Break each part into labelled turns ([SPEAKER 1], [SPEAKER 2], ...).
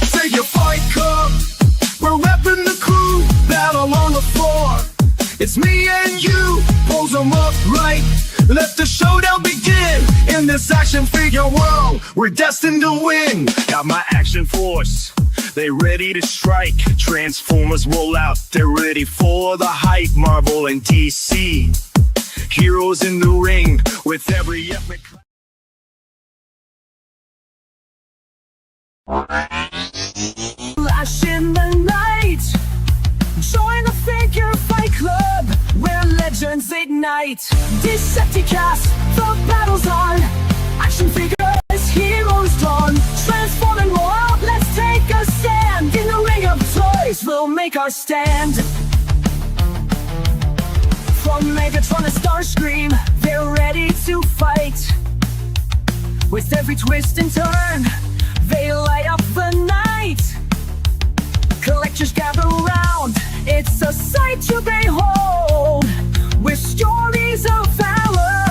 [SPEAKER 1] Say your fight club, we're repping the crew, battle on the floor. It's me and you, pulls them up right. Let the showdown begin. In this action figure world, we're destined to win. Got my action force, they ready to strike. Transformers roll out, they're ready for the hype. Marvel and DC, heroes in the ring with every epic. Flash in the night, join the figure fight club where legends ignite. Decepticast, the battle's on. Action figures, heroes drawn. Transform and roll out, let's take a stand. In the ring of toys, we'll make our stand. From Megatron to Starscream, they're ready to fight. With every twist and turn, they light up the night. Collectors gather round, it's a sight to behold. With stories of valor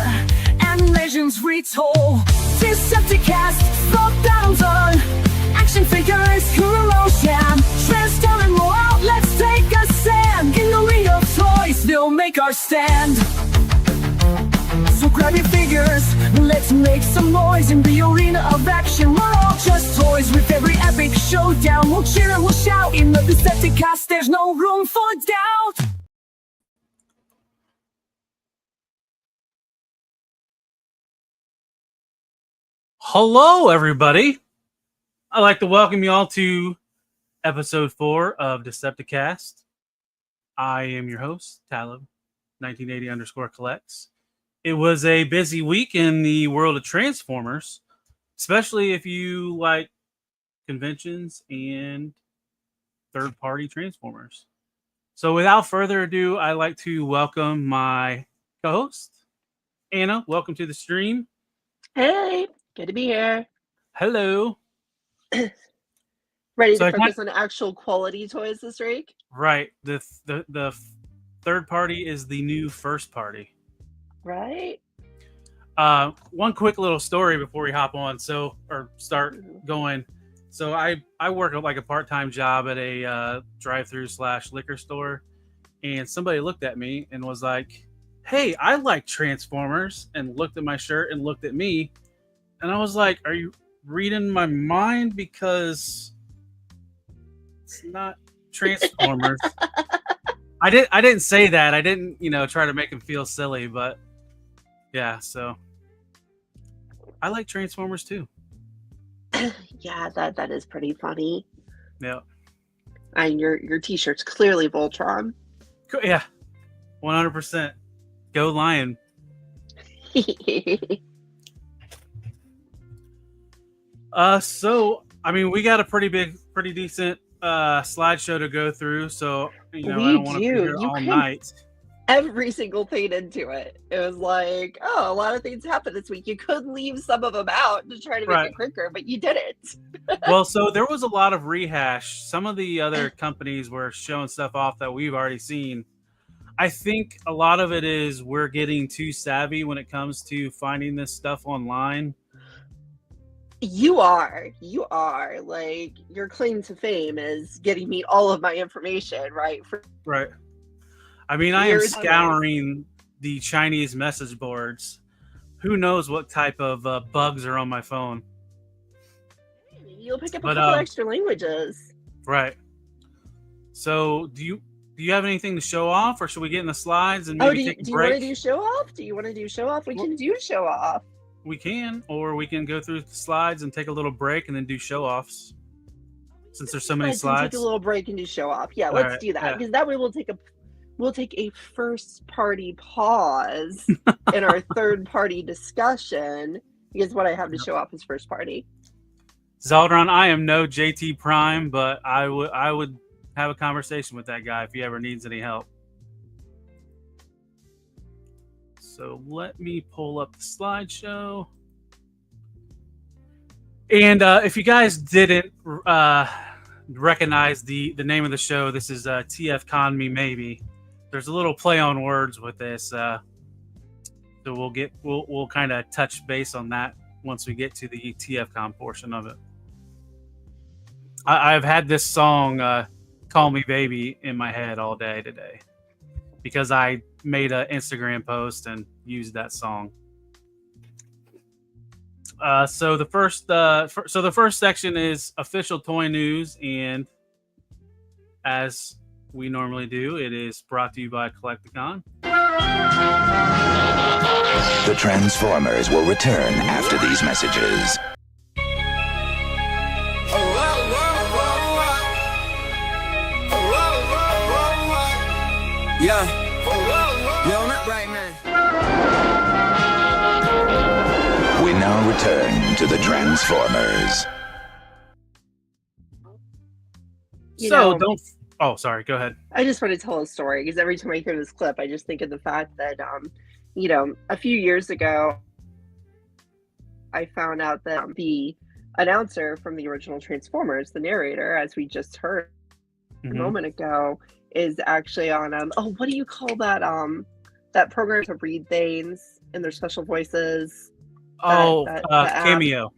[SPEAKER 1] and legends retold. Decepticast, the battle's on. Action figures, heroes jam. Transform and roll out, let's take a stand. In the ring of toys, they'll make our stand. So grab your figures, let's make some noise in the arena of action. We're all just toys. With every epic showdown, we'll cheer and we'll shout. In the Decepticast, there's no room for doubt.
[SPEAKER 2] Hello, everybody. I'd like to welcome you all to episode 4 of Decepticast. I am your host, Talib, 1980_collects. It was a busy week in the world of Transformers, especially if you like conventions and third-party Transformers. So without further ado, I'd like to welcome my co-host, Anna. Welcome to the stream.
[SPEAKER 3] Hey, good to be here.
[SPEAKER 2] Hello.
[SPEAKER 3] Ready to focus on actual quality toys this week?
[SPEAKER 2] Right. The third party is the new first party.
[SPEAKER 3] Right.
[SPEAKER 2] One quick little story before we hop on, start going. So I work like a part-time job at a drive-through / liquor store, and somebody looked at me and was like, "Hey, I like Transformers," and looked at my shirt and looked at me, and I was like, "Are you reading my mind? Because it's not Transformers." I didn't say that. I didn't, try to make him feel silly, but yeah, so I like Transformers too.
[SPEAKER 3] Yeah, that is pretty funny.
[SPEAKER 2] Yeah.
[SPEAKER 3] And your t-shirt's clearly Voltron.
[SPEAKER 2] Yeah. 100%. Go Lion. So I mean, we got a pretty decent slideshow to go through, so I don't want to be here all night.
[SPEAKER 3] Every single thing into it. It was like, oh, a lot of things happened this week. You could leave some of them out to try to make it quicker, but you didn't.
[SPEAKER 2] Well, so there was a lot of rehash. Some of the other companies were showing stuff off that we've already seen. I think a lot of it is we're getting too savvy when it comes to finding this stuff online.
[SPEAKER 3] You are. Like, your claim to fame is getting me all of my information, right?
[SPEAKER 2] Right. I mean, I am scouring the Chinese message boards. Who knows what type of bugs are on my phone?
[SPEAKER 3] You'll pick up a couple extra languages.
[SPEAKER 2] Right. So, do you have anything to show off, or should we get in the slides and maybe take a break?
[SPEAKER 3] Do you want to do show off? Do you want to do show off? We can do show off.
[SPEAKER 2] We can, or we can go through the slides and take a little break and then do show offs. Since there's so many slides,
[SPEAKER 3] take a little break and do show off. Yeah, let's do that because that way we'll take a first party pause in our third party discussion because what I have to show off is first party.
[SPEAKER 2] Zeldron, I am no JT Prime, but I would have a conversation with that guy if he ever needs any help. So let me pull up the slideshow. And if you guys didn't recognize the name of the show, this is TFCon Me Maybe. There's a little play on words with this, so we'll kind of touch base on that once we get to the TFCon portion of it. I've had this song "Call Me Baby" in my head all day today because I made an Instagram post and used that song. So the first section is official toy news, and as we normally do, it is brought to you by Collecticon.
[SPEAKER 4] The Transformers will return after these messages.
[SPEAKER 5] Yeah. Yo, not right, man.
[SPEAKER 4] We now return to the Transformers.
[SPEAKER 2] Oh, sorry. Go ahead.
[SPEAKER 3] I just want to tell a story because every time I hear this clip, I just think of the fact that, a few years ago, I found out that the announcer from the original Transformers, the narrator, as we just heard a moment ago, is actually on what do you call that that program to read things in their special voices?
[SPEAKER 2] Cameo.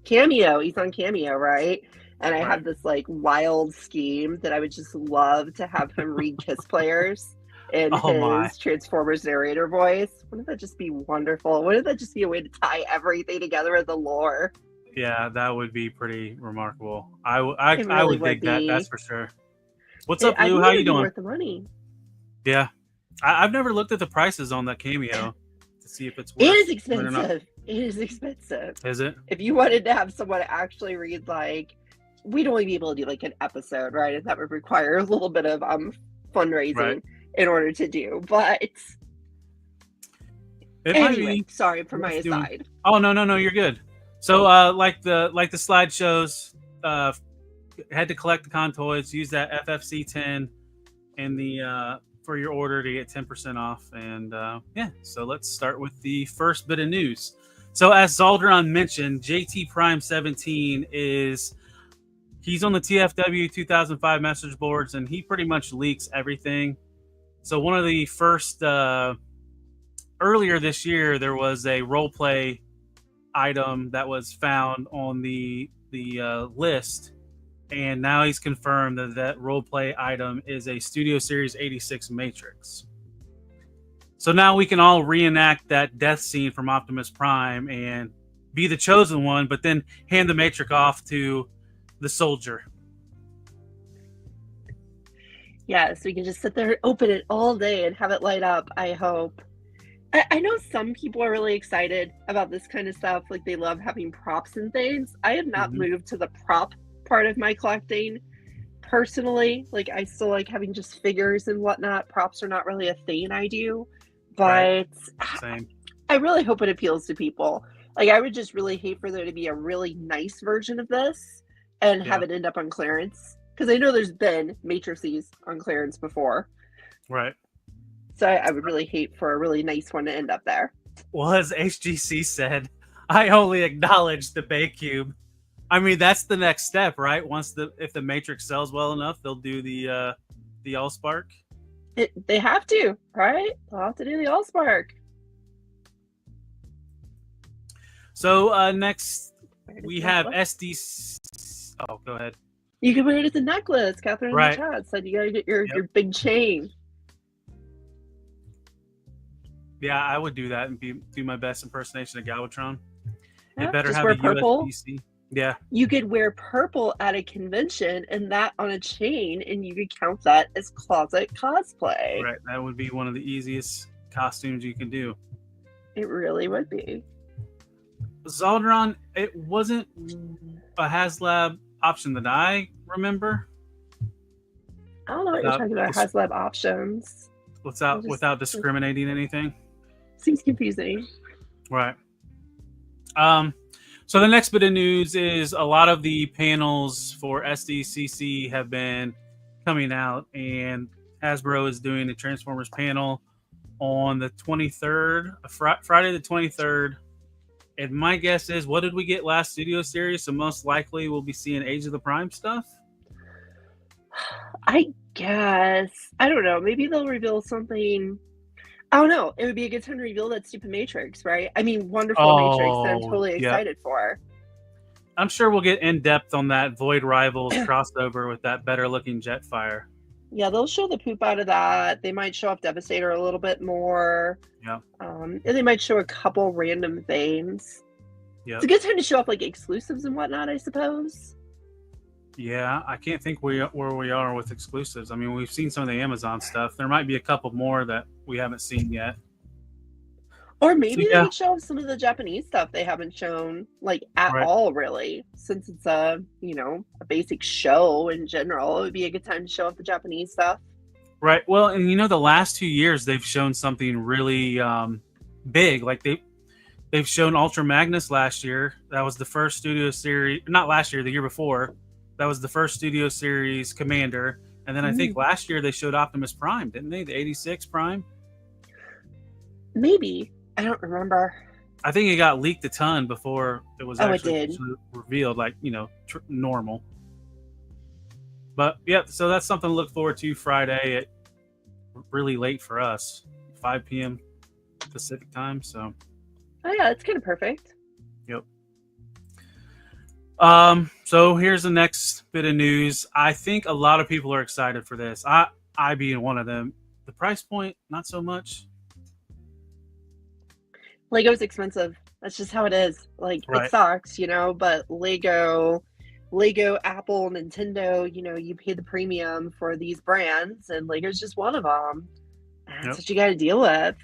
[SPEAKER 3] Cameo. He's on Cameo, right? And I have this like wild scheme that I would just love to have him read Kiss Players in his Transformers narrator voice. Wouldn't that just be wonderful? Wouldn't that just be a way to tie everything together in the lore?
[SPEAKER 2] Yeah, that would be pretty remarkable. I would dig that. That's for sure. What's up, Lou? How you doing?
[SPEAKER 3] Worth the money.
[SPEAKER 2] Yeah, I've never looked at the prices on that Cameo to see if it's worth
[SPEAKER 3] it is expensive. It is expensive.
[SPEAKER 2] Is it?
[SPEAKER 3] If you wanted to have someone actually read, like, we'd only be able to do like an episode, right? And that would require a little bit of fundraising in order to do. But anyway, sorry for my aside.
[SPEAKER 2] Oh no, you're good. So like the slide shows, head to Collecticon Toys, use that FFC 10 in the for your order to get 10% off. And so let's start with the first bit of news. So as Zaldron mentioned, JT Prime 17 he's on the TFW 2005 message boards, and he pretty much leaks everything. So one of the first earlier this year, there was a role play item that was found on the list, and now he's confirmed that role play item is a Studio Series 86 Matrix. So now we can all reenact that death scene from Optimus Prime and be the chosen one, but then hand the Matrix off to the soldier.
[SPEAKER 3] Yes, we can just sit there and open it all day and have it light up, I hope. I know some people are really excited about this kind of stuff. Like, they love having props and things. I have not moved to the prop part of my collecting personally. Like, I still like having just figures and whatnot. Props are not really a thing I do. But
[SPEAKER 2] Same.
[SPEAKER 3] I really hope it appeals to people. Like, I would just really hate for there to be a really nice version of this and have it end up on clearance. Because I know there's been matrices on clearance before.
[SPEAKER 2] Right.
[SPEAKER 3] So I would really hate for a really nice one to end up there.
[SPEAKER 2] Well, as HGC said, I only acknowledge the Baycube. I mean, that's the next step, right? If the Matrix sells well enough, they'll do the Allspark.
[SPEAKER 3] They have to, right? They'll have to do the Allspark.
[SPEAKER 2] So next we have SD. Oh, go ahead.
[SPEAKER 3] You can wear it as a necklace. Catherine in the
[SPEAKER 2] Right.
[SPEAKER 3] chat said you gotta get your big chain.
[SPEAKER 2] Yeah, I would do that and do my best impersonation of Galvatron.
[SPEAKER 3] Yeah,
[SPEAKER 2] It better
[SPEAKER 3] just
[SPEAKER 2] have
[SPEAKER 3] wear
[SPEAKER 2] a
[SPEAKER 3] purple.
[SPEAKER 2] USB-C. Yeah.
[SPEAKER 3] You could wear purple at a convention and that on a chain, and you could count that as closet cosplay.
[SPEAKER 2] Right. That would be one of the easiest costumes you can do.
[SPEAKER 3] It really would be.
[SPEAKER 2] Zaldron, it wasn't a HasLab option that I remember.
[SPEAKER 3] I don't know what you're talking about. HasLab options.
[SPEAKER 2] Without discriminating anything.
[SPEAKER 3] Seems confusing.
[SPEAKER 2] Right. So the next bit of news is a lot of the panels for SDCC have been coming out, and Hasbro is doing a Transformers panel on the 23rd, Friday the 23rd. And my guess is, what did we get last Studio Series? So most likely we'll be seeing Age of the Prime stuff.
[SPEAKER 3] I guess. I don't know. Maybe they'll reveal something. I don't know. It would be a good time to reveal that stupid Matrix, right? I mean, wonderful Matrix that I'm totally excited for.
[SPEAKER 2] I'm sure we'll get in depth on that Void Rivals crossover with that better looking Jetfire.
[SPEAKER 3] Yeah, they'll show the poop out of that. They might show off Devastator a little bit more.
[SPEAKER 2] Yeah.
[SPEAKER 3] And they might show a couple random things.
[SPEAKER 2] Yeah.
[SPEAKER 3] It's a good time to show off like exclusives and whatnot, I suppose.
[SPEAKER 2] Yeah, I can't think where we are with exclusives. I mean, we've seen some of the Amazon stuff. There might be a couple more that we haven't seen yet.
[SPEAKER 3] Or maybe
[SPEAKER 2] So,
[SPEAKER 3] they could show off some of the Japanese stuff they haven't shown like at all, really. Since it's a basic show in general, it would be a good time to show off the Japanese stuff.
[SPEAKER 2] Right. Well, and the last 2 years they've shown something really big. Like they've shown Ultra Magnus last year. That was the first Studio Series. Not last year, the year before. That was the first Studio Series Commander. And then I think last year they showed Optimus Prime, didn't they? The 86 Prime?
[SPEAKER 3] Maybe. I don't remember.
[SPEAKER 2] I think it got leaked a ton before it was actually revealed, like, normal. But, yeah, so that's something to look forward to Friday at really late for us, 5 p.m. Pacific time. So.
[SPEAKER 3] Oh, yeah, that's kind of perfect.
[SPEAKER 2] Yep. So here's the next bit of news. I think a lot of people are excited for this. I being one of them. The price point, not so much.
[SPEAKER 3] Lego's expensive. That's just how it is. Like, it sucks, but Lego, Apple, Nintendo, you pay the premium for these brands, and Lego's just one of them. That's what you got to deal with.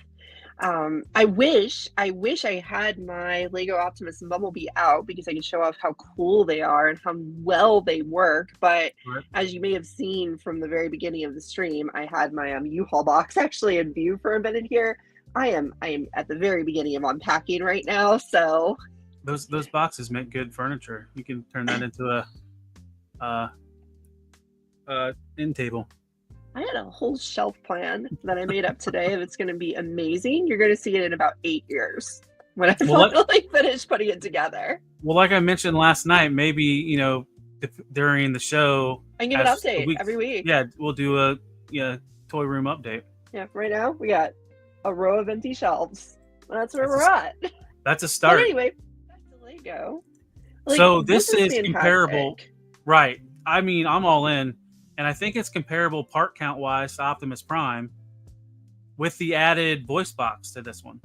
[SPEAKER 3] I wish I had my Lego Optimus and Bumblebee out because I could show off how cool they are and how well they work. But as you may have seen from the very beginning of the stream, I had my U-Haul box actually in view for a minute here. I am at the very beginning of unpacking right now, so
[SPEAKER 2] those boxes make good furniture. You can turn that into a end table.
[SPEAKER 3] I had a whole shelf plan that I made up today. It's going to be amazing. You're going to see it in about 8 years when I finally finish putting it together.
[SPEAKER 2] Well, like I mentioned last night, maybe during the show,
[SPEAKER 3] I can give an update every week.
[SPEAKER 2] Yeah, we'll do a toy room update.
[SPEAKER 3] Yeah, right now we got a row of empty shelves. That's where we're at.
[SPEAKER 2] That's a start.
[SPEAKER 3] But anyway, back to Lego.
[SPEAKER 2] So this is comparable, right? I mean, I'm all in, and I think it's comparable part count wise to Optimus Prime, with the added voice box to this one.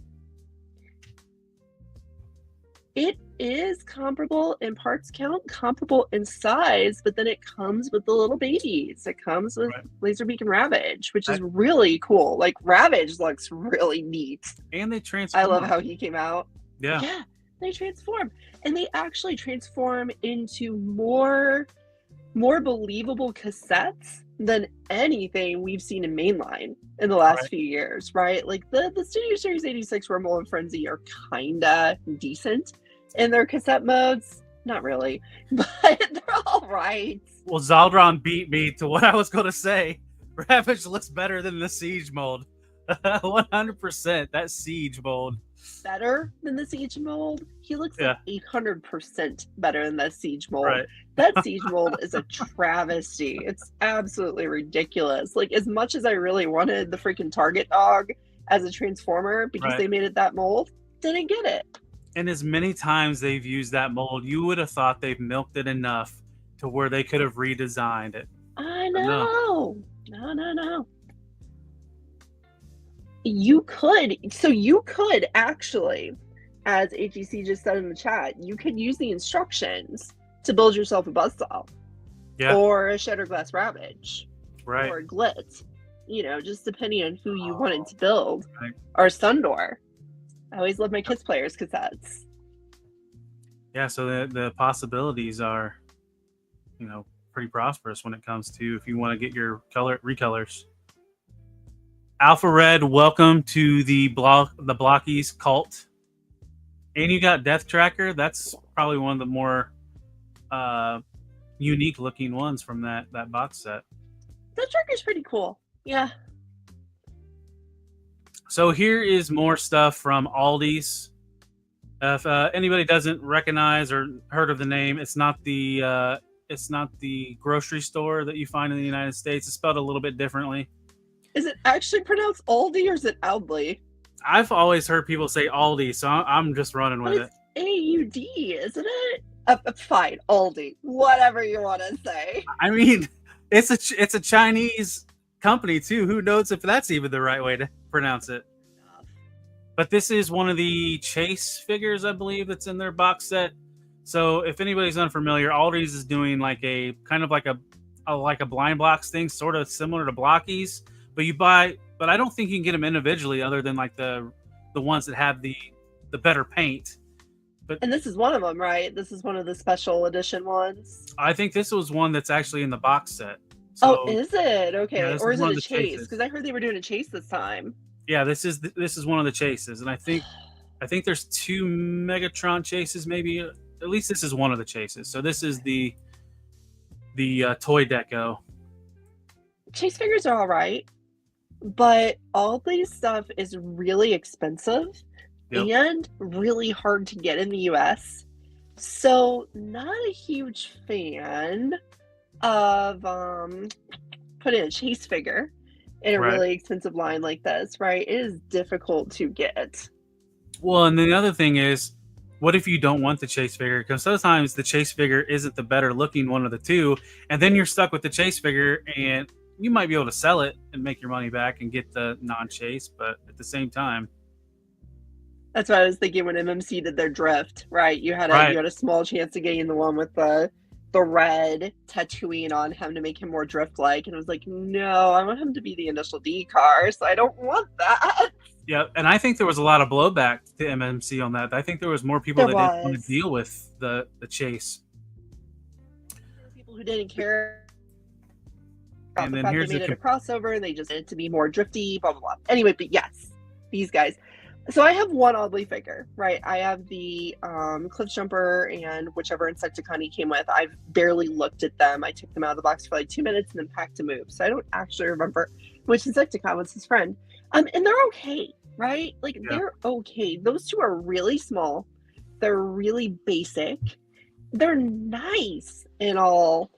[SPEAKER 3] It is comparable in parts count, comparable in size, but then it comes with the little babies. It comes with Laserbeak and Ravage, which is really cool. Like, Ravage looks really neat.
[SPEAKER 2] And they transform.
[SPEAKER 3] I love how he came out.
[SPEAKER 2] Yeah.
[SPEAKER 3] Yeah, they transform. And they actually transform into more believable cassettes than anything we've seen in mainline in the last few years, right? Like, the Studio Series 86 Rumble and Frenzy are kinda decent in their cassette modes. Not really, but they're all right.
[SPEAKER 2] Well, Zaldron beat me to what I was going to say. Ravage looks better than the Siege mold. 100%. That Siege mold.
[SPEAKER 3] Better than the Siege mold? He looks like 800% better than that Siege mold.
[SPEAKER 2] Right.
[SPEAKER 3] That Siege mold is a travesty. It's absolutely ridiculous. Like, as much as I really wanted the freaking Target dog as a Transformer because they made it that mold, didn't get it.
[SPEAKER 2] And as many times they've used that mold, you would have thought they've milked it enough to where they could have redesigned it.
[SPEAKER 3] I know. No. You could actually, as HEC just said in the chat, you could use the instructions to build yourself a Buzzsaw.
[SPEAKER 2] Yeah.
[SPEAKER 3] Or a Shatterglass Ravage.
[SPEAKER 2] Right.
[SPEAKER 3] Or a Glit. Just depending on who you wanted to build. Right. Or Sundor. I always love my Kiss Players cassettes. Yeah,
[SPEAKER 2] so the possibilities are, pretty prosperous when it comes to if you want to get your recolors. Alpha Red, welcome to the Blockies cult. And you got Death Tracker. That's probably one of the more unique looking ones from that box set.
[SPEAKER 3] That trigger's pretty cool. Yeah.
[SPEAKER 2] So here is more stuff from Aldi's. If anybody doesn't recognize or heard of the name, it's not the grocery store that you find in the United States. It's spelled a little bit differently.
[SPEAKER 3] Is it actually pronounced Aldi or is it Audley?
[SPEAKER 2] I've always heard people say Aldi, so I'm just running with it.
[SPEAKER 3] A-U-D, isn't it? Fine, Aldi. Whatever you want to say.
[SPEAKER 2] I mean, it's a Chinese company too. Who knows if that's even the right way to pronounce it? But this is one of the Chase figures, I believe, that's in their box set. So if anybody's unfamiliar, Aldi's is doing like a kind of like a blind box thing, sort of similar to Blockies. But I don't think you can get them individually, other than like the ones that have the better paint.
[SPEAKER 3] And this is one of them, right? This is one of the special edition ones.
[SPEAKER 2] I think this was one that's actually in the box set. So,
[SPEAKER 3] is it? Okay.
[SPEAKER 2] Yeah,
[SPEAKER 3] or is it a Chase?
[SPEAKER 2] Chases.
[SPEAKER 3] Because I heard they were doing a Chase this time.
[SPEAKER 2] Yeah, this is one of the Chases, and I think there's 2 Megatron Chases, maybe. At least this is one of the Chases. So this is the toy deco.
[SPEAKER 3] Chase figures are all right, but all these stuff is really expensive.
[SPEAKER 2] Yep.
[SPEAKER 3] And really hard to get in the US. So not a huge fan of putting a Chase figure in a really expensive line like this, right? It is difficult to get.
[SPEAKER 2] Well, and the other thing is, what if you don't want the Chase figure? Because sometimes the Chase figure isn't the better looking one of the two, and then you're stuck with the Chase figure, and you might be able to sell it and make your money back and get the non-Chase, but at the same time,
[SPEAKER 3] that's what I was thinking when MMC did their drift, right? You had a small chance of getting the one with the red tattooing on him to make him more drift-like, and I was like, no, I want him to be the initial D car, so I don't want that.
[SPEAKER 2] Yeah, and I think there was a lot of blowback to MMC on that. I think there was more people that didn't want to deal with the Chase.
[SPEAKER 3] People who didn't care about
[SPEAKER 2] and
[SPEAKER 3] the
[SPEAKER 2] then
[SPEAKER 3] fact
[SPEAKER 2] here's
[SPEAKER 3] they made it a crossover, and they just wanted it to be more drifty, blah, blah, blah. Anyway, but yes, these guys. So I have one Oddly figure, right? I have the Cliff Jumper and whichever Insecticon he came with. I've barely looked at them. I took them out of the box for like 2 minutes and then packed to move. So I don't actually remember which Insecticon was his friend. And they're okay, right? Like, they're okay. Those two are really small. They're really basic. They're nice and all,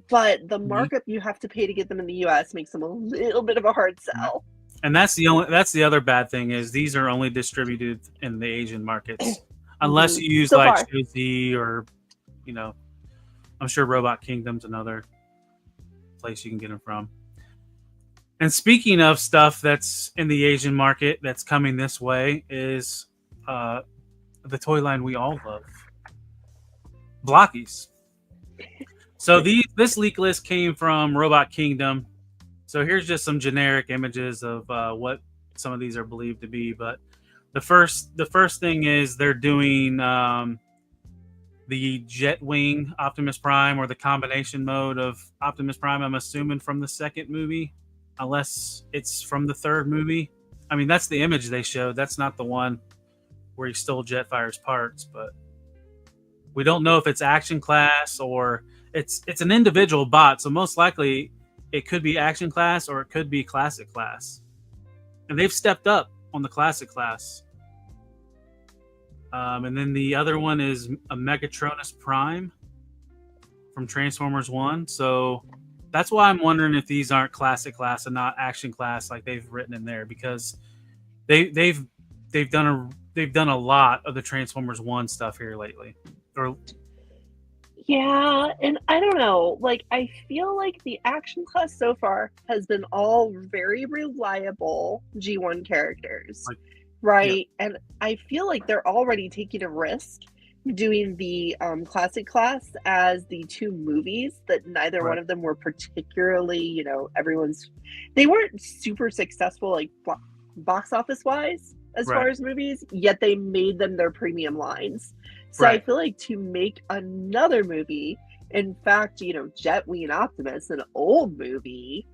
[SPEAKER 3] but the markup you have to pay to get them in the US makes them a little bit of a hard sell.
[SPEAKER 2] And that's the other bad thing is these are only distributed in the Asian markets, unless you use Josie or, I'm sure Robot Kingdom's another place you can get them from. And speaking of stuff that's in the Asian market that's coming this way is the toy line we all love, Blockies. So this leak list came from Robot Kingdom. So here's just some generic images of what some of these are believed to be. But the first thing is they're doing the Jetwing Optimus Prime, or the combination mode of Optimus Prime. I'm assuming from the second movie, unless it's from the third movie. I mean, that's the image they showed. That's not the one where he stole Jetfire's parts. But we don't know if it's Action Class or it's an individual bot. So most likely, it could be Action Class or it could be Classic Class. And they've stepped up on the Classic Class. And then the other one is a Megatronus Prime from Transformers 1. So that's why I'm wondering if these aren't Classic Class and not Action Class like they've written in there, because they've done a lot of the Transformers 1 stuff here lately.
[SPEAKER 3] Yeah, and I don't know, like, I feel like the Action Class so far has been all very reliable G1 characters, right? Yeah. And I feel like they're already taking a risk doing the Classic Class as the two movies that neither one of them were particularly, they weren't super successful, like, box office wise as far as movies, yet they made them their premium lines. So I feel like to make another movie, in fact, Jetwing Optimus, an old movie,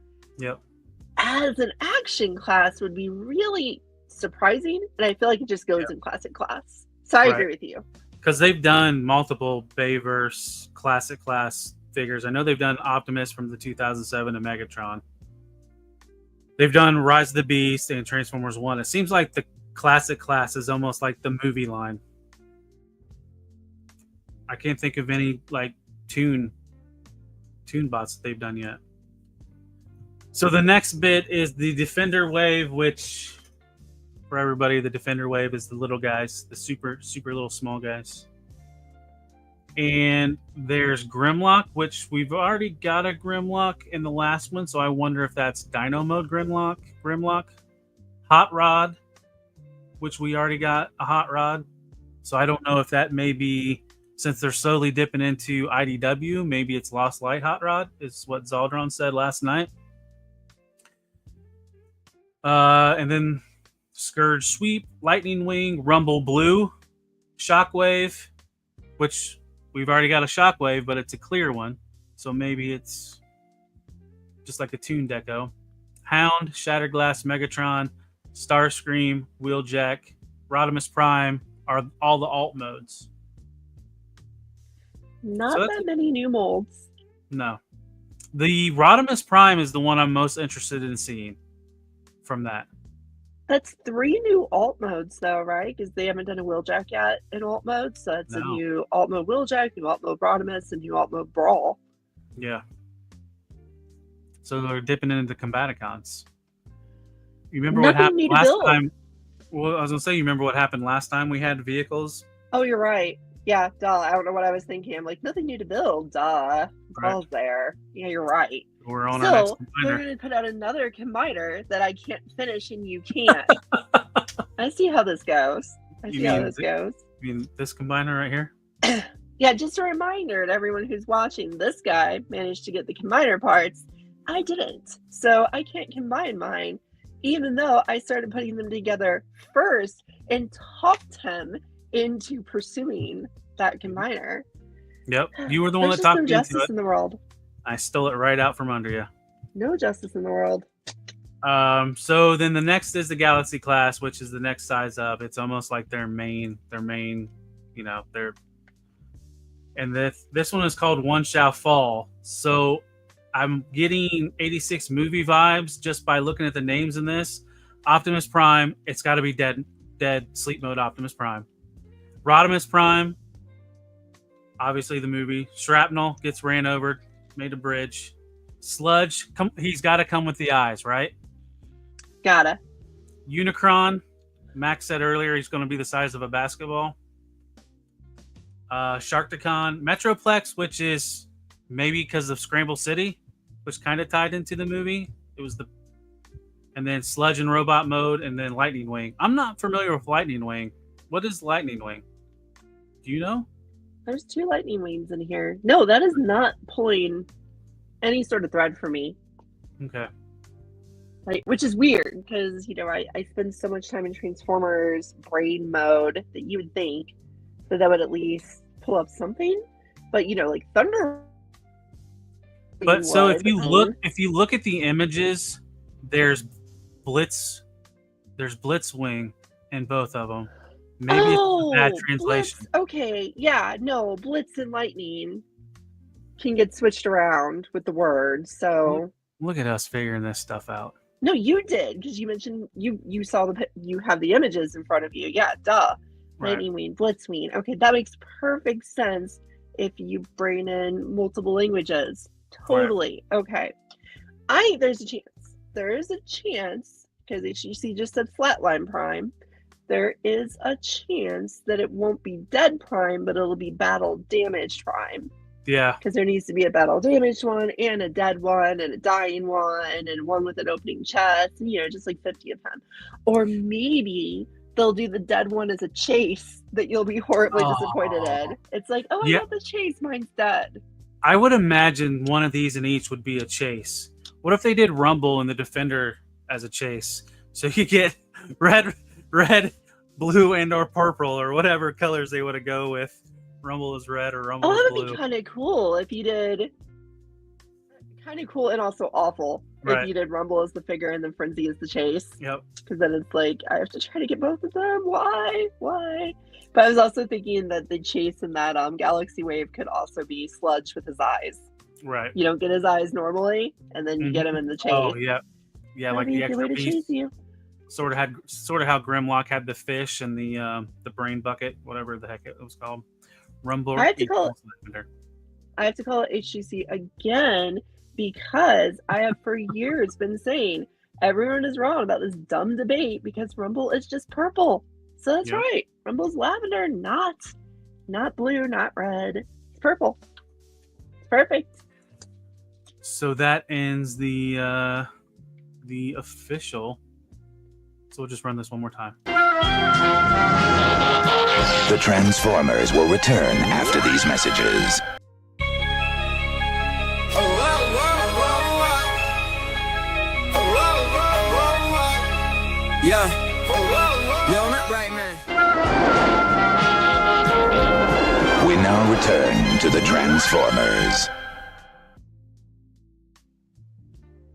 [SPEAKER 3] as an Action Class would be really surprising. And I feel like it just goes in Classic Class. So I agree with you.
[SPEAKER 2] Because they've done multiple Bayverse Classic Class figures. I know they've done Optimus from the 2007 to Megatron. They've done Rise of the Beast and Transformers 1. It seems like the classic class is almost like the movie line. I can't think of any like tune bots that they've done yet. So the next bit is the Defender Wave, which for everybody, the Defender Wave is the little guys, the super little small guys. And there's Grimlock, which we've already got a Grimlock in the last one, so I wonder if that's Dino Mode Grimlock. Hot Rod, which we already got a Hot Rod. So I don't know if that may be, since they're slowly dipping into IDW, maybe it's Lost Light Hot Rod, is what Zaldron said last night. And then Scourge Sweep, Lightning Wing, Rumble Blue, Shockwave, which we've already got a Shockwave, but it's a clear one. So maybe it's just like a Toon Deco. Hound, Shatterglass, Megatron, Starscream, Wheeljack, Rodimus Prime are all the alt modes.
[SPEAKER 3] Not that many new molds.
[SPEAKER 2] No. The Rodimus Prime is the one I'm most interested in seeing from that.
[SPEAKER 3] That's 3 new alt modes, though, right? Because they haven't done a Wheeljack yet in alt mode. So it's a new alt mode Wheeljack, new alt mode Rodimus, and new alt mode Brawl.
[SPEAKER 2] Yeah. So they're dipping into the Combaticons. You remember what happened last time? Well, I was going to say, you remember what happened last time we had vehicles?
[SPEAKER 3] Oh, you're right. Yeah, duh. I don't know what I was thinking. I'm like, nothing new to build. Duh. Brawl's there. Yeah, you're right.
[SPEAKER 2] We're on our next combiner.
[SPEAKER 3] They're going to put out another combiner that I can't finish and you can't. I see how this goes. You mean
[SPEAKER 2] this combiner right here?
[SPEAKER 3] Yeah, just a reminder to everyone who's watching. This guy managed to get the combiner parts. I didn't. So I can't combine mine, even though I started putting them together first and talked him into pursuing that combiner.
[SPEAKER 2] Yep, you were the one that talked me into it.
[SPEAKER 3] There's no justice in the world.
[SPEAKER 2] I stole it right out from under you.
[SPEAKER 3] No justice in the world.
[SPEAKER 2] So then the next is the Galaxy class, which is the next size up. It's almost like their main, you know, and this one is called One Shall Fall. So I'm getting 86 movie vibes just by looking at the names in this. Optimus Prime, it's got to be dead sleep mode Optimus Prime. Rodimus Prime, obviously the movie. Shrapnel gets ran over, made a bridge. Sludge, he's got to come with the eyes, right?
[SPEAKER 3] Gotta.
[SPEAKER 2] Unicron, Max said earlier he's going to be the size of a basketball. Sharkticon, Metroplex, which is maybe because of Scramble City, which kind of tied into the movie. And then Sludge and Robot Mode, and then Lightning Wing. I'm not familiar with Lightning Wing. What is Lightning Wing? Do you know?
[SPEAKER 3] There's 2 Lightning Wings in here. No, that is not pulling any sort of thread for me.
[SPEAKER 2] Okay.
[SPEAKER 3] Like, which is weird because, you know, I spend so much time in Transformers brain mode that you would think that would at least pull up something. But, you know, like Thunder.
[SPEAKER 2] But so if you look at the images, there's Blitzwing in both of them. Maybe it's a bad translation.
[SPEAKER 3] Blitz. Okay, yeah, no, Blitz and Lightning can get switched around with the words. So
[SPEAKER 2] look at us figuring this stuff out.
[SPEAKER 3] No, you did, because you mentioned you saw you have the images in front of you. Yeah, duh.
[SPEAKER 2] Right.
[SPEAKER 3] Lightning Wing, Blitzwing. Okay, that makes perfect sense if you bring in multiple languages. Totally. Right. Okay. There's a chance. There is a chance, because HGC just said Flatline Prime. There is a chance that it won't be Dead Prime, but it'll be Battle Damaged Prime.
[SPEAKER 2] Yeah.
[SPEAKER 3] Because there needs to be a Battle Damaged one, and a Dead one, and a Dying one, and one with an opening chest, and, you know, just like 50 of them. Or maybe they'll do the Dead one as a chase that you'll be horribly disappointed in. It's like, I got the chase, mine's dead.
[SPEAKER 2] I would imagine one of these in each would be a chase. What if they did Rumble and the Defender as a chase? So you get red, blue, and or purple, or whatever colors they want to go with. Rumble is red or Rumble is blue.
[SPEAKER 3] That would be kind of cool if you did. Kind of cool and also awful if you did Rumble as the figure and then Frenzy as the chase.
[SPEAKER 2] Yep.
[SPEAKER 3] Because then it's like, I have to try to get both of them. Why? But I was also thinking that the chase in that Galaxy Wave could also be Sludge with his eyes.
[SPEAKER 2] Right.
[SPEAKER 3] You don't get his eyes normally, and then you get him in the chase.
[SPEAKER 2] Oh, yeah. Yeah,
[SPEAKER 3] That'd
[SPEAKER 2] like
[SPEAKER 3] be
[SPEAKER 2] the
[SPEAKER 3] a good way
[SPEAKER 2] extra
[SPEAKER 3] to
[SPEAKER 2] piece.
[SPEAKER 3] chase you.
[SPEAKER 2] Sort of how Grimlock had the fish and the brain bucket, whatever the heck it was called. Rumble
[SPEAKER 3] I have to call
[SPEAKER 2] equals Lavender.
[SPEAKER 3] I have to call it HGC again because I have for years been saying everyone is wrong about this dumb debate because Rumble is just purple. So that's
[SPEAKER 2] Yep.
[SPEAKER 3] right. Rumble's lavender, not blue, not red. It's purple. It's perfect.
[SPEAKER 2] So that ends the official. So we'll just run this one more time.
[SPEAKER 4] The Transformers will return after these messages.
[SPEAKER 5] Yeah. Yo, not right, man.
[SPEAKER 4] We now return to the Transformers.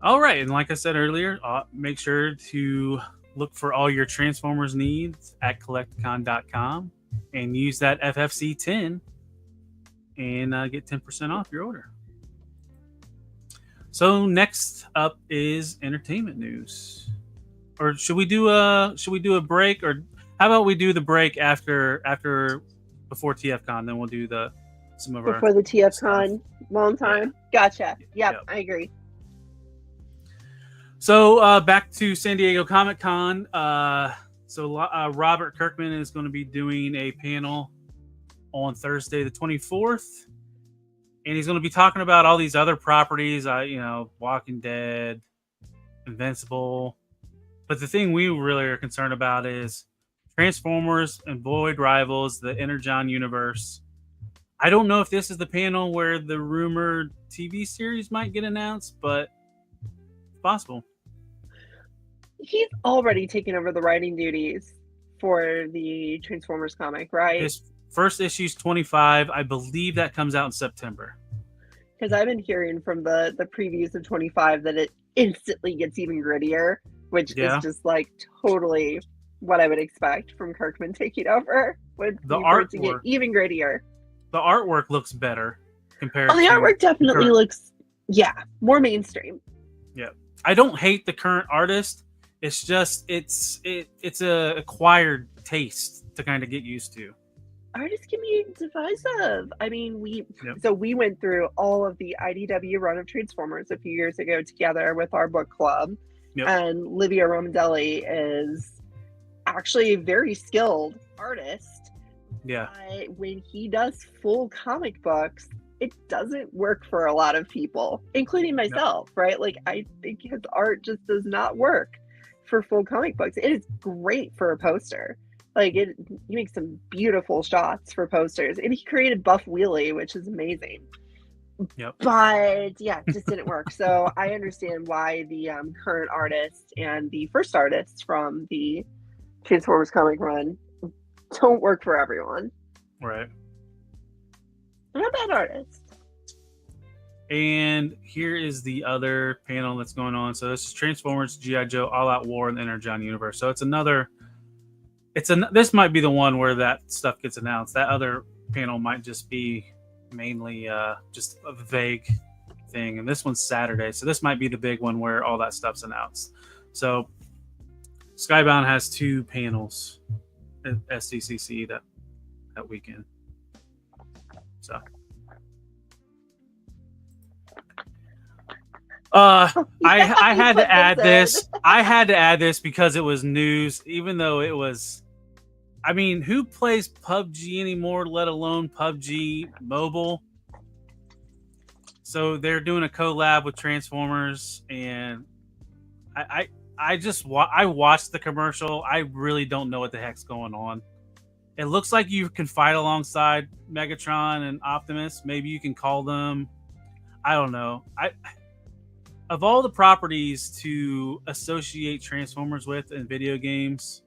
[SPEAKER 2] All right, and like I said earlier, make sure to look for all your Transformers needs at collecticon.com and use that FFC 10 and get 10% off your order. So next up is entertainment news. Or should we do a break, or how about we do the break before TFCon, then we'll do some of our
[SPEAKER 3] Before the TFCon
[SPEAKER 2] stuff.
[SPEAKER 3] long time. Gotcha. Yep, I agree.
[SPEAKER 2] So back to San Diego Comic-Con. Robert Kirkman is going to be doing a panel on Thursday the 24th. And he's going to be talking about all these other properties, Walking Dead, Invincible. But the thing we really are concerned about is Transformers and Void Rivals, the Energon universe. I don't know if this is the panel where the rumored TV series might get announced, but it's possible.
[SPEAKER 3] He's already taken over the writing duties for the Transformers comic, right?
[SPEAKER 2] His first issue's 25. I believe that comes out in September.
[SPEAKER 3] Because I've been hearing from the previews of 25 that it instantly gets even grittier, which is just like totally what I would expect from Kirkman taking over. Would
[SPEAKER 2] The
[SPEAKER 3] be for it to get
[SPEAKER 2] artwork-
[SPEAKER 3] even grittier.
[SPEAKER 2] The artwork looks better compared
[SPEAKER 3] Oh, the
[SPEAKER 2] to
[SPEAKER 3] artwork definitely
[SPEAKER 2] current.
[SPEAKER 3] looks, more mainstream.
[SPEAKER 2] I don't hate the current artist. It's just it's a acquired taste to kind of get used to.
[SPEAKER 3] Artists can be divisive. I mean, we went through all of the IDW run of Transformers a few years ago together with our book club.
[SPEAKER 2] Yep.
[SPEAKER 3] And Livia Romandelli is actually a very skilled artist.
[SPEAKER 2] Yeah.
[SPEAKER 3] But when he does full comic books, it doesn't work for a lot of people, including myself, right? Like, I think his art just does not work for full comic books. It is great for a poster. Like, he makes some beautiful shots for posters. And he created Buff Wheelie, which is amazing.
[SPEAKER 2] Yep.
[SPEAKER 3] But yeah, it just didn't work. So I understand why the current artist and the first artist from the Transformers comic run don't work for everyone.
[SPEAKER 2] Right.
[SPEAKER 3] I'm not a bad artist.
[SPEAKER 2] And here is the other panel that's going on. So this is Transformers, G.I. Joe, All Out War, and the Energon universe. So this might be the one where that stuff gets announced. That other panel might just be mainly just a vague thing. And this one's Saturday. So this might be the big one where all that stuff's announced. So Skybound has 2 panels at SDCC that weekend. So I had to add this. I had to add this because it was news, even though it was. I mean, who plays PUBG anymore, let alone PUBG Mobile? So they're doing a collab with Transformers, and I watched the commercial. I really don't know what the heck's going on. It looks like you can fight alongside Megatron and Optimus. Maybe you can call them. I don't know. Of all the properties to associate Transformers with in video games,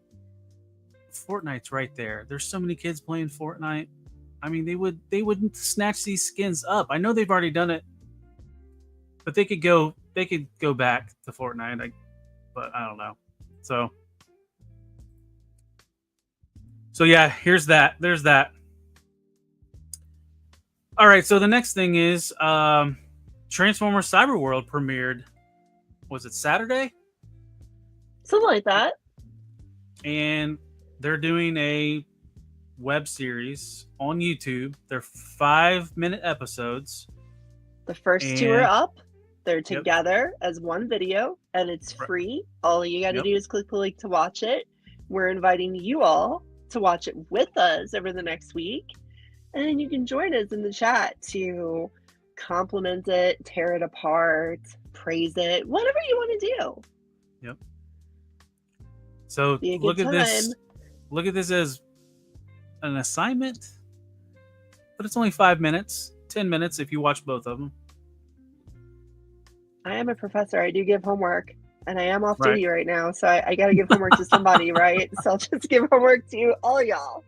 [SPEAKER 2] Fortnite's right there. There's so many kids playing Fortnite. I mean, they would snatch these skins up. I know they've already done it, but they could go back to Fortnite. But I don't know. So yeah, here's that. There's that. All right, so the next thing is Transformers Cyberworld premiered. Was it Saturday?
[SPEAKER 3] Something like that.
[SPEAKER 2] And they're doing a web series on YouTube. They're 5-minute episodes.
[SPEAKER 3] The first two are up. They're together as one video, and it's free. All you got to do is click the link to watch it. We're inviting you all to watch it with us over the next week. And then you can join us in the chat to compliment it, tear it apart, praise it, whatever you want to do.
[SPEAKER 2] Yep. So look at this. Look at this as an assignment, but it's only 5 minutes, 10 minutes if you watch both of them.
[SPEAKER 3] I am a professor. I do give homework, and I am off duty right now, so I got to give homework to somebody, right? So I'll just give homework to all y'all.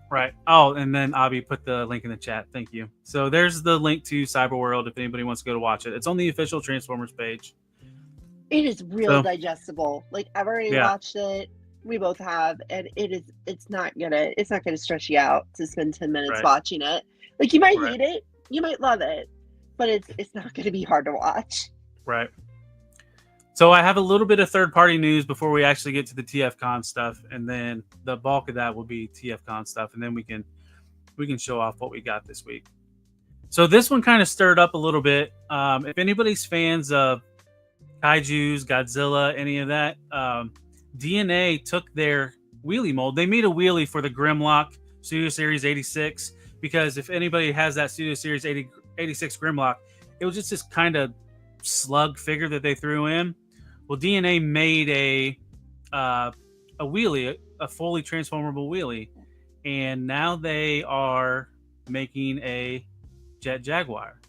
[SPEAKER 2] Right. Oh, and then Abby put the link in the chat. Thank you. So there's the link to Cyberworld if anybody wants to go to watch it. It's on the official Transformers page.
[SPEAKER 3] It is real digestible. Like, I've already watched it. We both have, and it's not gonna stress you out to spend 10 minutes watching it. Like, you might hate it, you might love it, but it's not gonna be hard to watch.
[SPEAKER 2] Right. So I have a little bit of third-party news before we actually get to the TFCon stuff, and then the bulk of that will be TFCon stuff, and then we can show off what we got this week. So this one kind of stirred up a little bit. If anybody's fans of Kaijus, Godzilla, any of that, DNA took their wheelie mold. They made a wheelie for the Grimlock Studio Series 86 because if anybody has that Studio Series 86 Grimlock, it was just this kind of slug figure that they threw in. Well, DNA made a wheelie, a fully transformable wheelie, and now they are making a Jet Jaguar.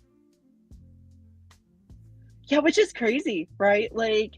[SPEAKER 3] Yeah, which is crazy, right? Like,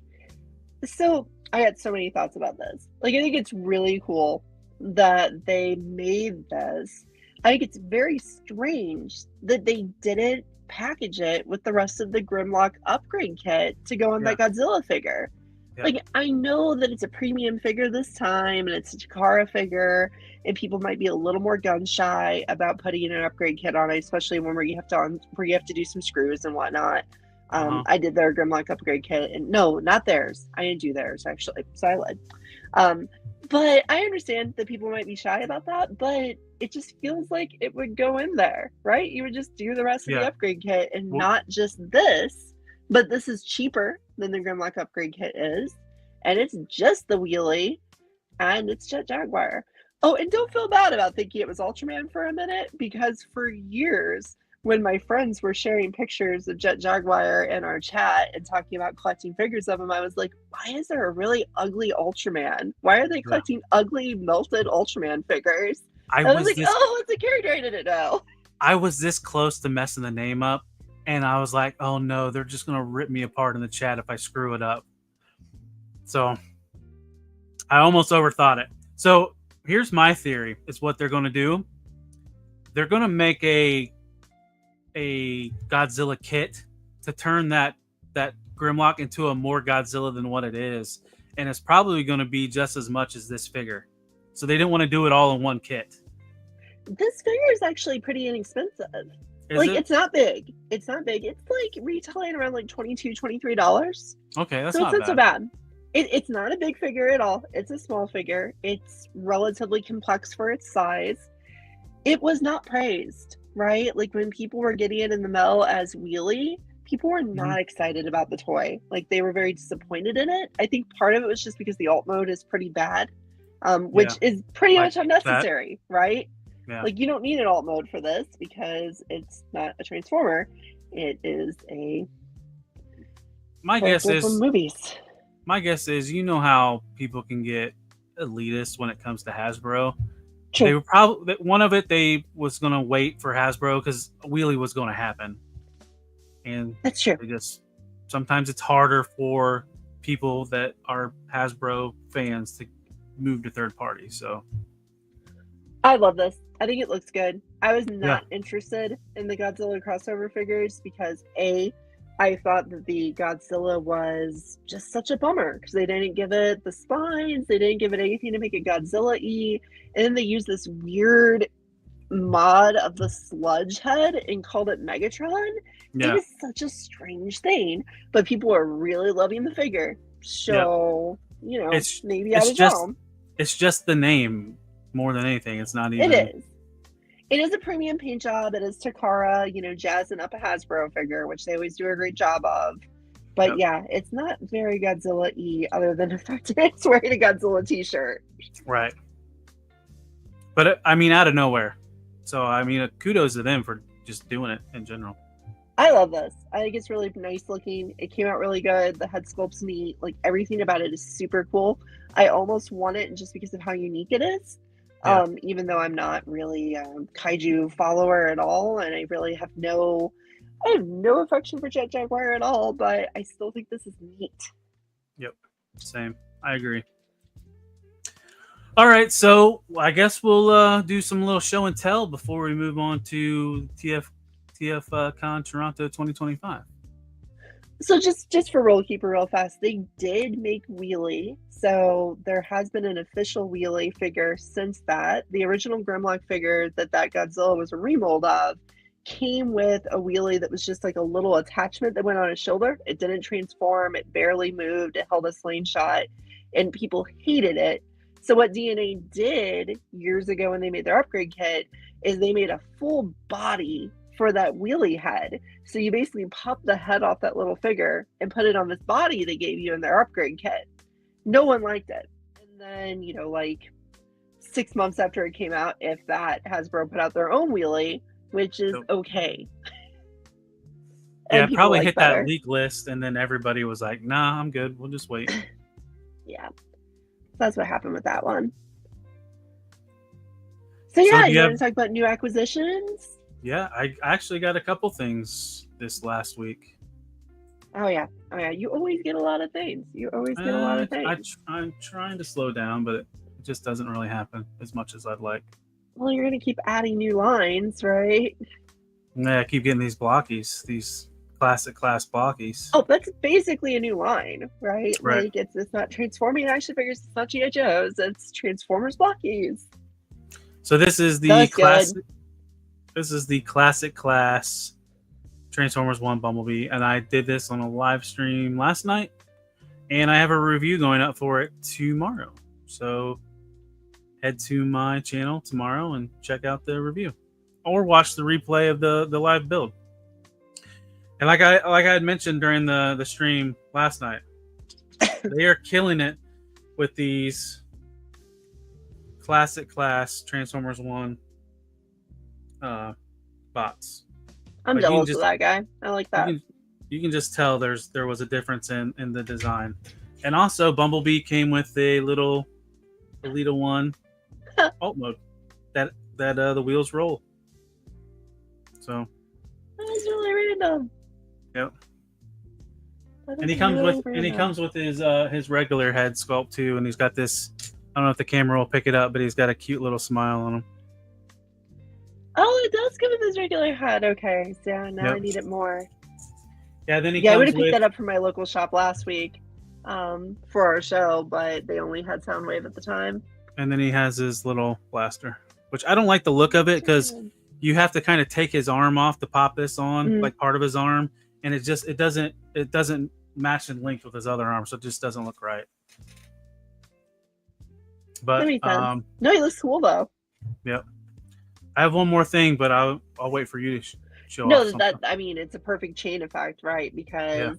[SPEAKER 3] so I had so many thoughts about this. Like, I think it's really cool that they made this. I think it's very strange that they didn't package it with the rest of the Grimlock upgrade kit to go on that Godzilla figure. Like, I know that it's a premium figure this time, and it's a Takara figure, and people might be a little more gun shy about putting an upgrade kit on it, especially when you have to do some screws and whatnot. I did their Grimlock upgrade kit, and no, not theirs. I didn't do theirs, actually, so I lied. But I understand that people might be shy about that, but it just feels like it would go in there, right? You would just do the rest of the upgrade kit and not just this, but this is cheaper than the Grimlock upgrade kit is, and it's just the wheelie, and it's Jet Jaguar. Oh, and don't feel bad about thinking it was Ultraman for a minute, because for years, when my friends were sharing pictures of Jet Jaguar in our chat and talking about collecting figures of him, I was like, why is there a really ugly Ultraman? Why are they collecting ugly, melted Ultraman figures? I was like, oh, it's a character I didn't know.
[SPEAKER 2] I was this close to messing the name up, and I was like, oh no, they're just going to rip me apart in the chat if I screw it up. So I almost overthought it. So here's my theory. It's what they're going to do. They're going to make a Godzilla kit to turn that Grimlock into a more Godzilla than what it is, and it's probably going to be just as much as this figure. So they didn't want to do it all in one kit.
[SPEAKER 3] This figure is actually pretty inexpensive. It's not big. It's like retailing around like $22, $23.
[SPEAKER 2] Okay, that's
[SPEAKER 3] so
[SPEAKER 2] not
[SPEAKER 3] it's not so bad. It's not a big figure at all. It's a small figure. It's relatively complex for its size. It was not praised, right? Like, when people were getting it in the mail as wheelie, people were not excited about the toy. Like, they were very disappointed in it. I think part of it was just because the alt mode is pretty bad, which is pretty much unnecessary, right?
[SPEAKER 2] Yeah.
[SPEAKER 3] Like, you don't need an alt mode for this because it's not a Transformer. It is a
[SPEAKER 2] my guess is
[SPEAKER 3] from movies.
[SPEAKER 2] My guess is, you know how people can get elitist when it comes to Hasbro.
[SPEAKER 3] True.
[SPEAKER 2] They were probably one of it. They was going to wait for Hasbro because wheelie was going to happen, and
[SPEAKER 3] that's true.
[SPEAKER 2] Sometimes it's harder for people that are Hasbro fans to move to third party. So
[SPEAKER 3] I love this. I think it looks good. I was not interested in the Godzilla crossover figures because I thought that the Godzilla was just such a bummer because they didn't give it the spines, they didn't give it anything to make it Godzilla-y, and then they used this weird mod of the sludge head and called it Megatron. It is such a strange thing, but people are really loving the figure. So you know,
[SPEAKER 2] It's
[SPEAKER 3] maybe I
[SPEAKER 2] it's
[SPEAKER 3] was
[SPEAKER 2] just
[SPEAKER 3] wrong.
[SPEAKER 2] it's just the name more than anything. It's not even.
[SPEAKER 3] It is. It is a premium paint job. It is Takara, you know, jazzing up a Hasbro figure, which they always do a great job of. But
[SPEAKER 2] Yep.
[SPEAKER 3] yeah, it's not very Godzilla-y other than the fact that it's wearing a Godzilla t-shirt.
[SPEAKER 2] Right. But I mean, out of nowhere. So I mean, kudos to them for just doing it in general.
[SPEAKER 3] I love this. I think it's really nice looking. It came out really good. The head sculpt's neat. Like everything about it is super cool. I almost want it just because of how unique it is.
[SPEAKER 2] Yeah.
[SPEAKER 3] Even though I'm not really a kaiju follower at all, and I really have no affection for Jet Jaguar at all, but I still think this is neat.
[SPEAKER 2] Yep. Same. I agree. All right, so I guess we'll do some little show and tell before we move on to TFCon Toronto 2025.
[SPEAKER 3] So just for roll keeper real fast, they did make Wheelie. So there has been an official Wheelie figure since that. The original Grimlock figure that Godzilla was a remold of came with a Wheelie that was just like a little attachment that went on his shoulder. It didn't transform. It barely moved. It held a slingshot, and people hated it. So what DNA did years ago when they made their upgrade kit is they made a full body for that Wheelie head. So you basically pop the head off that little figure and put it on this body they gave you in their upgrade kit. No one liked it. And then, you know, like 6 months after it came out, if that, Hasbro put out their own Wheelie, which is okay.
[SPEAKER 2] Yeah, probably
[SPEAKER 3] like
[SPEAKER 2] hit
[SPEAKER 3] better.
[SPEAKER 2] that leak list, and then everybody was like, nah, I'm good. We'll just wait.
[SPEAKER 3] Yeah. That's what happened with that one. So yeah, you want to talk about new acquisitions?
[SPEAKER 2] Yeah, I actually got a couple things this last week.
[SPEAKER 3] Oh yeah. You always get a lot of things.
[SPEAKER 2] I'm trying to slow down, but it just doesn't really happen as much as I'd like.
[SPEAKER 3] Well, you're going to keep adding new lines, right?
[SPEAKER 2] Yeah, I keep getting these blockies, these classic class blockies.
[SPEAKER 3] Oh, that's basically a new line, right?
[SPEAKER 2] Right.
[SPEAKER 3] Like it's not transforming action figures, it's not G.I. Joes, it's Transformers blockies.
[SPEAKER 2] So this is the classic. This is the classic class Transformers 1 Bumblebee, and I did this on a live stream last night, and I have a review going up for it tomorrow. So head to my channel tomorrow and check out the review, or watch the replay of the live build. And like I had mentioned during the stream last night, they are killing it with these classic class Transformers 1 bots.
[SPEAKER 3] I'm jealous of that guy. I like that.
[SPEAKER 2] You can just tell there was a difference in the design. And also Bumblebee came with a little Alita 1 alt mode that the wheels roll. So
[SPEAKER 3] that's really random.
[SPEAKER 2] Yep. And he comes with his regular head sculpt too, and he's got this. I don't know if the camera will pick it up, but he's got a cute little smile on him.
[SPEAKER 3] Oh, it does come with his regular head. Okay, so now I need it more.
[SPEAKER 2] Yeah, then
[SPEAKER 3] I would have picked that up from my local shop last week for our show, but they only had Soundwave at the time.
[SPEAKER 2] And then he has his little blaster, which I don't like the look of it because you have to kind of take his arm off to pop this on, like part of his arm, and it doesn't match in length with his other arm, so it just doesn't look right. But
[SPEAKER 3] that makes sense. No, he looks cool though.
[SPEAKER 2] Yep. I have one more thing, but I'll wait for you to show off.
[SPEAKER 3] No, it's a perfect chain effect, right? Because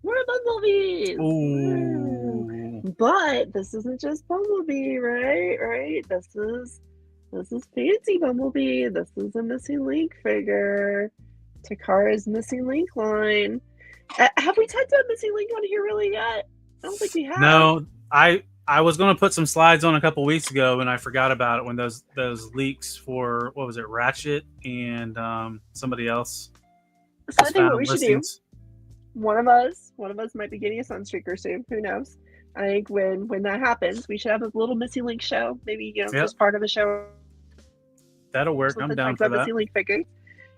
[SPEAKER 3] we're Bumblebees.
[SPEAKER 2] Ooh.
[SPEAKER 3] But this isn't just Bumblebee, right? This is fancy Bumblebee. This is a Missing Link figure. Takara's Missing Link line. Have we talked about Missing Link on here really yet? I don't think we have.
[SPEAKER 2] No, I was going to put some slides on a couple weeks ago, and I forgot about it when those leaks for, what was it, Ratchet and somebody else.
[SPEAKER 3] So I think what we should do, one of us might be getting a Sunstreaker soon. Who knows? I think when that happens, we should have a little Missing Link show. Maybe just part of a show.
[SPEAKER 2] That'll work. I'm down for that.
[SPEAKER 3] Missing Link figures,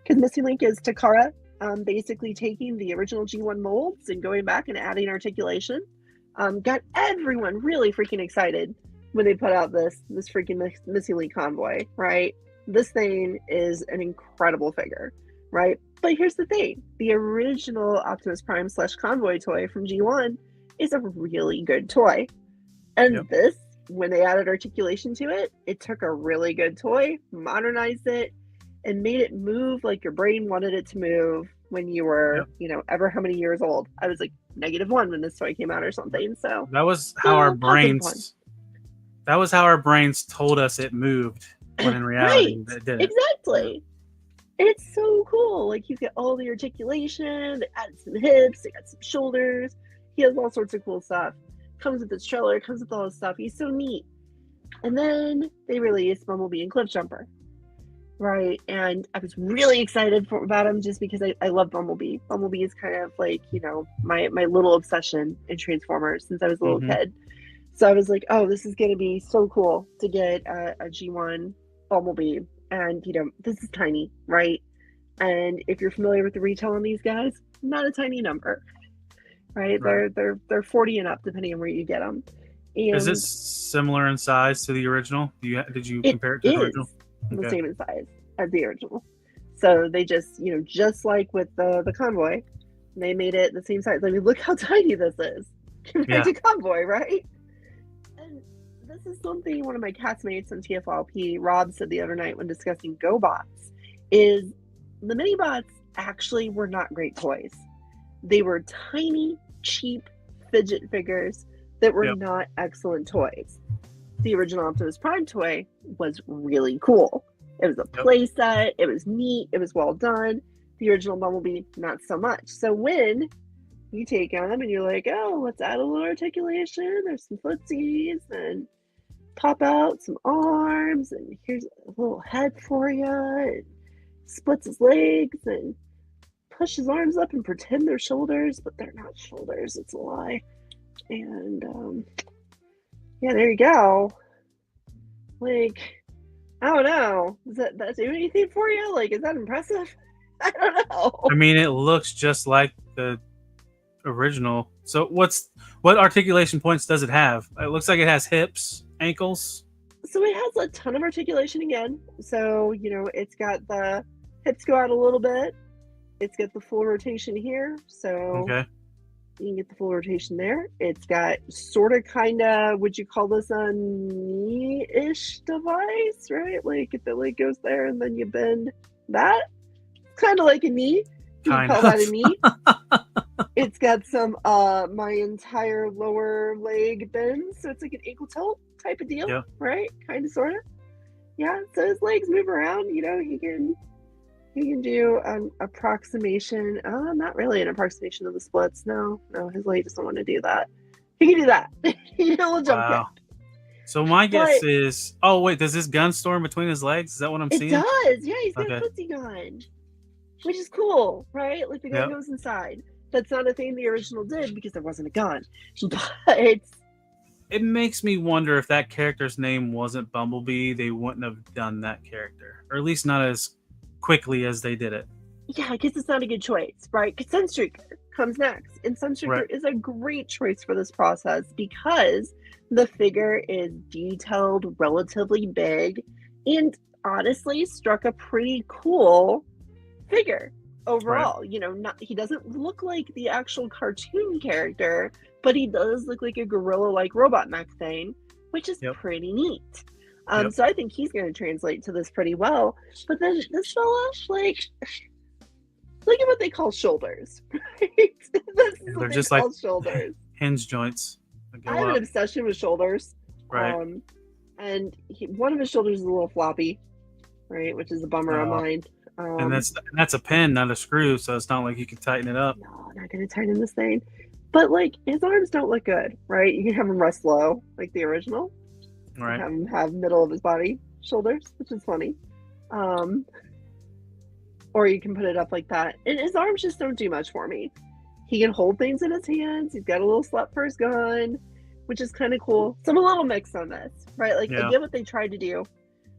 [SPEAKER 3] because Missing Link is Takara, basically taking the original G1 molds and going back and adding articulation. Got everyone really freaking excited when they put out this freaking Missing Link convoy, right? This thing is an incredible figure, right? But here's the thing. The original Optimus Prime / convoy toy from G1 is a really good toy, And this, when they added articulation to it, it took a really good toy, modernized it, and made it move like your brain wanted it to move when you were, ever how many years old. I was like -1 when this toy came out or something. So
[SPEAKER 2] that was how our brains. That was how our brains told us it moved, when in reality it didn't.
[SPEAKER 3] Exactly. And it's so cool. Like, he's got all the articulation. They added some hips. They got some shoulders. He has all sorts of cool stuff. Comes with his trailer. Comes with all his stuff. He's so neat. And then they released Bumblebee and Cliffjumper. Right. And I was really excited about him just because I love Bumblebee. Bumblebee is kind of like, my little obsession in Transformers since I was a little kid. So I was like, oh, this is going to be so cool to get a G1 Bumblebee. And, this is tiny, right? And if you're familiar with the retail on these guys, not a tiny number, right? They're 40 and up, depending on where you get them. And
[SPEAKER 2] is this similar in size to the original? Did you compare it to the original?
[SPEAKER 3] The same in size as the original. So they just, just like with the Convoy, they made it the same size. I mean, look how tiny this is compared to Convoy, right? And this is something one of my castmates on TFLP, Rob, said the other night when discussing GoBots, is the mini-bots actually were not great toys. They were tiny, cheap fidget figures that were not excellent toys. The original Optimus Prime toy was really cool. It was a play set. It was neat. It was well done. The original Bumblebee, not so much. So when you take them and you're like, oh, let's add a little articulation. There's some footsies and pop out some arms. And here's a little head for you. And splits his legs and push his arms up and pretend they're shoulders, but they're not shoulders. It's a lie. And there you go. Like, I don't know. Does that do anything for you? Like, is that impressive? I don't know.
[SPEAKER 2] I mean, it looks just like the original. So what articulation points does it have? It looks like it has hips, ankles.
[SPEAKER 3] So it has a ton of articulation again. So, it's got the hips go out a little bit. It's got the full rotation here. So you can get the full rotation there. It's got sort of kind of, would you call this a knee-ish device, right? Like if the leg goes there and then you bend that, kind of like a knee. You can call that a knee. It's got some my entire lower leg bends, so it's like an ankle tilt type of deal, right? Kind of, sort of. Yeah, so his legs move around. He can do an approximation. Not really an approximation of the splits. No, his leg doesn't want to do that. He can do that. He'll jump kick.
[SPEAKER 2] So my guess is, oh wait, does this gun storm between his legs? Is that what I'm seeing?
[SPEAKER 3] It does. Yeah, he's got a footsie gun, which is cool, right? Like the gun goes inside. That's not a thing the original did because there wasn't a gun. But
[SPEAKER 2] it makes me wonder if that character's name wasn't Bumblebee, they wouldn't have done that character, or at least not as quickly as they did it.
[SPEAKER 3] Yeah, I guess it's not a good choice, right? Because Sunstreaker comes next, and Sunstreaker is a great choice for this process because the figure is detailed, relatively big, and honestly struck a pretty cool figure overall. He doesn't look like the actual cartoon character, but he does look like a gorilla-like robot mech thing, which is pretty neat. So I think he's going to translate to this pretty well. But then this fella, like, look at what they call shoulders. Right?
[SPEAKER 2] They're just like
[SPEAKER 3] shoulders.
[SPEAKER 2] Hinge joints.
[SPEAKER 3] I have an obsession with shoulders.
[SPEAKER 2] Right.
[SPEAKER 3] And one of his shoulders is a little floppy, right? Which is a bummer on mine.
[SPEAKER 2] And that's a pin, not a screw, so it's not like you can tighten it up.
[SPEAKER 3] No, I'm not going to tighten this thing. But, like, his arms don't look good, right? You can have him rest low, like the original.
[SPEAKER 2] Right.
[SPEAKER 3] Have him have middle of his body shoulders, which is funny. Or you can put it up like that. And his arms just don't do much for me. He can hold things in his hands. He's got a little slot for his gun, which is kind of cool. So I'm a little mixed on this, right? Like, I get what they tried to do.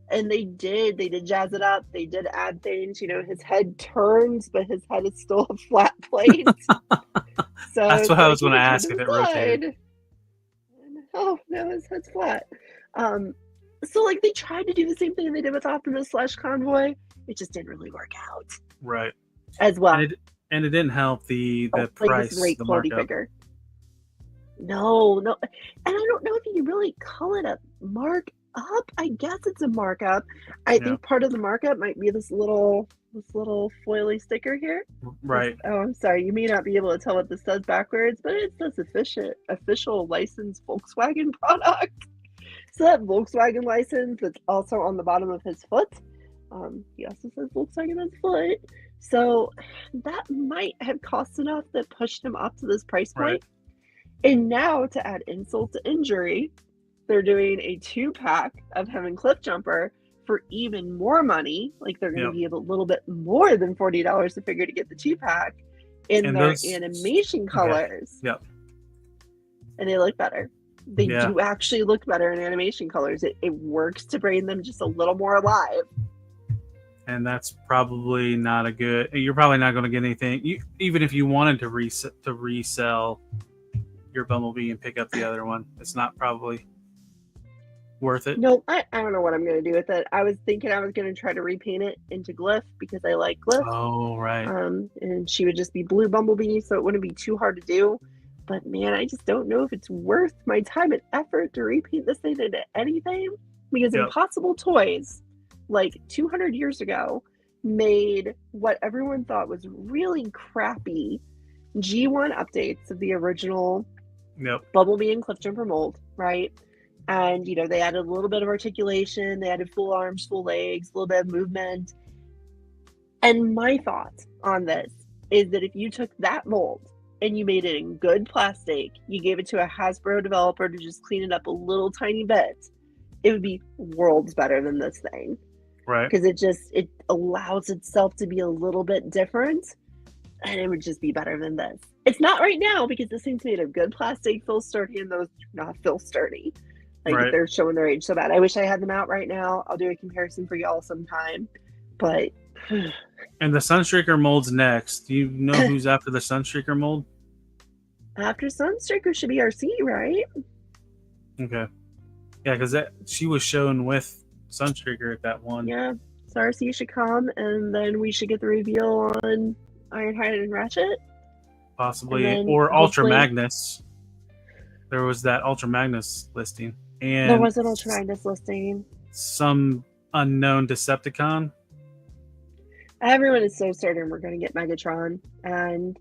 [SPEAKER 3] And they did jazz it up. They did add things. His head turns, but his head is still a flat plate. So
[SPEAKER 2] that's what I was going to ask if it rotated.
[SPEAKER 3] Oh, no, his head's flat. So, like, they tried to do the same thing they did with Optimus/Convoy. It just didn't really work out.
[SPEAKER 2] Right.
[SPEAKER 3] As well.
[SPEAKER 2] And it didn't help the price,
[SPEAKER 3] like this great
[SPEAKER 2] the
[SPEAKER 3] quality
[SPEAKER 2] markup.
[SPEAKER 3] figure. No, no, and I don't know if you can really call it a markup. I guess it's a markup. I
[SPEAKER 2] Yeah.
[SPEAKER 3] think part of the markup might be this little foily sticker here.
[SPEAKER 2] Right.
[SPEAKER 3] Oh, I'm sorry. You may not be able to tell what this says backwards, but it says official licensed Volkswagen product. So that Volkswagen license that's also on the bottom of his foot. He also says Volkswagen on his foot. So that might have cost enough that pushed him up to this price point.
[SPEAKER 2] Right.
[SPEAKER 3] And now, to add insult to injury, they're doing a 2-pack of him and Cliffjumper for even more money. Like, they're going to give a little bit more than $40 a figure to get the 2-pack in
[SPEAKER 2] And
[SPEAKER 3] their
[SPEAKER 2] those-
[SPEAKER 3] animation colors.
[SPEAKER 2] Yep.
[SPEAKER 3] And they look better. They
[SPEAKER 2] Yeah.
[SPEAKER 3] do actually look better in animation colors. It works to bring them just a little more alive.
[SPEAKER 2] And that's probably not a good. You're probably not going to get anything. Even if you wanted to resell your Bumblebee and pick up the other one, it's not probably worth it.
[SPEAKER 3] No, I don't know what I'm going to do with it. I was thinking I was going to try to repaint it into Glyph because I like Glyph.
[SPEAKER 2] Oh, right.
[SPEAKER 3] And she would just be blue Bumblebee, so it wouldn't be too hard to do. But man, I just don't know if it's worth my time and effort to repaint this thing into anything, because Impossible Toys, like 200 years ago, made what everyone thought was really crappy G1 updates of the original Bumblebee and Cliffjumper mold, right? And, you know, they added a little bit of articulation, they added full arms, full legs, a little bit of movement. And my thought on this is that if you took that mold and you made it in good plastic, you gave it to a Hasbro developer to just clean it up a little tiny bit, it would be worlds better than this thing.
[SPEAKER 2] Right.
[SPEAKER 3] Because it allows itself to be a little bit different, and it would just be better than this. It's not right now because this thing's made of good plastic, feel sturdy, and those do not feel sturdy. Like, they're showing their age so bad. I wish I had them out right now. I'll do a comparison for y'all sometime. But
[SPEAKER 2] and the Sunstreaker mold's next. Do you know who's after the Sunstreaker mold?
[SPEAKER 3] After Sunstreaker should be RC, right?
[SPEAKER 2] Okay. Yeah, because she was shown with Sunstreaker at that one.
[SPEAKER 3] Yeah. So RC should come, and then we should get the reveal on Ironhide and Ratchet.
[SPEAKER 2] Possibly. Or Ultra Magnus. There was that Ultra Magnus listing. And
[SPEAKER 3] there was an Ultra Magnus listing.
[SPEAKER 2] Some unknown Decepticon.
[SPEAKER 3] Everyone is so certain we're going to get Megatron. And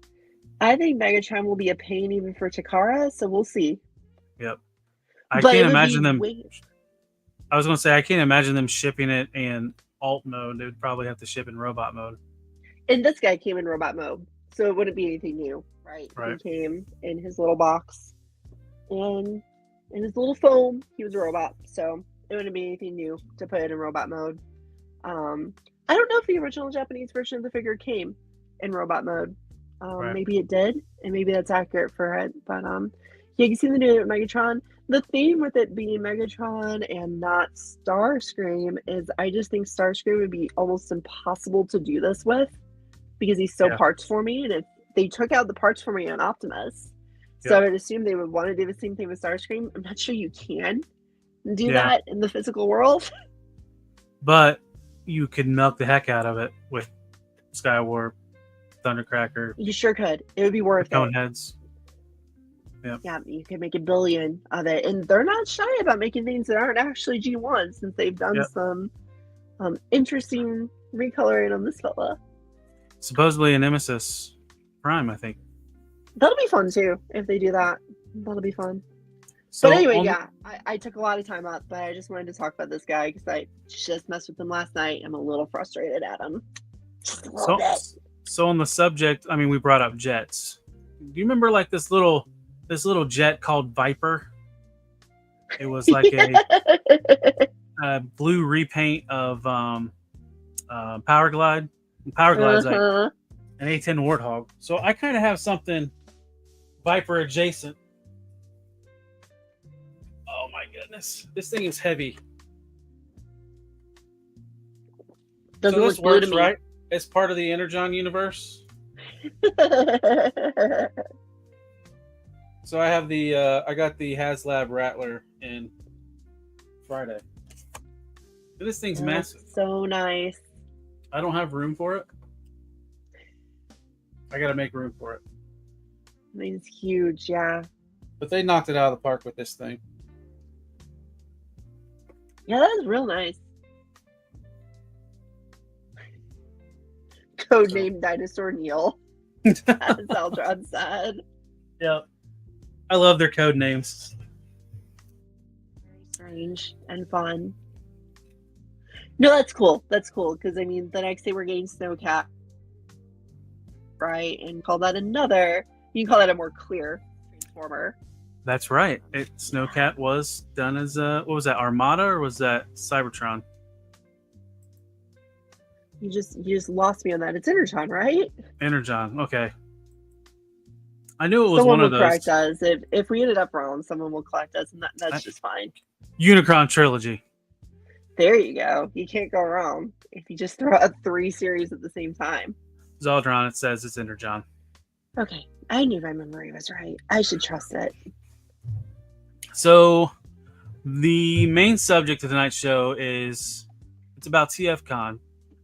[SPEAKER 3] I think Megatron will be a pain even for Takara, so we'll see.
[SPEAKER 2] Yep. I can't imagine them. I was going to say, I can't imagine them shipping it in alt mode. They would probably have to ship in robot mode.
[SPEAKER 3] And this guy came in robot mode, so it wouldn't be anything new, right? He came in his little box and in his little foam. He was a robot, so it wouldn't be anything new to put it in robot mode. I don't know if the original Japanese version of the figure came in robot mode. Maybe it did, and maybe that's accurate for it. But yeah, you can see the new Megatron. The theme with it being Megatron and not Starscream is I just think Starscream would be almost impossible to do this with because he's so parts for me. And if they took out the parts for me on Optimus, so I would assume they would want to do the same thing with Starscream. I'm not sure you can do that in the physical world.
[SPEAKER 2] But you could milk the heck out of it with Skywarp, Thundercracker.
[SPEAKER 3] You sure could. It would be worth it.
[SPEAKER 2] Coneheads.
[SPEAKER 3] Yeah, you could make $1 billion of it. And they're not shy about making things that aren't actually G1 since they've done some interesting recoloring on this fella.
[SPEAKER 2] Supposedly a Nemesis Prime, I think.
[SPEAKER 3] That'll be fun too if they do that. That'll be fun.
[SPEAKER 2] So
[SPEAKER 3] but anyway, I took a lot of time up, but I just wanted to talk about this guy because I just messed with him last night. I'm a little frustrated at him. Just a little bit.
[SPEAKER 2] So on the subject, I mean, we brought up jets. Do you remember like this little jet called Viper? It was like a blue repaint of Power Glide. Power Glide's like an A10 Warthog. So I kind of have something Viper adjacent. Oh my goodness. This thing is heavy.
[SPEAKER 3] Doesn't
[SPEAKER 2] so this
[SPEAKER 3] look good
[SPEAKER 2] works,
[SPEAKER 3] to me.
[SPEAKER 2] right? It's part of the Energon universe. So I have I got the HasLab Rattler in Friday. This thing's massive.
[SPEAKER 3] So nice.
[SPEAKER 2] I don't have room for it. I got to make room for it.
[SPEAKER 3] I mean, it's huge, yeah.
[SPEAKER 2] But they knocked it out of the park with this thing.
[SPEAKER 3] Yeah, that is real nice. Codename Dinosaur Neil, as Aldron said.
[SPEAKER 2] Yep. I love their code names.
[SPEAKER 3] Very strange and fun. No, that's cool. That's cool, because I mean, the next day we're getting Snowcat, right? And call that another. You can call that a more clear Transformer.
[SPEAKER 2] That's right. Snowcat was done as what was that, Armada, or was that Cybertron?
[SPEAKER 3] You just lost me on that. It's Energon, right?
[SPEAKER 2] Energon. Okay. I knew it was
[SPEAKER 3] Someone
[SPEAKER 2] one of
[SPEAKER 3] will
[SPEAKER 2] those.
[SPEAKER 3] correct us. If we ended up wrong, someone will correct us, and that's just fine.
[SPEAKER 2] Unicron trilogy.
[SPEAKER 3] There you go. You can't go wrong if you just throw out 3 series at the same time.
[SPEAKER 2] Zaldron, it says it's Energon.
[SPEAKER 3] Okay. I knew my memory was right. I should trust it.
[SPEAKER 2] So, the main subject of tonight's show it's about TFCon.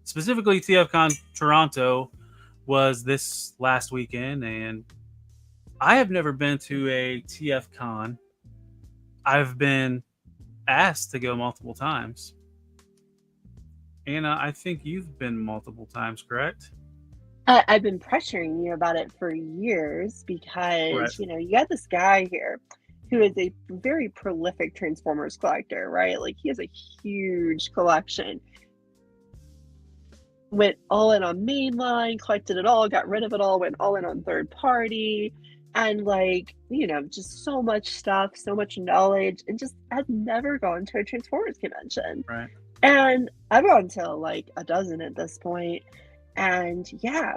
[SPEAKER 2] Specifically, TFCon Toronto was this last weekend, and I have never been to a TFCon. I've been asked to go multiple times. Anna, I think you've been multiple times, correct?
[SPEAKER 3] I've been pressuring you about it for years because,
[SPEAKER 2] Right.
[SPEAKER 3] you got this guy here who is a very prolific Transformers collector, right? Like, he has a huge collection. Went all in on mainline, collected it all, got rid of it all, went all in on third party, and just so much stuff, so much knowledge, and just had never gone to a Transformers convention.
[SPEAKER 2] Right.
[SPEAKER 3] And I've gone to like a dozen at this point. And yeah,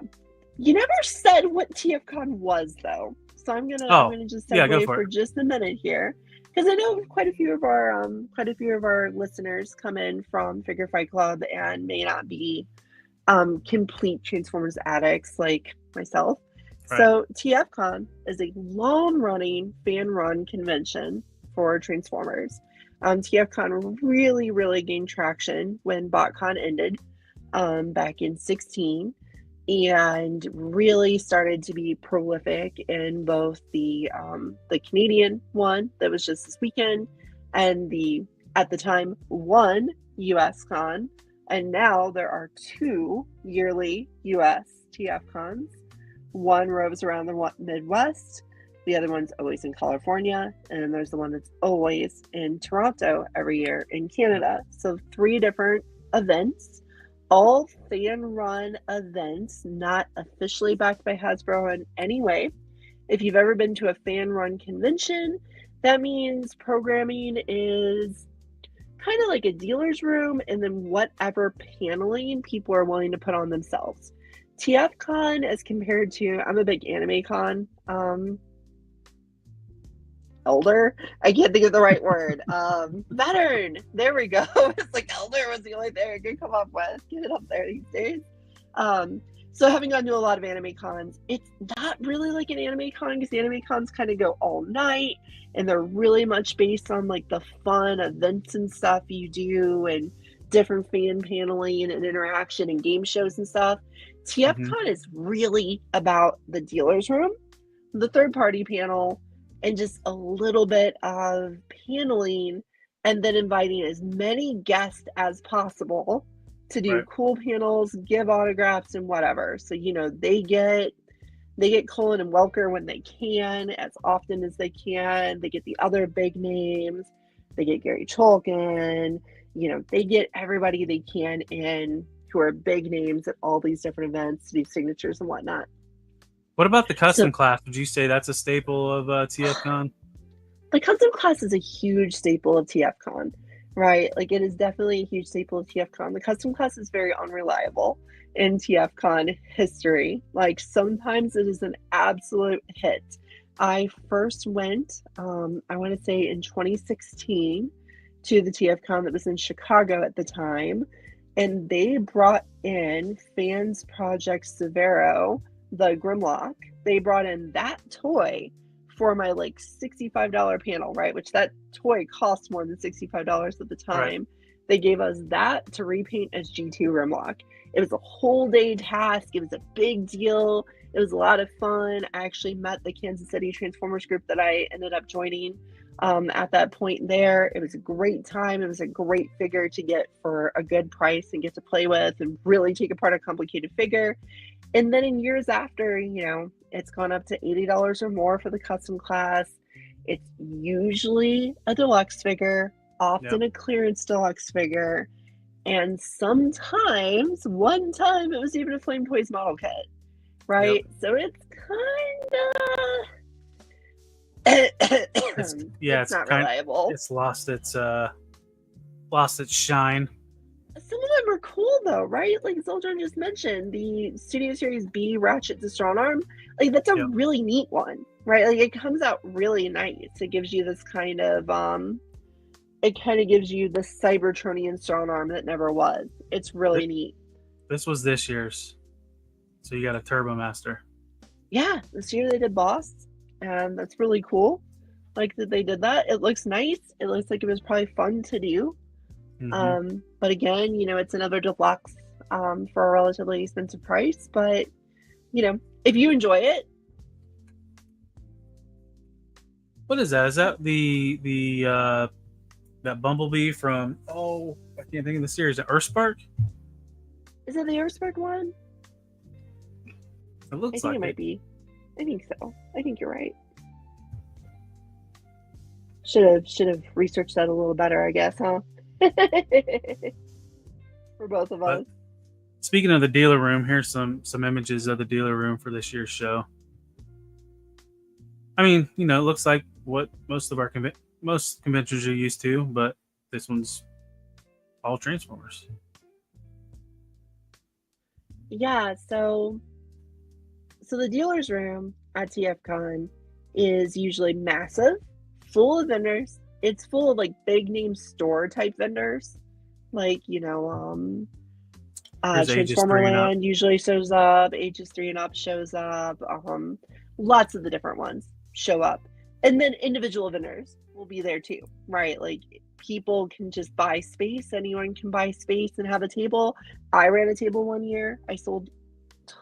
[SPEAKER 3] you never said what TFCon was, though. So I'm gonna just segue for just a minute here, because I know quite a few of our listeners come in from Figure Fight Club and may not be complete Transformers addicts like myself. Right. So TFCon is a long-running fan-run convention for Transformers. TFCon really, really gained traction when BotCon ended back in 2016, and really started to be prolific in both the Canadian one that was just this weekend, and the, at the time, one US con. And now there are 2 yearly US TFCons. One roves around the Midwest. The other one's always in California. And then there's the one that's always in Toronto every year in Canada. So 3 different events, all fan-run events, not officially backed by Hasbro in any way. If you've ever been to a fan-run convention, that means programming is kind of like a dealer's room, and then whatever paneling people are willing to put on themselves. TFCon, as compared to, I'm a big anime con elder. I can't think of the right word. Veteran. There we go. It's like elder was the only thing I could come up with. Get it up there these days. So having gone to a lot of anime cons, it's not really like an anime con, because the anime cons kind of go all night, and they're really much based on like the fun events and stuff you do, and different fan paneling and interaction and game shows and stuff. TFCon is really about the dealer's room, the third party panel, and just a little bit of paneling, and then inviting as many guests as possible to do cool panels, give autographs, and whatever. So, they get Cullen and Welker when they can, as often as they can. They get the other big names. They get Gary Cholkin. They get everybody they can in who are big names at all these different events to do signatures and whatnot.
[SPEAKER 2] What about the custom class? Would you say that's a staple of TFCon?
[SPEAKER 3] The custom class is a huge staple of TFCon, right? Like, it is definitely a huge staple of TFCon. The custom class is very unreliable in TFCon history. Like, sometimes it is an absolute hit. I first went, I want to say in 2016, to the TFCon that was in Chicago at the time, and they brought in Fans Project Severo, the Grimlock. They brought in that toy for my like $65 panel, right? Which that toy cost more than $65 at the time. Right. They gave us that to repaint as G2 Grimlock. It was a whole day task. It was a big deal. It was a lot of fun. I actually met the Kansas City Transformers group that I ended up joining at that point there. It was a great time. It was a great figure to get for a good price and get to play with and really take apart a complicated figure. And then in years after, it's gone up to $80 or more for the custom class. It's usually a deluxe figure, often a clearance deluxe figure. And sometimes, one time, it was even a Flame Toys model kit, right?
[SPEAKER 2] Yep.
[SPEAKER 3] So it's kind of...
[SPEAKER 2] it's
[SPEAKER 3] not reliable.
[SPEAKER 2] It's lost its shine.
[SPEAKER 3] Some of them are cool though, right? Like Zildjian just mentioned, the Studio Series B Ratchet to Strong Arm. Like that's a really neat one, right? Like it comes out really nice. It gives you this kind of it kind of gives you the Cybertronian strong arm that never was. It's really neat.
[SPEAKER 2] This was this year's. So you got a Turbo Master.
[SPEAKER 3] Yeah, this year they did Boss, and that's really cool. Like that they did that. It looks nice. It looks like it was probably fun to do. But again, it's another deluxe for a relatively expensive price. But if you enjoy it.
[SPEAKER 2] What is that? Is that the that Bumblebee from I can't think of the series. The Earthspark?
[SPEAKER 3] Is it the Earthspark one?
[SPEAKER 2] It looks
[SPEAKER 3] I think
[SPEAKER 2] like
[SPEAKER 3] it might be. I think so. I think you're right. Should have researched that a little better, I guess, huh? For both of us.
[SPEAKER 2] Speaking of the dealer room, here's some images of the dealer room for this year's show. I mean, it looks like what most of our most conventions are used to, but this one's all Transformers.
[SPEAKER 3] Yeah, so the dealer's room at TFCon is usually massive, full of vendors. It's full of like big name store type vendors, like Transformer Land usually shows up, Ages 3 and Up shows up, lots of the different ones show up, and then individual vendors will be there too, right? Like people can just buy space. Anyone can buy space and have a table. I ran a table one year. I sold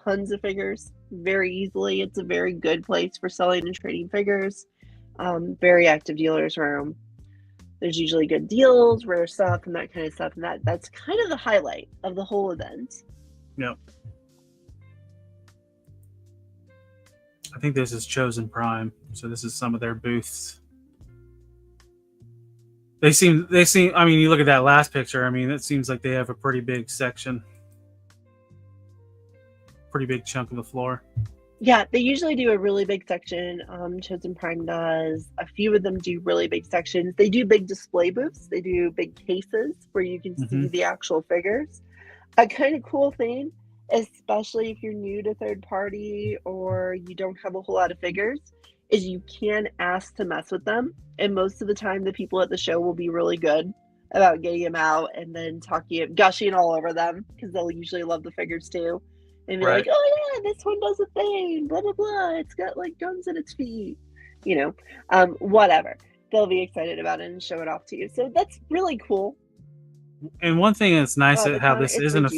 [SPEAKER 3] tons of figures very easily. It's a very good place for selling and trading figures. Very active dealer's room. There's usually good deals, rare stuff, and that kind of stuff. And that's kind of the highlight of the whole event.
[SPEAKER 2] Yep. I think this is Chosen Prime. So this is some of their booths. They seem, I mean, you look at that last picture, I mean, it seems like they have a pretty big section. Pretty big chunk of the floor.
[SPEAKER 3] Yeah, they usually do a really big section. Chosen Prime does. A few of them do really big sections. They do big display booths. They do big cases where you can see the actual figures. A kind of cool thing, especially if you're new to third party or you don't have a whole lot of figures, is you can ask to mess with them. And most of the time, the people at the show will be really good about getting them out and then gushing all over them because they'll usually love the figures too. And be like, oh yeah, this one does a thing, blah, blah, blah. It's got like guns in its feet, whatever. They'll be excited about it and show it off to you. So that's really cool.
[SPEAKER 2] And one thing that's nice at how this isn't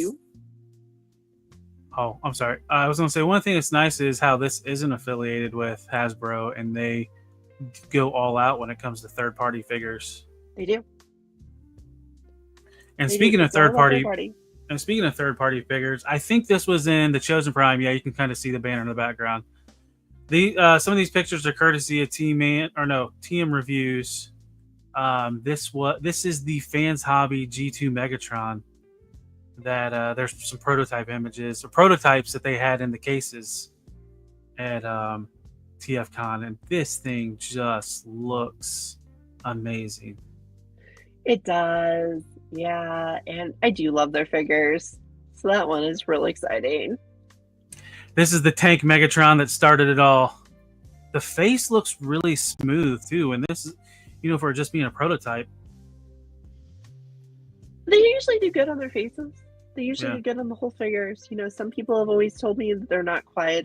[SPEAKER 2] I'm sorry. I was going to say one thing that's nice is how this isn't affiliated with Hasbro and they go all out when it comes to third-party figures.
[SPEAKER 3] They do.
[SPEAKER 2] And speaking of third-party figures, I think this was in the Chosen Prime. Yeah, you can kind of see the banner in the background. Some of these pictures are courtesy of TM Reviews. This is the Fans Hobby G2 Megatron. That there's some prototype images or prototypes that they had in the cases at TFCon, and this thing just looks amazing.
[SPEAKER 3] It does. Yeah, and I do love their figures. So that one is really exciting.
[SPEAKER 2] This is the Tank Megatron that started it all. The face looks really smooth too, and this is, for just being a prototype.
[SPEAKER 3] They usually do good on their faces. They usually do good on the whole figures. Some people have always told me that they're not quite,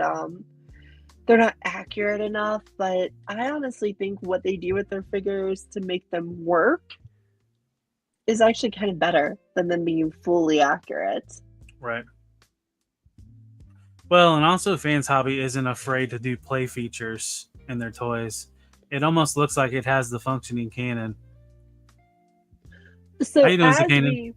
[SPEAKER 3] they're not accurate enough, but I honestly think what they do with their figures to make them work is actually kind of better than them being fully accurate.
[SPEAKER 2] Right. Well, and also Fans Hobby isn't afraid to do play features in their toys. It almost looks like it has the functioning cannon. How
[SPEAKER 3] So
[SPEAKER 2] you doing, Zakanan?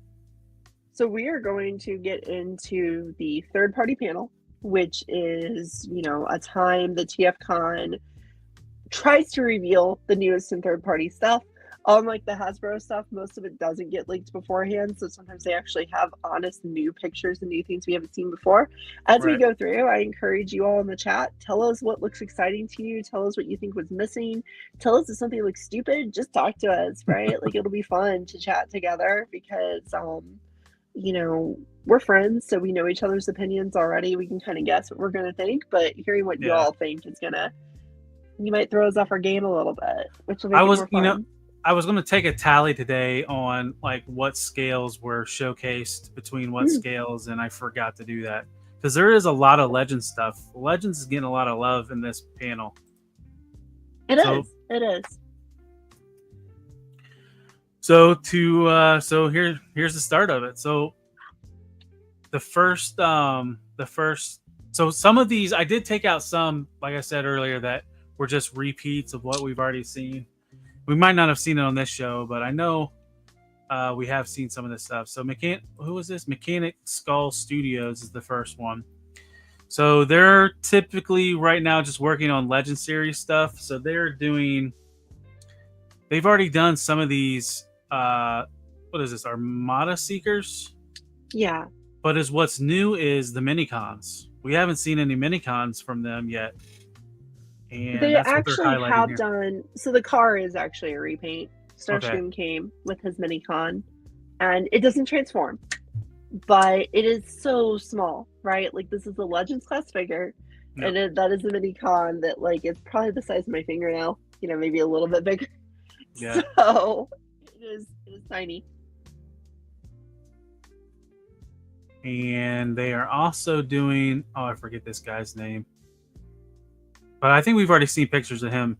[SPEAKER 3] we are going to get into the third party panel, which is, a time the TFCon tries to reveal the newest and third party stuff. Unlike the Hasbro stuff, most of it doesn't get leaked beforehand, so sometimes they actually have honest new pictures and new things we haven't seen before. As we
[SPEAKER 2] Right.
[SPEAKER 3] go through, I encourage you all in the chat, tell us what looks exciting to you, tell us what you think was missing, tell us if something looks stupid, just talk to us, right? Like, it'll be fun to chat together because, we're friends, so we know each other's opinions already. We can kind of guess what we're going to think, but hearing what you
[SPEAKER 2] Yeah.
[SPEAKER 3] all think is you might throw us off our game a little bit, which will make
[SPEAKER 2] I
[SPEAKER 3] it
[SPEAKER 2] was,
[SPEAKER 3] more fun.
[SPEAKER 2] I was going to take a tally today on like what scales were showcased between what scales, and I forgot to do that because there is a lot of Legends stuff. Legends is getting a lot of love in this panel.
[SPEAKER 3] It is.
[SPEAKER 2] So here's the start of it. So the first so some of these I did take out some, like I said earlier, that were just repeats of what we've already seen. We might not have seen it on this show, but I know we have seen some of this stuff. So who was this? Mechanic Skull Studios is the first one. So they're typically right now just working on Legend Series stuff. So they've already done some of these what is this, Armada Seekers?
[SPEAKER 3] Yeah.
[SPEAKER 2] But what's new is the minicons. We haven't seen any minicons from them yet. And
[SPEAKER 3] They
[SPEAKER 2] that's
[SPEAKER 3] actually
[SPEAKER 2] what they're highlighting
[SPEAKER 3] have
[SPEAKER 2] here.
[SPEAKER 3] done. So the car is actually a repaint. Starscream came with his minicon, and it doesn't transform, but it is so small, right? Like, this is a Legends class figure,
[SPEAKER 2] Yep.
[SPEAKER 3] and that is a minicon that, like, it's probably the size of my fingernail. Maybe a little bit bigger.
[SPEAKER 2] Yeah.
[SPEAKER 3] So it is tiny.
[SPEAKER 2] And they are also doing, I forget this guy's name, but I think we've already seen pictures of him.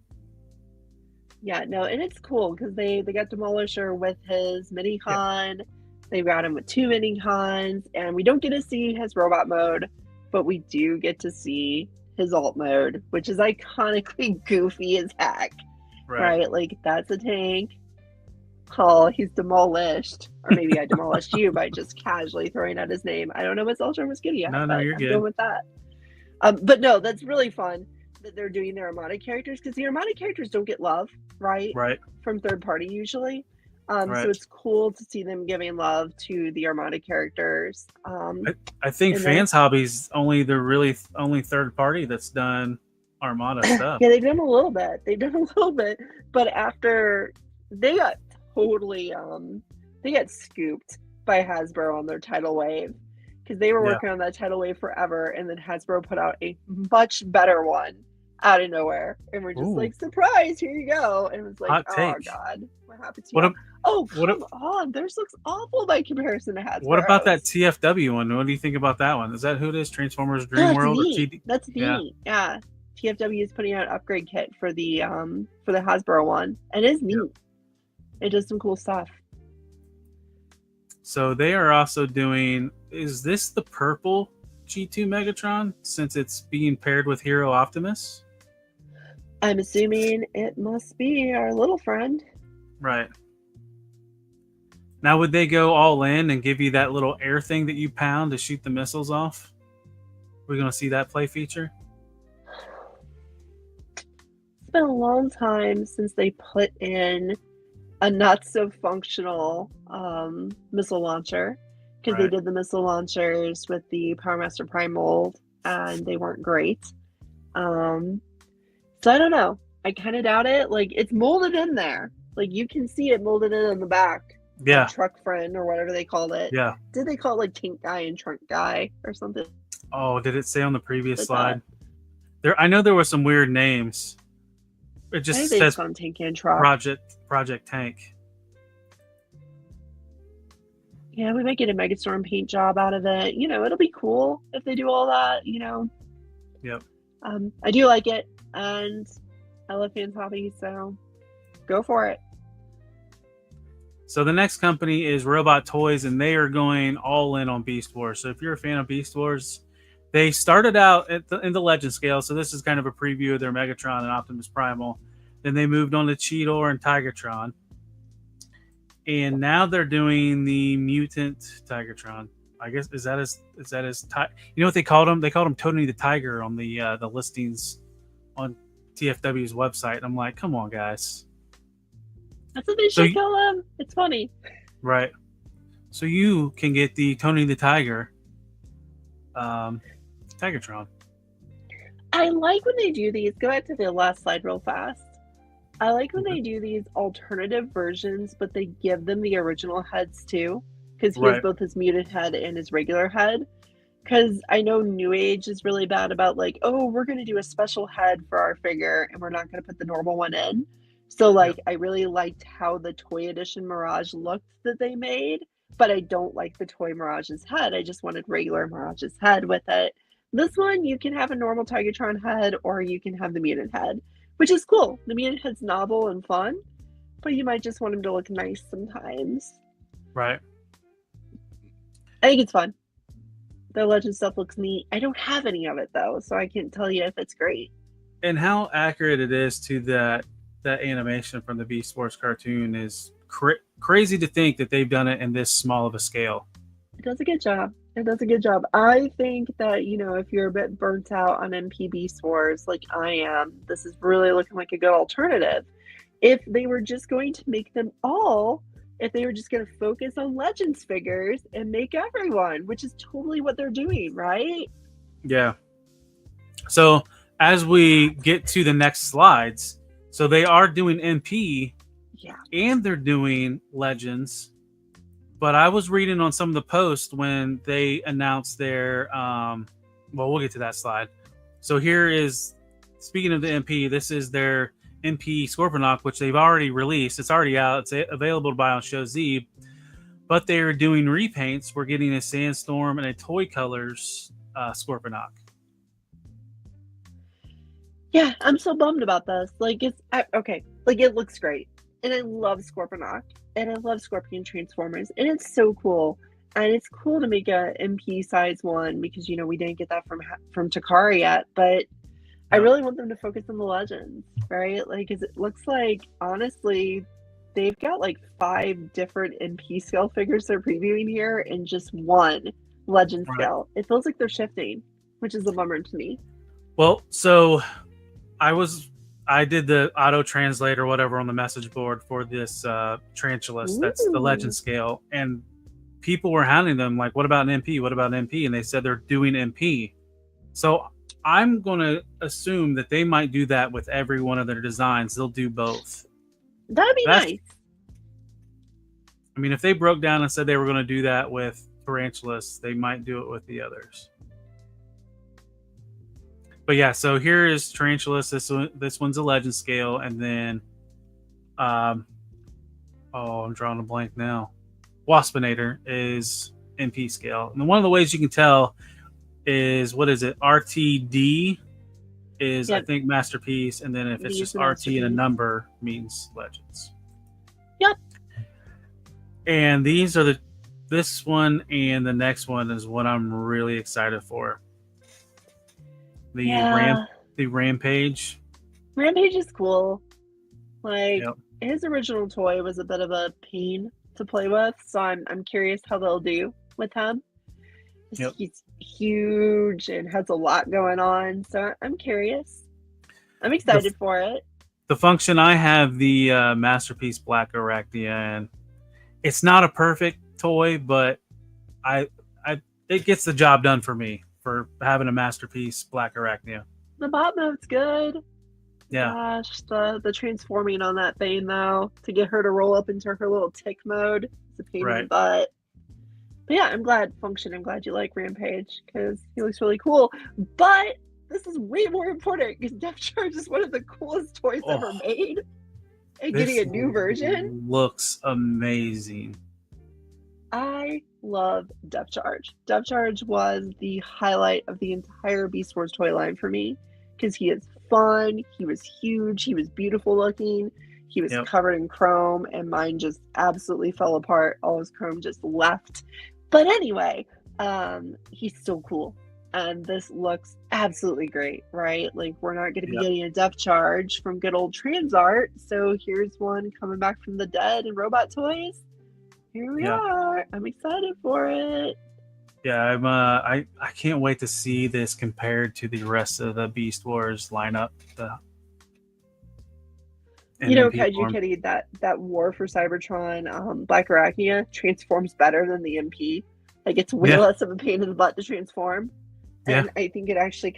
[SPEAKER 3] Yeah, no, and it's cool because they got Demolisher with his minicon. They got him with 2 minicons, and we don't get to see his robot mode, but we do get to see his alt mode, which is iconically goofy as heck. Right? Like, that's a tank. Oh, he's demolished. Or maybe I demolished you by just casually throwing out his name. I don't know what Ultra Mosquito yet.
[SPEAKER 2] No,
[SPEAKER 3] but
[SPEAKER 2] you're
[SPEAKER 3] I'm
[SPEAKER 2] good.
[SPEAKER 3] going with that. But no, that's really fun that they're doing their Armada characters, because the Armada characters don't get love, right? From third party usually. So it's cool to see them giving love to the Armada characters.
[SPEAKER 2] I think Fans Hobby's only third party that's done Armada stuff.
[SPEAKER 3] Yeah, they've done a little bit. But after they got totally they got scooped by Hasbro on their tidal wave, because they were working on that tidal wave forever, and then Hasbro put out a much better one out of nowhere, and we're just like, surprise, here you go. And it was like, oh god, what happened to you? Come on, theirs looks awful by comparison to Hasbro.
[SPEAKER 2] What about that TFW one? What do you think about that one? Is that who it is? Transformers Dream World?
[SPEAKER 3] That's neat. Yeah. TFW is putting out an upgrade kit for the Hasbro one, and it is neat. It does some cool stuff.
[SPEAKER 2] So they are also doing, is this the purple G2 Megatron, since it's being paired with Hero Optimus?
[SPEAKER 3] I'm assuming it must be our little friend.
[SPEAKER 2] Right. Now, would they go all in and give you that little air thing that you pound to shoot the missiles off? We're going to see that play feature?
[SPEAKER 3] It's been a long time since they put in a not so functional missile launcher, because they did the missile launchers with the Power Master Prime mold, and they weren't great. So I don't know. I kind of doubt it. Like, it's molded in there. Like, you can see it molded in the back.
[SPEAKER 2] Yeah.
[SPEAKER 3] Truck friend or whatever they called it.
[SPEAKER 2] Yeah.
[SPEAKER 3] Did they call it like tank guy and trunk guy or something?
[SPEAKER 2] Oh, did it say on the previous slide? I know there were some weird names. It just says
[SPEAKER 3] Tank and Truck.
[SPEAKER 2] Project Tank.
[SPEAKER 3] Yeah, we might get a Megastorm paint job out of it. It'll be cool if they do all that.
[SPEAKER 2] Yep.
[SPEAKER 3] I do like it, and I love Fans Hobby, so go for it.
[SPEAKER 2] So the next company is Robot Toys, and they are going all in on Beast Wars. So if you're a fan of Beast Wars, They started out in the Legend scale, so this is kind of a preview of their Megatron and Optimus Primal. Then they moved on to Cheetor and Tigertron, and now they're doing the Mutant Tigertron. I guess is that his you know what they called him? They called him Tony the Tiger on the listings on TFW's website. I'm like, come on, guys.
[SPEAKER 3] That's what they should call him. It's funny.
[SPEAKER 2] Right. So you can get the Tony the Tiger Tigertron.
[SPEAKER 3] I like when they do these. Go back to the last slide real fast. I like when they do these alternative versions, but they give them the original heads too. Because he has both his mutant head and his regular head. Because I know New Age is really bad about like, oh, we're going to do a special head for our figure and we're not going to put the normal one in. So like, I really liked how the Toy Edition Mirage looked that they made, but I don't like the Toy Mirage's head. I just wanted regular Mirage's head with it. This one, you can have a normal Tigertron head or you can have the mutant head, which is cool. The mutant head's novel and fun, but you might just want him to look nice sometimes.
[SPEAKER 2] Right.
[SPEAKER 3] I think it's fun. The Legend stuff looks neat. I don't have any of it though, so I can't tell you if it's great.
[SPEAKER 2] And how accurate it is to that animation from the Beast Wars cartoon is crazy to think that they've done it in this small of a scale.
[SPEAKER 3] It does a good job. It does a good job. I think that, you know, if you're a bit burnt out on MP Beast Wars like I am, this is really looking like a good alternative. If they were just going to make them all, if they were just going to focus on Legends figures and make everyone, which is totally what they're doing, right?
[SPEAKER 2] Yeah. So as we get to the next slides, so they are doing MP and they're doing Legends. But I was reading on some of the posts when they announced their, well, we'll get to that slide. So here is, speaking of the MP, this is their MP Scorponok, which they've already released. It's already out. It's available to buy on Show Z. But they're doing repaints. We're getting a Sandstorm and a Toy Colors Scorponok.
[SPEAKER 3] Yeah, I'm so bummed about this. Like, it's okay. Like, it looks great, and I love Scorponok, and I love Scorpion Transformers, and it's so cool. And it's cool to make a MP size one because, you know, we didn't get that from Takara yet, but I really want them to focus on the Legends, right? Like, 'cause it looks like, honestly, they've got like 5 different MP scale figures they're previewing here in just one Legend scale. It feels like they're shifting, which is a bummer to me.
[SPEAKER 2] Well, so I did the auto translate or whatever on the message board for this Tarantulas. That's the Legend scale. And people were hounding them like, what about an MP? What about an MP? And they said they're doing MP. So I'm going to assume that they might do that with every one of their designs. They'll do both.
[SPEAKER 3] That'd be nice.
[SPEAKER 2] I mean, if they broke down and said they were going to do that with Tarantulas, they might do it with the others. But yeah, so here is Tarantulas. This one's a Legend scale, and then, I'm drawing a blank now. Waspinator is MP scale, and one of the ways you can tell is what is it? RTD is I think Masterpiece, and then if it's just RT and a number means Legends.
[SPEAKER 3] Yep.
[SPEAKER 2] And these are this one and the next one is what I'm really excited for. The Rampage.
[SPEAKER 3] Rampage is cool. Like his original toy was a bit of a pain to play with, so I'm curious how they'll do with him. He's huge and has a lot going on, so I'm curious. I'm excited for it.
[SPEAKER 2] The function I have the Masterpiece Black Arachnia, and it's not a perfect toy, but it gets the job done for me for having a Masterpiece Black Arachnia.
[SPEAKER 3] The bot mode's good.
[SPEAKER 2] Yeah.
[SPEAKER 3] Gosh, the transforming on that thing though, to get her to roll up into her little tick mode, is a pain in the butt. But yeah, I'm glad you like Rampage because he looks really cool. But this is way more important because Depth Charge is one of the coolest toys ever made. And getting a new version
[SPEAKER 2] looks amazing.
[SPEAKER 3] I love Depth Charge. Depth Charge was the highlight of the entire Beast Wars toy line for me because he is fun, he was huge, he was beautiful looking, he was covered in chrome, and mine just absolutely fell apart. All his chrome just left. But anyway, he's still cool. and this looks absolutely great, right? Like, we're not going to be
[SPEAKER 2] Yep.
[SPEAKER 3] getting a depth charge from good old trans art, so here's one coming back from the dead in robot toys. Here we
[SPEAKER 2] Yeah.
[SPEAKER 3] are. I'm excited for it.
[SPEAKER 2] Yeah, I can't wait to see this compared to the rest of the Beast Wars lineup.
[SPEAKER 3] You know,
[SPEAKER 2] NMP
[SPEAKER 3] Kaiju
[SPEAKER 2] form.
[SPEAKER 3] Kitty, that war for Cybertron, Black Arachnia transforms better than the MP. Like, it's way
[SPEAKER 2] Yeah.
[SPEAKER 3] less of a pain in the butt to transform.
[SPEAKER 2] Yeah.
[SPEAKER 3] And I think it actually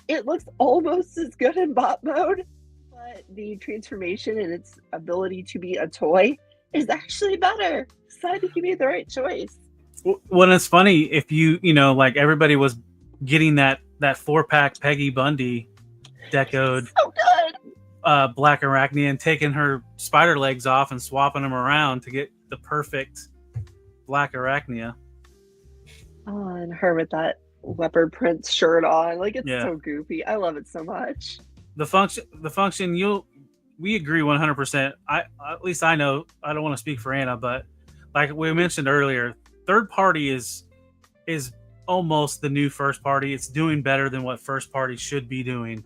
[SPEAKER 3] it looks almost as good in bot mode, but the transformation and its ability to be a toy is actually better. So I think you made the right choice.
[SPEAKER 2] Well, it's funny if you know, like everybody was getting that 4-pack Peggy Bundy decoed
[SPEAKER 3] So good.
[SPEAKER 2] Black Arachnia and taking her spider legs off and swapping them around to get the perfect Black Arachnia.
[SPEAKER 3] Oh, and her with that leopard print shirt on. Like, it's
[SPEAKER 2] Yeah.
[SPEAKER 3] so goofy. I love it so much.
[SPEAKER 2] The function, we agree 100%. At least I know, I don't want to speak for Anna, but like we mentioned earlier, third party is almost the new first party. It's doing better than what first party should be doing.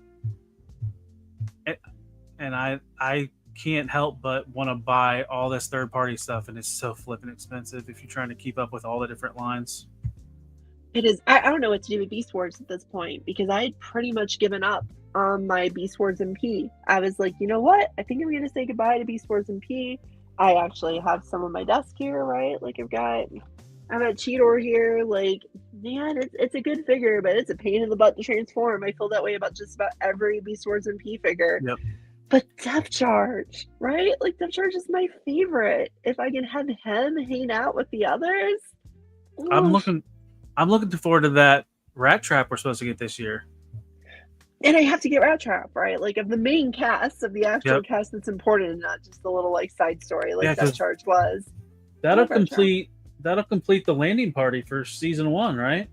[SPEAKER 2] And I can't help but want to buy all this third party stuff, and it's so flipping expensive if you're trying to keep up with all the different lines.
[SPEAKER 3] It is. I don't know what to do with Beast Wars at this point, because I had pretty much given up on my Beast Wars MP. I was like, you know what? I think I'm going to say goodbye to Beast Wars MP. I actually have some on my desk here, right? Like, I'm at Cheetor here. Like, man, it's a good figure, but it's a pain in the butt to transform. I feel that way about just about every Beast Wars MP figure.
[SPEAKER 2] Yep.
[SPEAKER 3] But Depth Charge, right? Like, Depth Charge is my favorite. If I can have him hang out with the others.
[SPEAKER 2] I'm
[SPEAKER 3] oof.
[SPEAKER 2] looking forward to that Rat Trap we're supposed to get this year.
[SPEAKER 3] And I have to get Rat Trap, right? Like, of the main cast, of the actual
[SPEAKER 2] Yep.
[SPEAKER 3] cast that's important, and not just the little like side story like
[SPEAKER 2] Yeah, 'cause
[SPEAKER 3] Depth Charge was.
[SPEAKER 2] That'll
[SPEAKER 3] Love Rat Trap.
[SPEAKER 2] complete the landing party for season 1, right?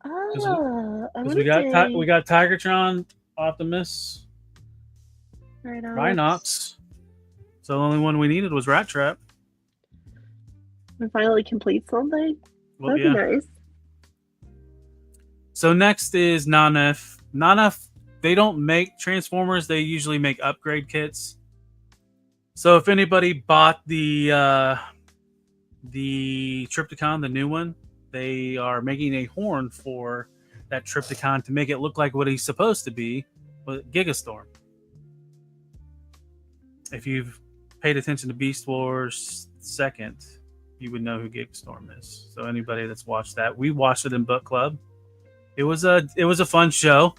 [SPEAKER 3] I
[SPEAKER 2] Because
[SPEAKER 3] want
[SPEAKER 2] we
[SPEAKER 3] to
[SPEAKER 2] got
[SPEAKER 3] say
[SPEAKER 2] we got Tigertron, Optimus, Rhinox. So the only one we needed was Rat Trap.
[SPEAKER 3] We finally complete something.
[SPEAKER 2] Well,
[SPEAKER 3] That'd
[SPEAKER 2] yeah.
[SPEAKER 3] be nice.
[SPEAKER 2] So next is Nanef. Nanef, they don't make Transformers. They usually make upgrade kits. So if anybody bought the Trypticon, the new one, they are making a horn for that Trypticon to make it look like what he's supposed to be, with Gigastorm. If you've paid attention to Beast Wars 2nd, you would know who Gigastorm is. So anybody that's watched that, we watched it in book club. It was a fun show.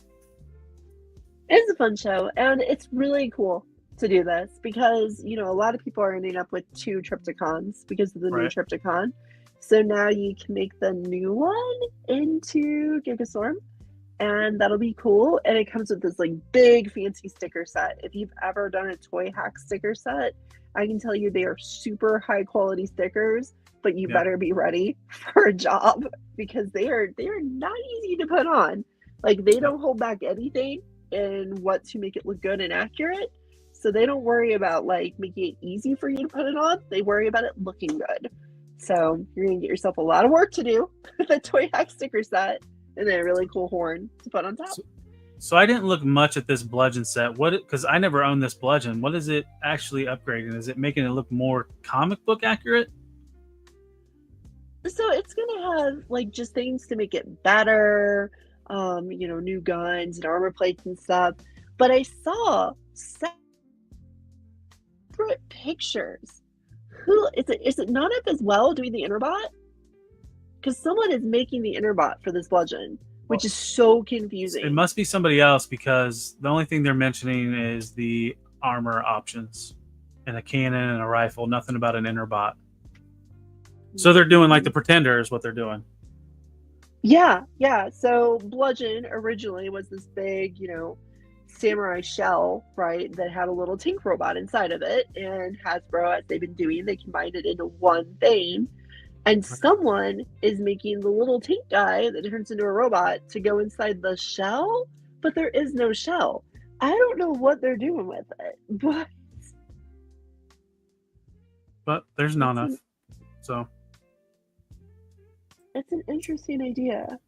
[SPEAKER 3] It's a fun show, and it's really cool to do this because, you know, a lot of people are ending up with 2 Trypticons because of the new
[SPEAKER 2] Right.
[SPEAKER 3] Trypticon. So now you can make the new one into Gigastorm, and that'll be cool. And it comes with this like big fancy sticker set. If you've ever done a toy hack sticker set, I can tell you they are super high quality stickers, but you
[SPEAKER 2] Yeah.
[SPEAKER 3] better be ready for a job because they are not easy to put on. Like, they don't hold back anything in what to make it look good and accurate. So they don't worry about like making it easy for you to put it on. They worry about it looking good. So you're gonna get yourself a lot of work to do with a toy hack sticker set and then a really cool horn to put on top.
[SPEAKER 2] So I didn't look much at this bludgeon set. Because I never owned this bludgeon. What is it actually upgrading? Is it making it look more comic book accurate?
[SPEAKER 3] So it's gonna have like just things to make it better, you know, new guns and armor plates and stuff. But I saw separate pictures. Who is it? Is it Nanep as well doing the Interbot? Because someone is making the Interbot for this bludgeon, which is so confusing.
[SPEAKER 2] It must be somebody else because the only thing they're mentioning is the armor options and a cannon and a rifle. Nothing about an Interbot. So they're doing like the Pretender is what they're doing.
[SPEAKER 3] Yeah. So Bludgeon originally was this big, you know, samurai shell, right, that had a little Tink robot inside of it. And Hasbro, as they've been doing, they combined it into one thing. And someone is making the little Tink guy that turns into a robot to go inside the shell, but there is no shell. I don't know what they're doing with it,
[SPEAKER 2] But there's not enough. So
[SPEAKER 3] That's an interesting idea.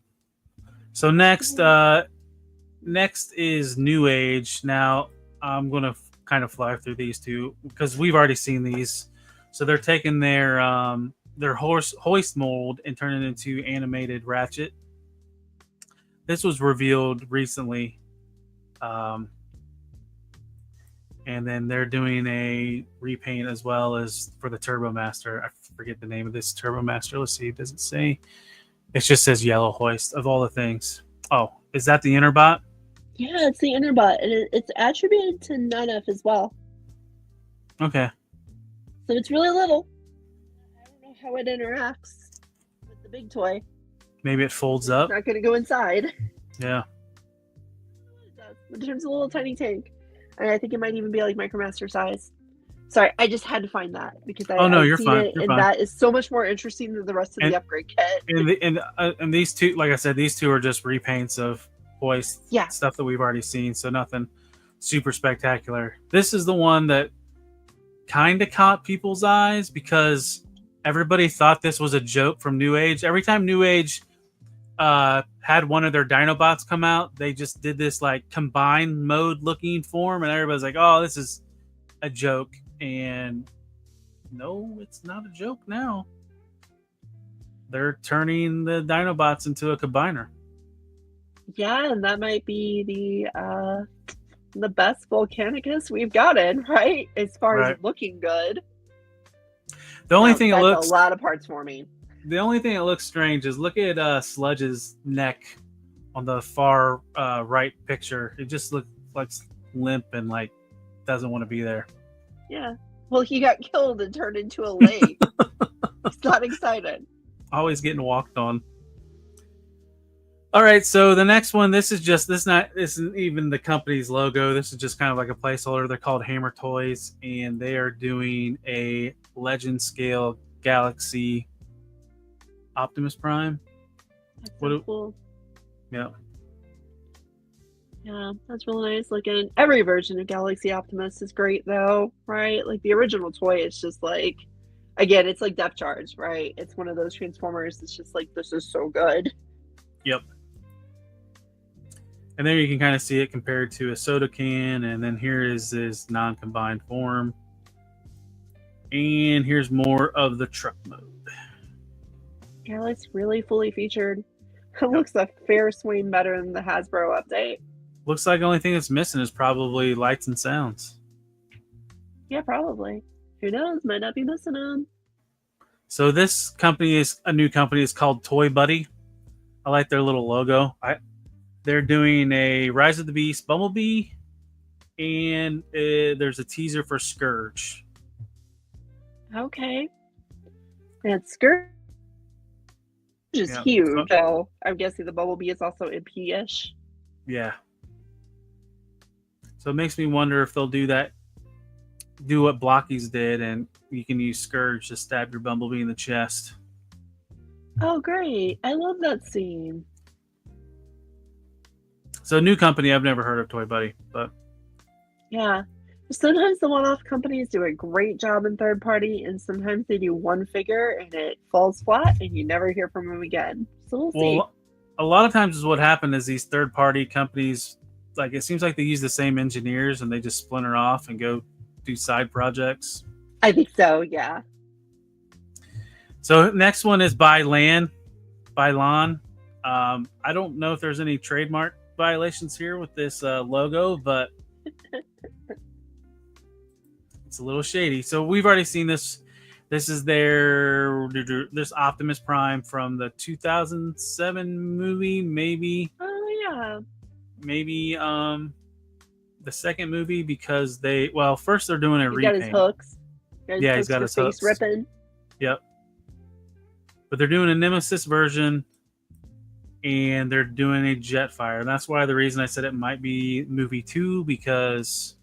[SPEAKER 2] So next is New Age. Now I'm gonna kind of fly through these two because we've already seen these. So they're taking their hoist mold and turning it into animated Ratchet. This was revealed recently, and then they're doing a repaint as well as for the Turbo Master. I forget the name of this Turbo Master. Let's see. Does it say? It just says yellow hoist of all the things. Oh, is that the Interbot?
[SPEAKER 3] Yeah, it's the Interbot, and it's attributed to 9F as well.
[SPEAKER 2] Okay.
[SPEAKER 3] So it's really little. I don't know how it interacts with the big toy.
[SPEAKER 2] Maybe it folds up.
[SPEAKER 3] It's not going to go inside.
[SPEAKER 2] Yeah.
[SPEAKER 3] It does. It turns a little tiny tank. And I think it might even be like Micromaster size. Sorry, I just had to find that because
[SPEAKER 2] you're fine. You're fine.
[SPEAKER 3] That is so much more interesting than the rest of the upgrade kit.
[SPEAKER 2] And these two, like I said, these two are just repaints of hoist
[SPEAKER 3] Yeah.
[SPEAKER 2] stuff that we've already seen, so nothing super spectacular. This is the one that kind of caught people's eyes because everybody thought this was a joke from New Age. Every time New Age had one of their Dinobots come out, they just did this like combined mode looking form, and everybody's like, "Oh, this is a joke." And no, it's not a joke now. They're turning the Dinobots into a combiner.
[SPEAKER 3] Yeah, and that might be the best Volcanicus we've gotten, right? As far as looking good.
[SPEAKER 2] The only thing that looks
[SPEAKER 3] a lot of parts forming.
[SPEAKER 2] The only thing that looks strange is look at Sludge's neck on the far right picture. It just looks like limp and like doesn't want to be there.
[SPEAKER 3] Yeah. Well, he got killed and turned into a lake. He's not excited.
[SPEAKER 2] Always getting walked on. All right, so the next one, this isn't even the company's logo. This is just kind of like a placeholder. They're called Hammer Toys, and they are doing a Legend Scale Galaxy Optimus Prime.
[SPEAKER 3] That's so cool.
[SPEAKER 2] Yeah.
[SPEAKER 3] Yeah, that's really nice looking. Every version of Galaxy Optimus is great, though, right? Like the original toy is just like, again, it's like Depth Charge, right? It's one of those Transformers. It's just like, this is so good.
[SPEAKER 2] Yep. And there you can kind of see it compared to a soda can, and then here is this non-combined form. And here's more of the truck mode.
[SPEAKER 3] Yeah, it's really fully featured. It looks a fair swing better than the Hasbro update.
[SPEAKER 2] Looks like the only thing that's missing is probably lights and sounds.
[SPEAKER 3] Yeah, probably. Who knows? Might not be missing them.
[SPEAKER 2] So this company is a new company. It's called Toy Buddy. I like their little logo. They're doing a Rise of the Beast Bumblebee, and there's a teaser for Scourge.
[SPEAKER 3] Okay. And Scourge is huge. So I'm guessing the Bumblebee is also MP-ish.
[SPEAKER 2] Yeah. So it makes me wonder if they'll do what Blockies did, and you can use Scourge to stab your Bumblebee in the chest.
[SPEAKER 3] Oh, great. I love that scene.
[SPEAKER 2] So a new company, I've never heard of Toy Buddy, but...
[SPEAKER 3] Yeah. Sometimes the one-off companies do a great job in third party, and sometimes they do one figure and it falls flat and you never hear from them again. So we'll see.
[SPEAKER 2] A lot of times is what happened is these third party companies, like it seems like they use the same engineers and they just splinter off and go do side projects.
[SPEAKER 3] I think so, yeah.
[SPEAKER 2] So next one is By Lan. I don't know if there's any trademark violations here with this logo, but it's a little shady. So we've already seen this. This is this Optimus Prime from the 2007 movie, maybe.
[SPEAKER 3] Oh yeah.
[SPEAKER 2] Maybe the second movie because first they're doing a repaint.
[SPEAKER 3] Got his hooks.
[SPEAKER 2] He's got his hooks.
[SPEAKER 3] Ripping.
[SPEAKER 2] Yep. But they're doing a Nemesis version, and they're doing a Jetfire. And that's why the reason I said it might be movie 2 because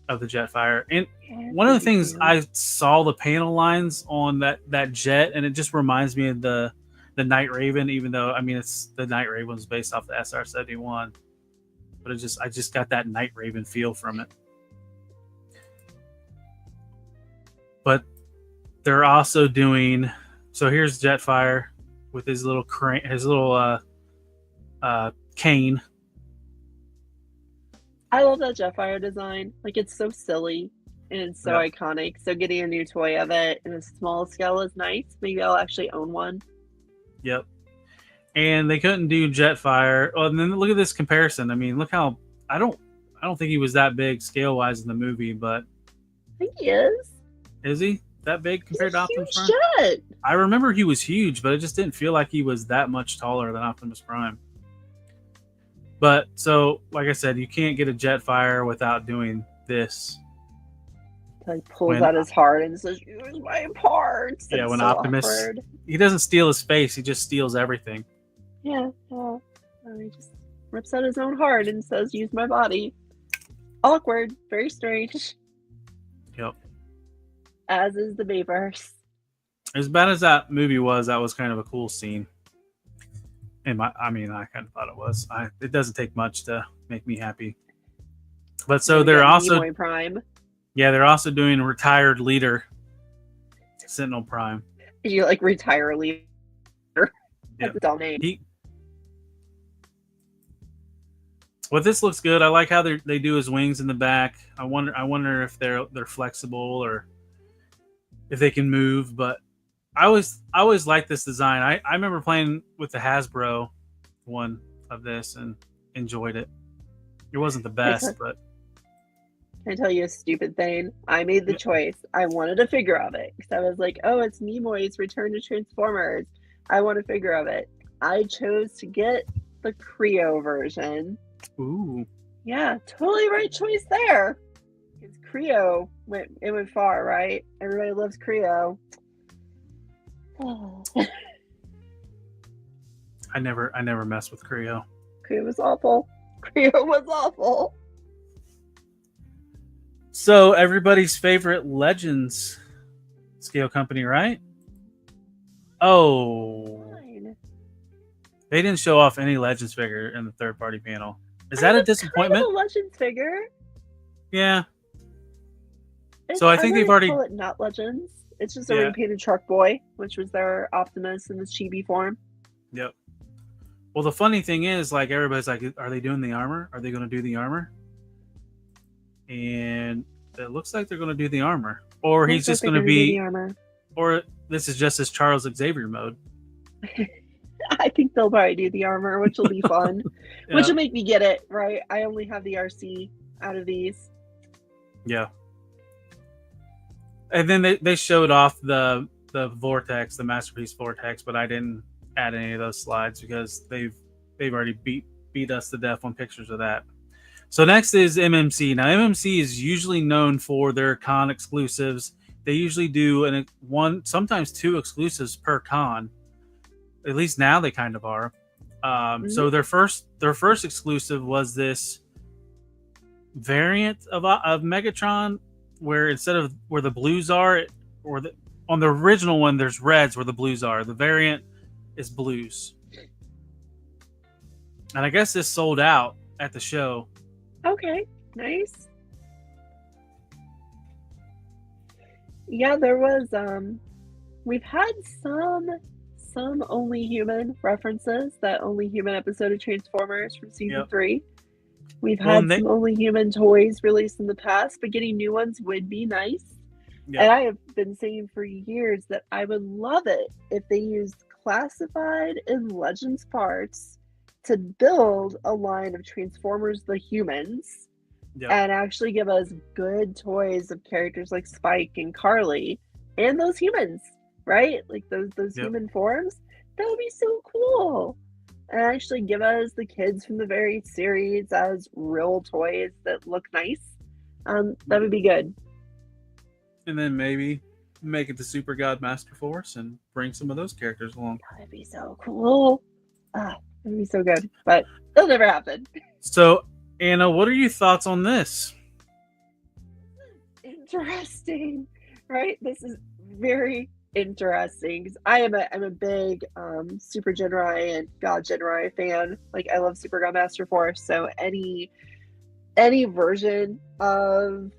[SPEAKER 2] of the Jetfire. And one of the things I saw the panel lines on that jet, and it just reminds me of the Night Raven, even though it's the Night Raven was based off the SR-71. But I just got that Night Raven feel from it. But they're also doing, so here's Jetfire. with his little cane.
[SPEAKER 3] I love that Jetfire design. Like, it's so silly and it's so
[SPEAKER 2] Yeah.
[SPEAKER 3] iconic. So getting a new toy of it in a small scale is nice. Maybe I'll actually own one.
[SPEAKER 2] Yep. And they couldn't do Jetfire. Oh, and then look at this comparison. I mean, look how I don't think he was that big scale wise in the movie, but
[SPEAKER 3] I think he is.
[SPEAKER 2] is he that big compared to Optimus
[SPEAKER 3] Huge
[SPEAKER 2] Prime?
[SPEAKER 3] jet.
[SPEAKER 2] I remember he was huge, but it just didn't feel like he was that much taller than Optimus Prime. But so, like I said, you can't get a Jetfire without doing this.
[SPEAKER 3] Like, pulls
[SPEAKER 2] When-
[SPEAKER 3] out his heart and says, "Use my parts."
[SPEAKER 2] Yeah,
[SPEAKER 3] It's
[SPEAKER 2] when
[SPEAKER 3] so
[SPEAKER 2] Optimus-
[SPEAKER 3] awkward.
[SPEAKER 2] He doesn't steal his face; he just steals everything.
[SPEAKER 3] Yeah. He just rips out his own heart and says, "Use my body." Awkward. Very strange.
[SPEAKER 2] Yep.
[SPEAKER 3] As is the Bayverse.
[SPEAKER 2] As bad as that movie was, that was kind of a cool scene. I kind of thought it was. It doesn't take much to make me happy. But so they're also,
[SPEAKER 3] Nimoy Prime.
[SPEAKER 2] yeah, they're also doing retired leader, Sentinel Prime.
[SPEAKER 3] You like retire leader.
[SPEAKER 2] Yep.
[SPEAKER 3] That's a dumb name.
[SPEAKER 2] Well, this looks good. I like how they do his wings in the back. I wonder if they're flexible or if they can move. But I always liked this design. I remember playing with the Hasbro one of this and enjoyed it. It wasn't the best, but
[SPEAKER 3] Can I tell you a stupid thing? I made the choice. I wanted a figure of it because I was like, "Oh, it's Nimoy's Return to Transformers. I want a figure of it." I chose to get the Creo version.
[SPEAKER 2] ooh,
[SPEAKER 3] Yeah, totally right choice there. Because Creo went far, right? Everybody loves Creo. Oh,
[SPEAKER 2] I never messed with Creo.
[SPEAKER 3] Creo was awful. Creo was awful.
[SPEAKER 2] So everybody's favorite Legends scale company, right? Oh,
[SPEAKER 3] Fine.
[SPEAKER 2] they didn't show off any Legends figure in the third party panel. Is that a disappointment?
[SPEAKER 3] Kind of a Legends figure.
[SPEAKER 2] Yeah. So I think they've already-
[SPEAKER 3] call it not Legends. It's just a
[SPEAKER 2] Yeah.
[SPEAKER 3] repainted Shark Boy, which was their Optimus in the chibi form.
[SPEAKER 2] Yep. Well, the funny thing is, like, everybody's like, are they doing the armor? Are they going to do the armor? And it looks like they're going to do the armor. Or he's just going to
[SPEAKER 3] do
[SPEAKER 2] be,
[SPEAKER 3] the armor.
[SPEAKER 2] or this is just his Charles Xavier mode.
[SPEAKER 3] I think they'll probably do the armor, which will be fun.
[SPEAKER 2] Yeah.
[SPEAKER 3] Which will make me get it, right? I only have the RC out of these.
[SPEAKER 2] Yeah. And then they showed off the Vortex, the Masterpiece Vortex, but I didn't add any of those slides because they've already beat us to death on pictures of that. So next is MMC. Now MMC is usually known for their con exclusives. They usually do sometimes two exclusives per con. At least now they kind of are. So their first exclusive was this variant of Megatron, where instead of where the blues are, on the original one there's reds where the blues are. The variant is blues, and I guess this sold out at the show.
[SPEAKER 3] Okay, nice. Yeah, there was we've had some Only Human references. That Only Human episode of Transformers from season 3. We've had some Only Human toys released in the past, but getting new ones would be nice.
[SPEAKER 2] Yeah.
[SPEAKER 3] And I have been saying for years that I would love it if they used classified and Legends parts to build a line of Transformers the Humans and actually give us good toys of characters like Spike and Carly and those humans, right? Like those human forms. That would be so cool. And actually give us the kids from the very series as real toys that look nice. That would be good.
[SPEAKER 2] And then maybe make it the Super God Master Force and bring some of those characters along.
[SPEAKER 3] That'd be so cool. That'd be so good. But it'll never happen.
[SPEAKER 2] So, Anna, what are your thoughts on this?
[SPEAKER 3] Interesting, right? This is very interesting because I am a big Super Genrai and God Genrai fan. Like, I love Super God Master Force, so any version of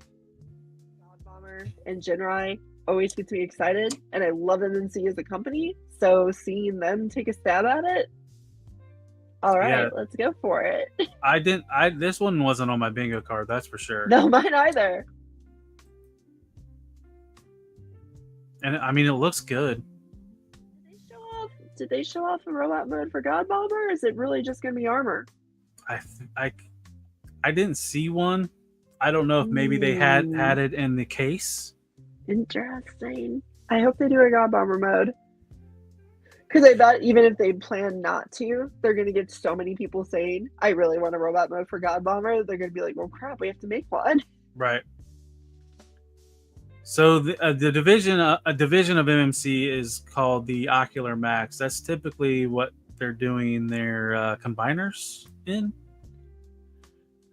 [SPEAKER 3] God Bomber and Genrai always gets me excited, and I love MNC as a company, So seeing them take a stab at it, all right,
[SPEAKER 2] Yeah.
[SPEAKER 3] let's go for it.
[SPEAKER 2] This one wasn't on my bingo card, that's for sure.
[SPEAKER 3] No, mine either.
[SPEAKER 2] And I mean, it looks good.
[SPEAKER 3] Did they show off a robot mode for God Bomber? Or is it really just going to be armor?
[SPEAKER 2] I didn't see one. I don't know if maybe they had it in the case.
[SPEAKER 3] Interesting. I hope they do a God Bomber mode. Because I bet even if they plan not to, they're going to get so many people saying, I really want a robot mode for God Bomber. They're going to be like, well, crap, we have to make one.
[SPEAKER 2] Right. So the division, a division of MMC is called the Ocular Max. That's typically what they're doing their combiners in.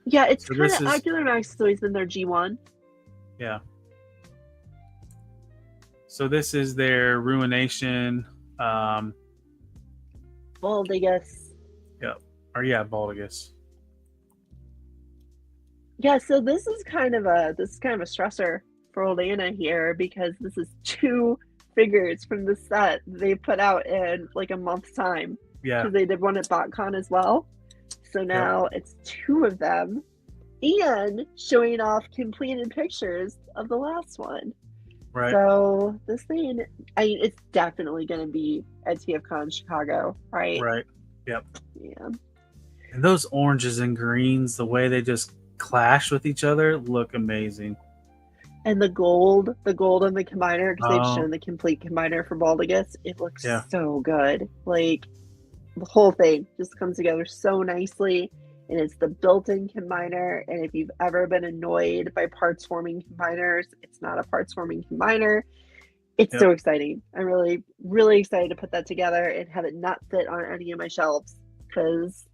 [SPEAKER 3] Yeah, it's
[SPEAKER 2] So
[SPEAKER 3] kind
[SPEAKER 2] this
[SPEAKER 3] of
[SPEAKER 2] is-
[SPEAKER 3] Ocular Max has always been their G1.
[SPEAKER 2] Yeah. So this is their Ruination.
[SPEAKER 3] Baldigus.
[SPEAKER 2] Baldigus.
[SPEAKER 3] Yeah, so this is kind of a stressor for old Anna here because this is 2 figures from the set they put out in like a month's time.
[SPEAKER 2] Yeah.
[SPEAKER 3] Because they did one at BotCon as well. So now it's 2 of them and showing off completed pictures of the last one.
[SPEAKER 2] Right.
[SPEAKER 3] So this thing, it's definitely going to be at TFCon Chicago, right?
[SPEAKER 2] Right. Yep.
[SPEAKER 3] Yeah.
[SPEAKER 2] And those oranges and greens, the way they just clash with each other, look amazing.
[SPEAKER 3] And the gold on the combiner, because they've
[SPEAKER 2] Oh.
[SPEAKER 3] shown the complete combiner for Baldigus, it looks
[SPEAKER 2] Yeah.
[SPEAKER 3] so good. Like, the whole thing just comes together so nicely, and it's the built-in combiner, and if you've ever been annoyed by parts-forming combiners, it's not a parts-forming combiner. It's
[SPEAKER 2] Yep.
[SPEAKER 3] so exciting. I'm really, really excited to put that together and have it not fit on any of my shelves, because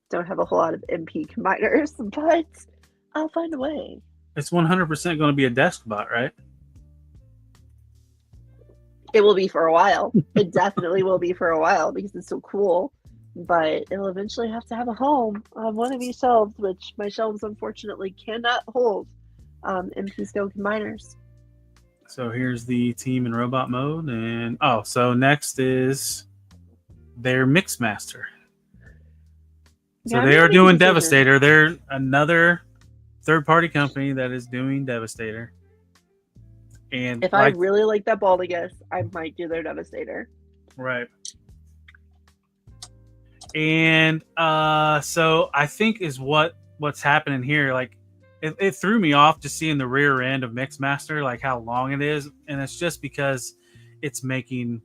[SPEAKER 3] don't have a whole lot of MP combiners, but I'll find a way.
[SPEAKER 2] It's 100% going to be a desk bot, right?
[SPEAKER 3] It will be for a while. It definitely will be for a while because it's so cool. But it'll eventually have to have a home on one of these shelves, which my shelves unfortunately cannot hold MP scale combiners.
[SPEAKER 2] So here's the team in robot mode. And so next is their Mixmaster. So
[SPEAKER 3] Yeah,
[SPEAKER 2] they
[SPEAKER 3] I'm
[SPEAKER 2] are
[SPEAKER 3] making
[SPEAKER 2] doing
[SPEAKER 3] decisions.
[SPEAKER 2] Devastator. They're another third-party company that is doing Devastator. And
[SPEAKER 3] If I really like that Baldigus, I might do their Devastator.
[SPEAKER 2] right. And so I think is what's happening here. Like it threw me off just seeing the rear end of Mixmaster, like how long it is, and it's just because it's making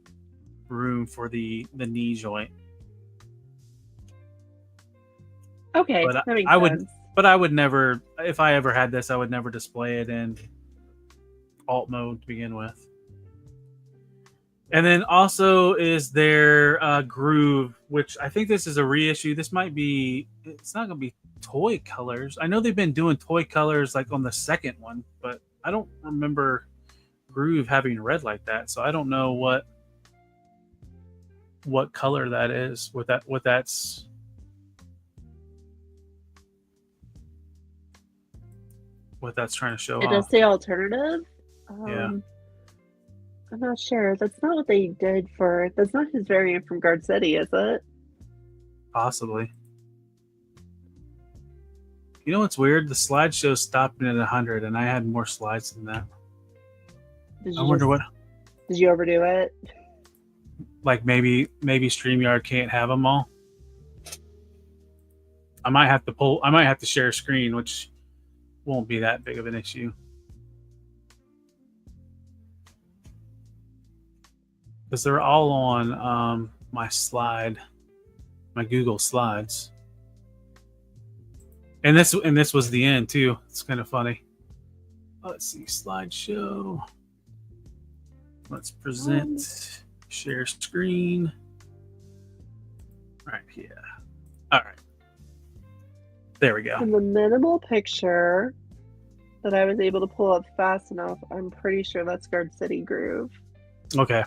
[SPEAKER 2] room for the knee joint.
[SPEAKER 3] Okay,
[SPEAKER 2] But
[SPEAKER 3] that makes
[SPEAKER 2] I would-
[SPEAKER 3] sense.
[SPEAKER 2] But I would never, if I ever had this, I would never display it in alt mode to begin with. And then also is their Groove, which I think this is a reissue. This might be, it's not going to be toy colors. I know they've been doing toy colors like on the second one, but I don't remember Groove having red like that. So I don't know what color that is, what that's. What that's trying to show
[SPEAKER 3] It
[SPEAKER 2] off.
[SPEAKER 3] does say alternative.
[SPEAKER 2] Yeah.
[SPEAKER 3] I'm not sure. That's not what they did for. That's not his variant from Guard City, is it?
[SPEAKER 2] Possibly. You know what's weird? The slideshow stopped at 100, and I had more slides than that.
[SPEAKER 3] Did
[SPEAKER 2] I wonder what,
[SPEAKER 3] Did you overdo it?
[SPEAKER 2] like maybe StreamYard can't have them all. I might have to share a screen, which won't be that big of an issue. Because they're all on my Google Slides. And this was the end too. It's kind of funny. Let's see, slideshow. Let's present, share screen. Right here. All right. There we go.
[SPEAKER 3] In the minimal picture that I was able to pull up fast enough, I'm pretty sure that's Guard City Groove.
[SPEAKER 2] Okay.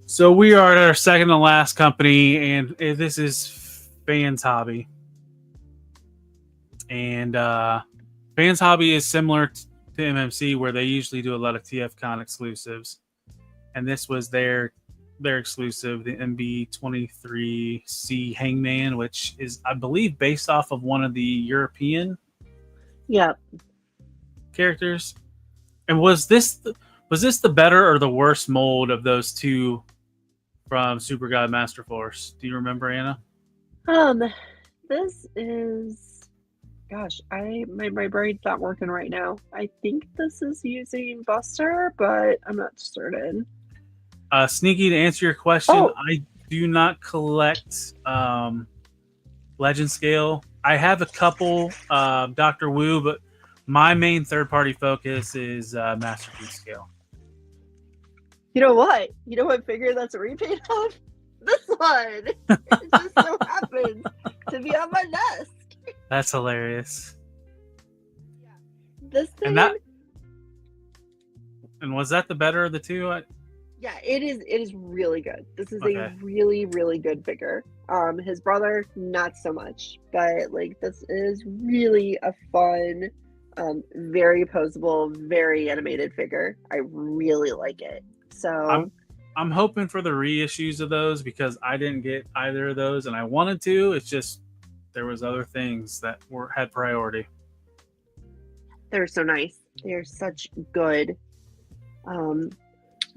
[SPEAKER 2] So we are at our second to last company, and this is Fans Hobby. And Fans Hobby is similar to MMC, where they usually do a lot of TFCon exclusives. and this was their exclusive, the MB23C Hangman, which is, I believe, based off of one of the European characters. And was this the better or the worse mold of those two from Super God Master Force? Do you remember, Anna?
[SPEAKER 3] This is, gosh, my brain's not working right now. I think this is using Buster, but I'm not certain.
[SPEAKER 2] Sneaky, to answer your question,
[SPEAKER 3] Oh.
[SPEAKER 2] I do not collect Legend Scale. I have a couple Dr. Wu, but my main third-party focus is Masterpiece Scale.
[SPEAKER 3] You know what? You know what figure that's a repaint of? This one! It just so happens to be on my desk.
[SPEAKER 2] That's hilarious.
[SPEAKER 3] This thing...
[SPEAKER 2] And was that the better of the two?
[SPEAKER 3] Yeah, it is really good. This is
[SPEAKER 2] Okay.
[SPEAKER 3] a really, really good figure. His brother, not so much. But, like, this is really a fun, very poseable, very animated figure. I really like it. So...
[SPEAKER 2] I'm hoping for the reissues of those because I didn't get either of those and I wanted to. It's just there was other things that had priority.
[SPEAKER 3] They're so nice. They're such good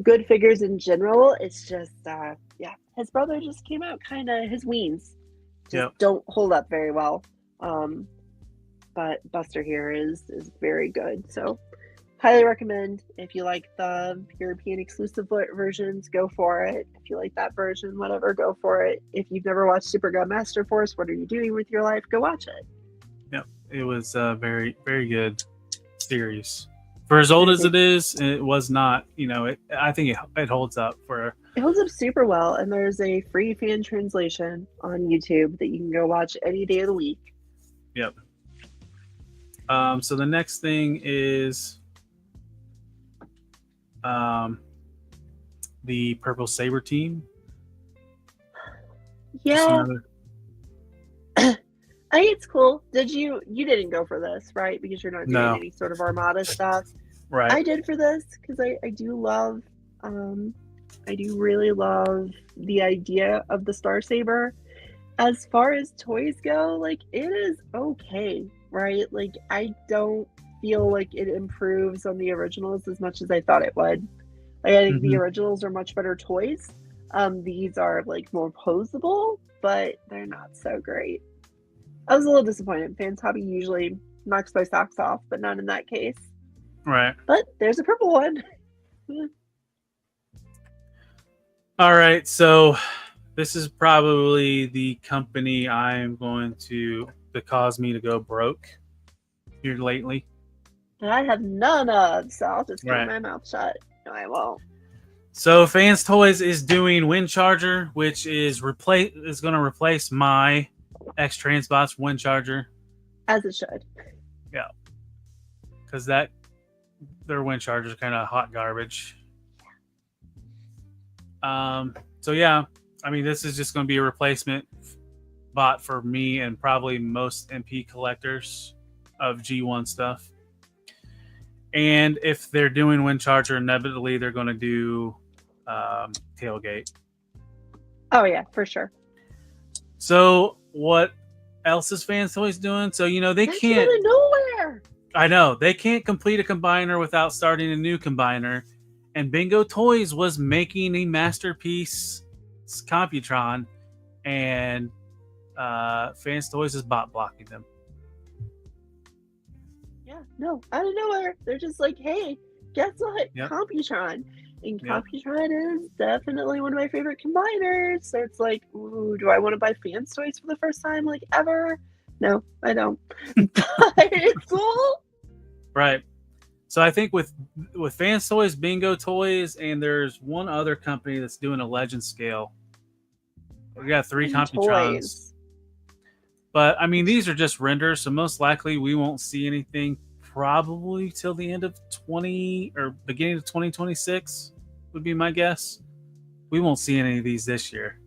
[SPEAKER 3] good figures in general. It's just his brother just came out kind of, his weens just don't hold up very well. But Buster here is very good. So highly recommend. If you like the European exclusive versions, go for it. If you like that version, whatever, go for it. If you've never watched Super God Master Force, what are you doing with your life? Go watch it.
[SPEAKER 2] Yep, it was a very, very good series. For as old as it is, it was not. I think it holds up for.
[SPEAKER 3] It holds up super well, and there's a free fan translation on YouTube that you can go watch any day of the week.
[SPEAKER 2] Yep. So the next thing is the Purple Saber team.
[SPEAKER 3] Yeah, I think it's cool. You didn't go for this, right? Because you're not doing any sort of Armada stuff.
[SPEAKER 2] Right.
[SPEAKER 3] I did for this because I do love, I do really love the idea of the Star Saber. As far as toys go, like, it is okay, right? Like, I don't feel like it improves on the originals as much as I thought it would. Like, I think the originals are much better toys. These are, like, more posable, but they're not so great. I was a little disappointed. Fans Hobby usually knocks my socks off, but not in that case.
[SPEAKER 2] Right.
[SPEAKER 3] But there's a purple one.
[SPEAKER 2] All right, so this is probably the company I'm going to that caused me to go broke here lately.
[SPEAKER 3] That I have none of, so I'll just keep my mouth shut. No, I won't.
[SPEAKER 2] So Fans Toys is doing Wind Charger, which is going to replace my X Transbots Wind Charger.
[SPEAKER 3] As it should.
[SPEAKER 2] Yeah, because their Wind Chargers are kind of hot garbage. So yeah, I mean, this is just going to be a replacement bot for me and probably most MP collectors of G1 stuff. And if they're doing Wind Charger, inevitably they're going to do Tailgate.
[SPEAKER 3] Oh yeah, for sure.
[SPEAKER 2] So what else is Fans Toys doing? So they can't.
[SPEAKER 3] Out of nowhere.
[SPEAKER 2] I know they can't complete a combiner without starting a new combiner. And Bingo Toys was making a masterpiece Computron, and Fans Toys is bot blocking them.
[SPEAKER 3] Yeah, no, out of nowhere. They're just like, hey, guess what?
[SPEAKER 2] Yep.
[SPEAKER 3] Computron. And Computron is definitely one of my favorite combiners. So it's like, ooh, do I want to buy Fans Toys for the first time, like, ever? No, I don't. But it's cool.
[SPEAKER 2] Right. So I think with Fans Toys, Bingo Toys, and there's one other company that's doing a Legend scale. We got 3 Computrons.
[SPEAKER 3] Toys.
[SPEAKER 2] But I mean, these are just renders, so most likely we won't see anything probably till the end of beginning of 2026 would be my guess. We won't see any of these this year.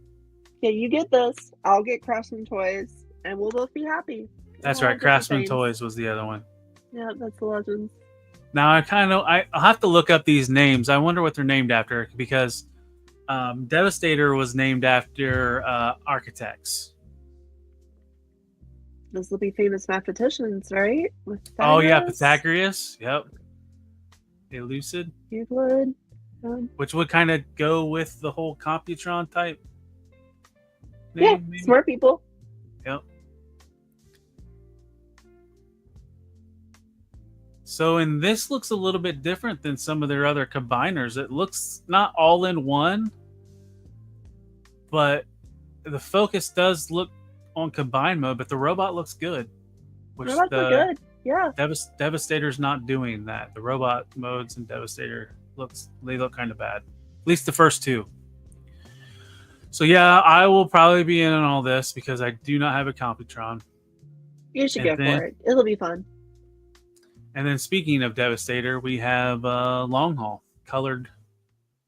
[SPEAKER 3] Yeah, you get this. I'll get Craftsman Toys, and we'll both be happy.
[SPEAKER 2] That's right. Craftsman Toys was the other one.
[SPEAKER 3] Yeah, that's the Legends.
[SPEAKER 2] Now I'll have to look up these names. I wonder what they're named after because Devastator was named after architects.
[SPEAKER 3] Those will be famous mathematicians, right? With
[SPEAKER 2] Oh yeah,
[SPEAKER 3] Pythagoras,
[SPEAKER 2] Pythagoras. Yep. Elucid,
[SPEAKER 3] Euclid.
[SPEAKER 2] which would kind of go with the whole Computron type.
[SPEAKER 3] Yeah,
[SPEAKER 2] Name, maybe?
[SPEAKER 3] smart people.
[SPEAKER 2] Yep. So, and this looks a little bit different than some of their other combiners. It looks not all in one, but the focus does look on combine mode, but the robot looks good. Which
[SPEAKER 3] Robots are good. Yeah.
[SPEAKER 2] Devastator's not doing that. The robot modes in Devastator look kind of bad. At least the first two. So yeah, I will probably be in on all this because I do not have a Computron.
[SPEAKER 3] You should
[SPEAKER 2] And
[SPEAKER 3] go
[SPEAKER 2] then-
[SPEAKER 3] for it. It'll be fun.
[SPEAKER 2] And then speaking of Devastator, we have Long Haul colored.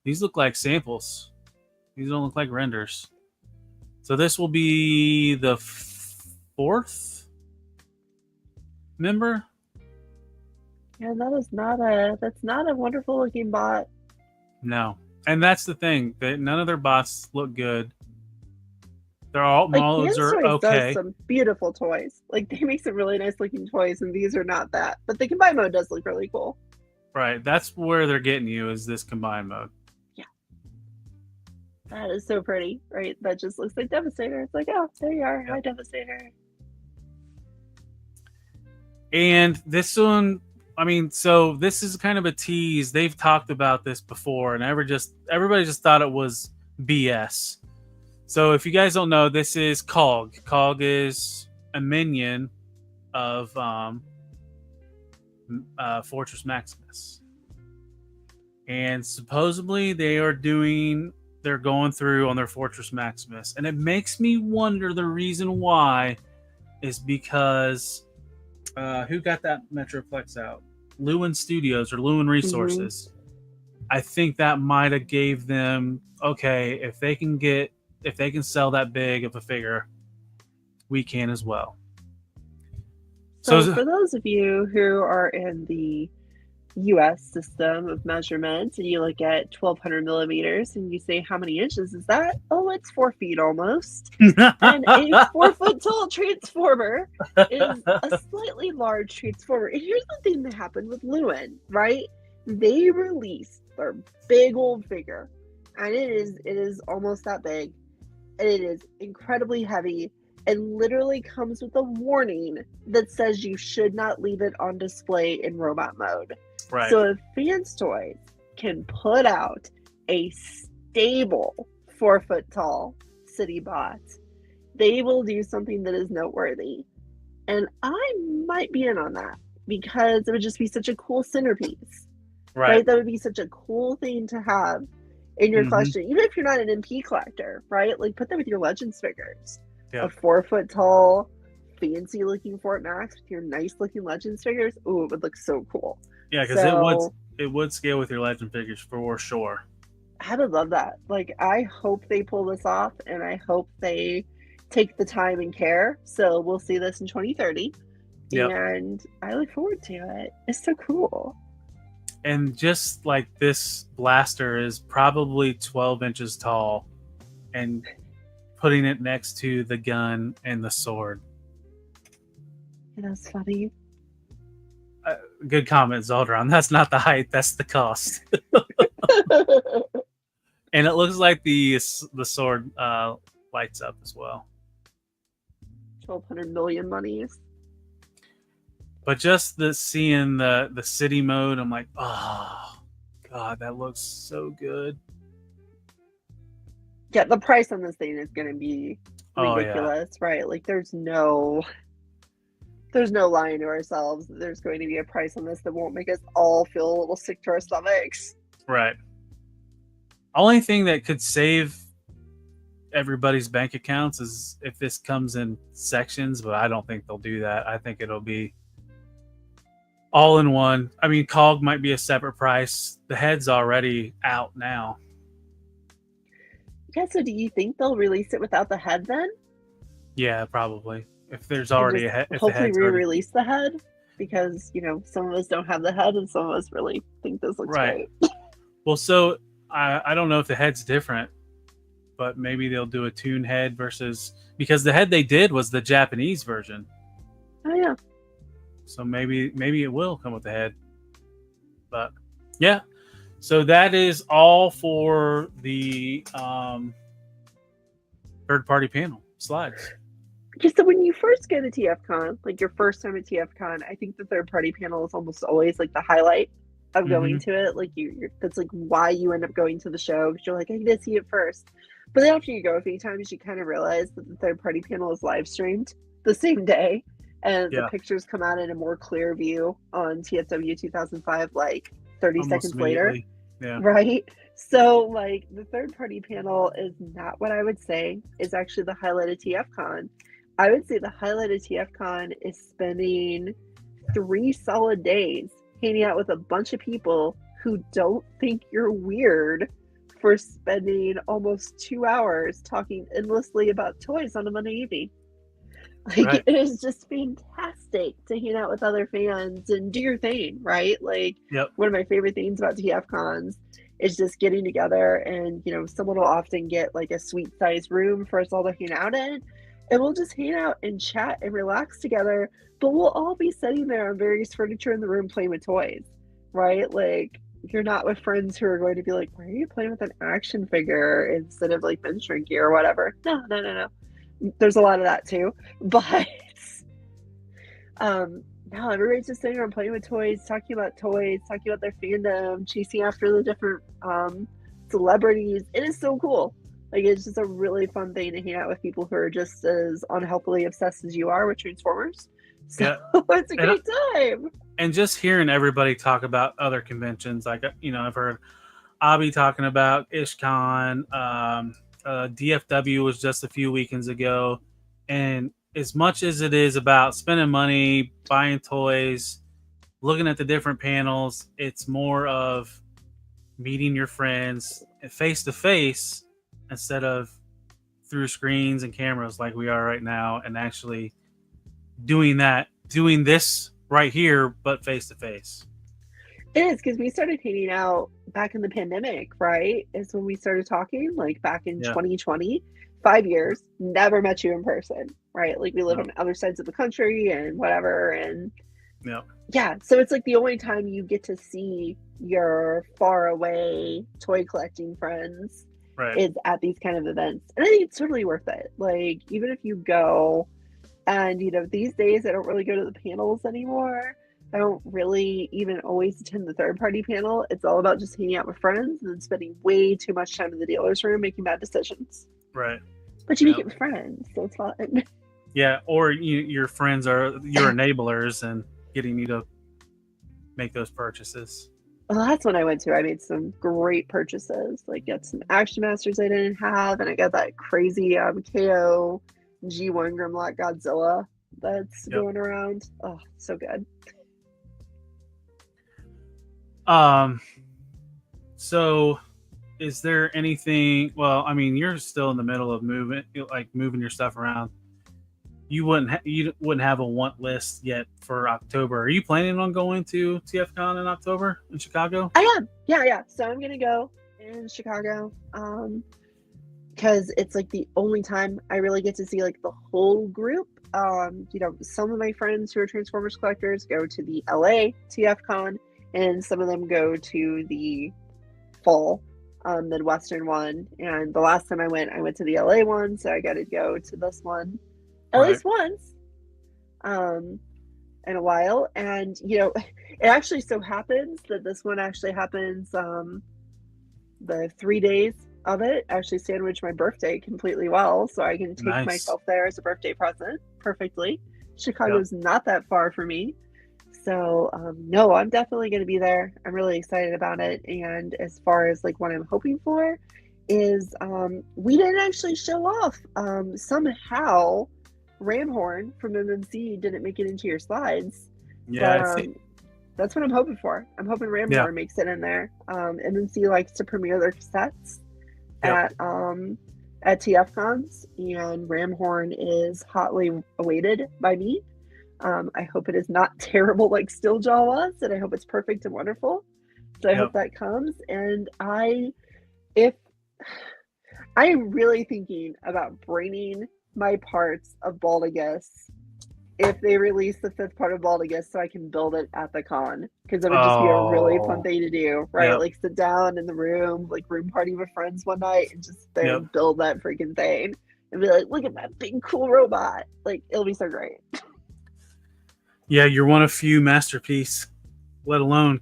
[SPEAKER 2] These look like samples. These don't look like renders. So this will be the fourth member.
[SPEAKER 3] Yeah, that's not a wonderful looking bot.
[SPEAKER 2] No, and that's the thing that none of their bots look good. Their alt modes are
[SPEAKER 3] Fanstoys
[SPEAKER 2] okay.
[SPEAKER 3] does some beautiful toys. Like they make some really nice looking toys, and these are not that. But the combine mode does look really cool.
[SPEAKER 2] Right, that's where they're getting you is this combined mode.
[SPEAKER 3] That is so pretty, right? That just looks like Devastator. It's like, oh, there you are.
[SPEAKER 2] Yep.
[SPEAKER 3] Hi, Devastator.
[SPEAKER 2] And this one, I mean, so this is kind of a tease. They've talked about this before, and everybody just thought it was BS. So if you guys don't know, this is Cog. Cog is a minion of Fortress Maximus. And supposedly they're going through on their Fortress Maximus. And it makes me wonder the reason why is because who got that Metroplex out? Lewin Studios or Lewin Resources. I think that might have gave them, okay, if they can sell that big of a figure, we can as well.
[SPEAKER 3] So for those of you who are in the US system of measurement and you look at 1200 millimeters and you say, how many inches is that? Oh, it's 4 feet almost. And a 4 foot tall transformer is a slightly large transformer. And here's the thing that happened with Lewin, right? They released their big old figure, and it is almost that big, and it is incredibly heavy, and literally comes with a warning that says you should not leave it on display in robot mode.
[SPEAKER 2] Right.
[SPEAKER 3] So if Fans Toys can put out a stable 4 foot tall city bot, they will do something that is noteworthy. And I might be in on that because it would just be such a cool centerpiece. Right? That would be such a cool thing to have in your collection, even if you're not an MP collector, right? Like put that with your Legends figures.
[SPEAKER 2] Yep.
[SPEAKER 3] A 4 foot tall, fancy looking Fort Max with your nice looking Legends figures. Ooh, it would look so cool.
[SPEAKER 2] Yeah, because it would scale with your Legend figures for sure.
[SPEAKER 3] I would love that. Like, I hope they pull this off, and I hope they take the time and care. So we'll see this in 2030. Yep. And I look forward to it. It's so cool.
[SPEAKER 2] And just like this blaster is probably 12 inches tall, and putting it next to the gun and the sword.
[SPEAKER 3] Yeah, that's funny.
[SPEAKER 2] Good comment, Zoldron. That's not the height, that's the cost. And it looks like the sword lights up as well.
[SPEAKER 3] 1,200 million monies.
[SPEAKER 2] But just seeing the city mode, I'm like, oh god, that looks so good.
[SPEAKER 3] Yeah, the price on this thing is going to be ridiculous, right? Like, there's no lying to ourselves. There's going to be a price on this that won't make us all feel a little sick to our stomachs.
[SPEAKER 2] Right. Only thing that could save everybody's bank accounts is if this comes in sections, but I don't think they'll do that. I think it'll be all in one. I mean, COG might be a separate price. The head's already out now.
[SPEAKER 3] Yeah, so do you think they'll release it without the head then?
[SPEAKER 2] Yeah, probably. If there's already a head.
[SPEAKER 3] Hopefully re-release the head? because some of us don't have the head, and some of us really think this looks
[SPEAKER 2] Right.
[SPEAKER 3] great.
[SPEAKER 2] Well, so I don't know if the head's different, but maybe they'll do a tune head because the head they did was the Japanese version.
[SPEAKER 3] Oh yeah.
[SPEAKER 2] So maybe it will come with the head. But yeah. So that is all for the third party panel slides.
[SPEAKER 3] Okay, so when you first go to TFCon, like your first time at TFCon, I think the third party panel is almost always like the highlight of going to it. Like that's like why you end up going to the show, because you're like, I need to see it first. But then after you go a few times, you kind of realize that the third party panel is live streamed the same day, and the pictures come out in a more clear view on TFW 2005, like 30
[SPEAKER 2] Almost
[SPEAKER 3] seconds later.
[SPEAKER 2] Yeah.
[SPEAKER 3] Right? So, like, the third party panel is not what I would say is actually the highlight of TFCon. I would say the highlight of TFCon is spending 3 solid days hanging out with a bunch of people who don't think you're weird for spending almost 2 hours talking endlessly about toys on a Monday evening. Like, it is just fantastic to hang out with other fans and do your thing, right? Like, one of my favorite things about TFCons is just getting together, and someone will often get like a suite sized room for us all to hang out in, and we'll just hang out and chat and relax together, but we'll all be sitting there on various furniture in the room playing with toys, right? Like, you're not with friends who are going to be like, why are you playing with an action figure instead of like bench drinking or whatever? No. There's a lot of that too, but no, everybody's just sitting around playing with toys, talking about their fandom, chasing after the different celebrities. It is so cool. Like, it's just a really fun thing to hang out with people who are just as unhealthily obsessed as you are with Transformers. So it's a great time.
[SPEAKER 2] And just hearing everybody talk about other conventions, like I've heard Abby talking about IshCon. DFW was just a few weekends ago, and as much as it is about spending money, buying toys, looking at the different panels, it's more of meeting your friends face to face instead of through screens and cameras like we are right now, and actually doing this right here, but face to face.
[SPEAKER 3] It is, because we started hanging out back in the pandemic, right? Is when we started talking, like back in 2020. 5 years, never met you in person, right? Like, we live on other sides of the country and whatever, and so it's like the only time you get to see your far away toy collecting friends is at these kind of events, and I think it's totally worth it. Like, even if you go, and these days I don't really go to the panels anymore. I don't really even always attend the third party panel. It's all about just hanging out with friends and then spending way too much time in the dealer's room making bad decisions.
[SPEAKER 2] Right.
[SPEAKER 3] But you make it with friends, so it's fun.
[SPEAKER 2] Yeah, or your friends are your enablers and getting you to make those purchases.
[SPEAKER 3] Well, that's when I went to. I made some great purchases. Like, got some Action Masters I didn't have, and I got that crazy KO G1 Grimlock Godzilla that's going around. Oh, so good.
[SPEAKER 2] So is there anything, well, I mean, you're still in the middle of moving your stuff around. You wouldn't have a want list yet for October. Are you planning on going to TFCon in October in Chicago?
[SPEAKER 3] I am. Yeah. So I'm going to go in Chicago. Because it's like the only time I really get to see like the whole group. Some of my friends who are Transformers collectors go to the LA TFCon, and some of them go to the fall Midwestern one. And the last time I went to the LA one, so I got to go to this one at least once in a while. And it actually so happens that this one actually happens the 3 days of it actually sandwich my birthday completely well, so I can take myself there as a birthday present perfectly. Chicago's not that far for me, so no, I'm definitely going to be there. I'm really excited about it. And as far as like what I'm hoping for is we didn't actually show off somehow Ramhorn from MMC didn't make it into your slides. But, that's what I'm hoping for. I'm hoping Ramhorn makes it in there. MMC likes to premiere their cassettes at TFCons, and Ramhorn is hotly awaited by me. I hope it is not terrible like Steeljaw was, and I hope it's perfect and wonderful. So I hope that comes. And if I'm really thinking about bringing my parts of Baldigus if they release the 5th part of Baldigus so I can build it at the con, because it would just be a really fun thing to do, right? Like sit down in the room, like room party with friends one night and just sit there and build that freaking thing and be like, look at that big cool robot. Like, it'll be so great.
[SPEAKER 2] Yeah, you're one of few masterpiece, let alone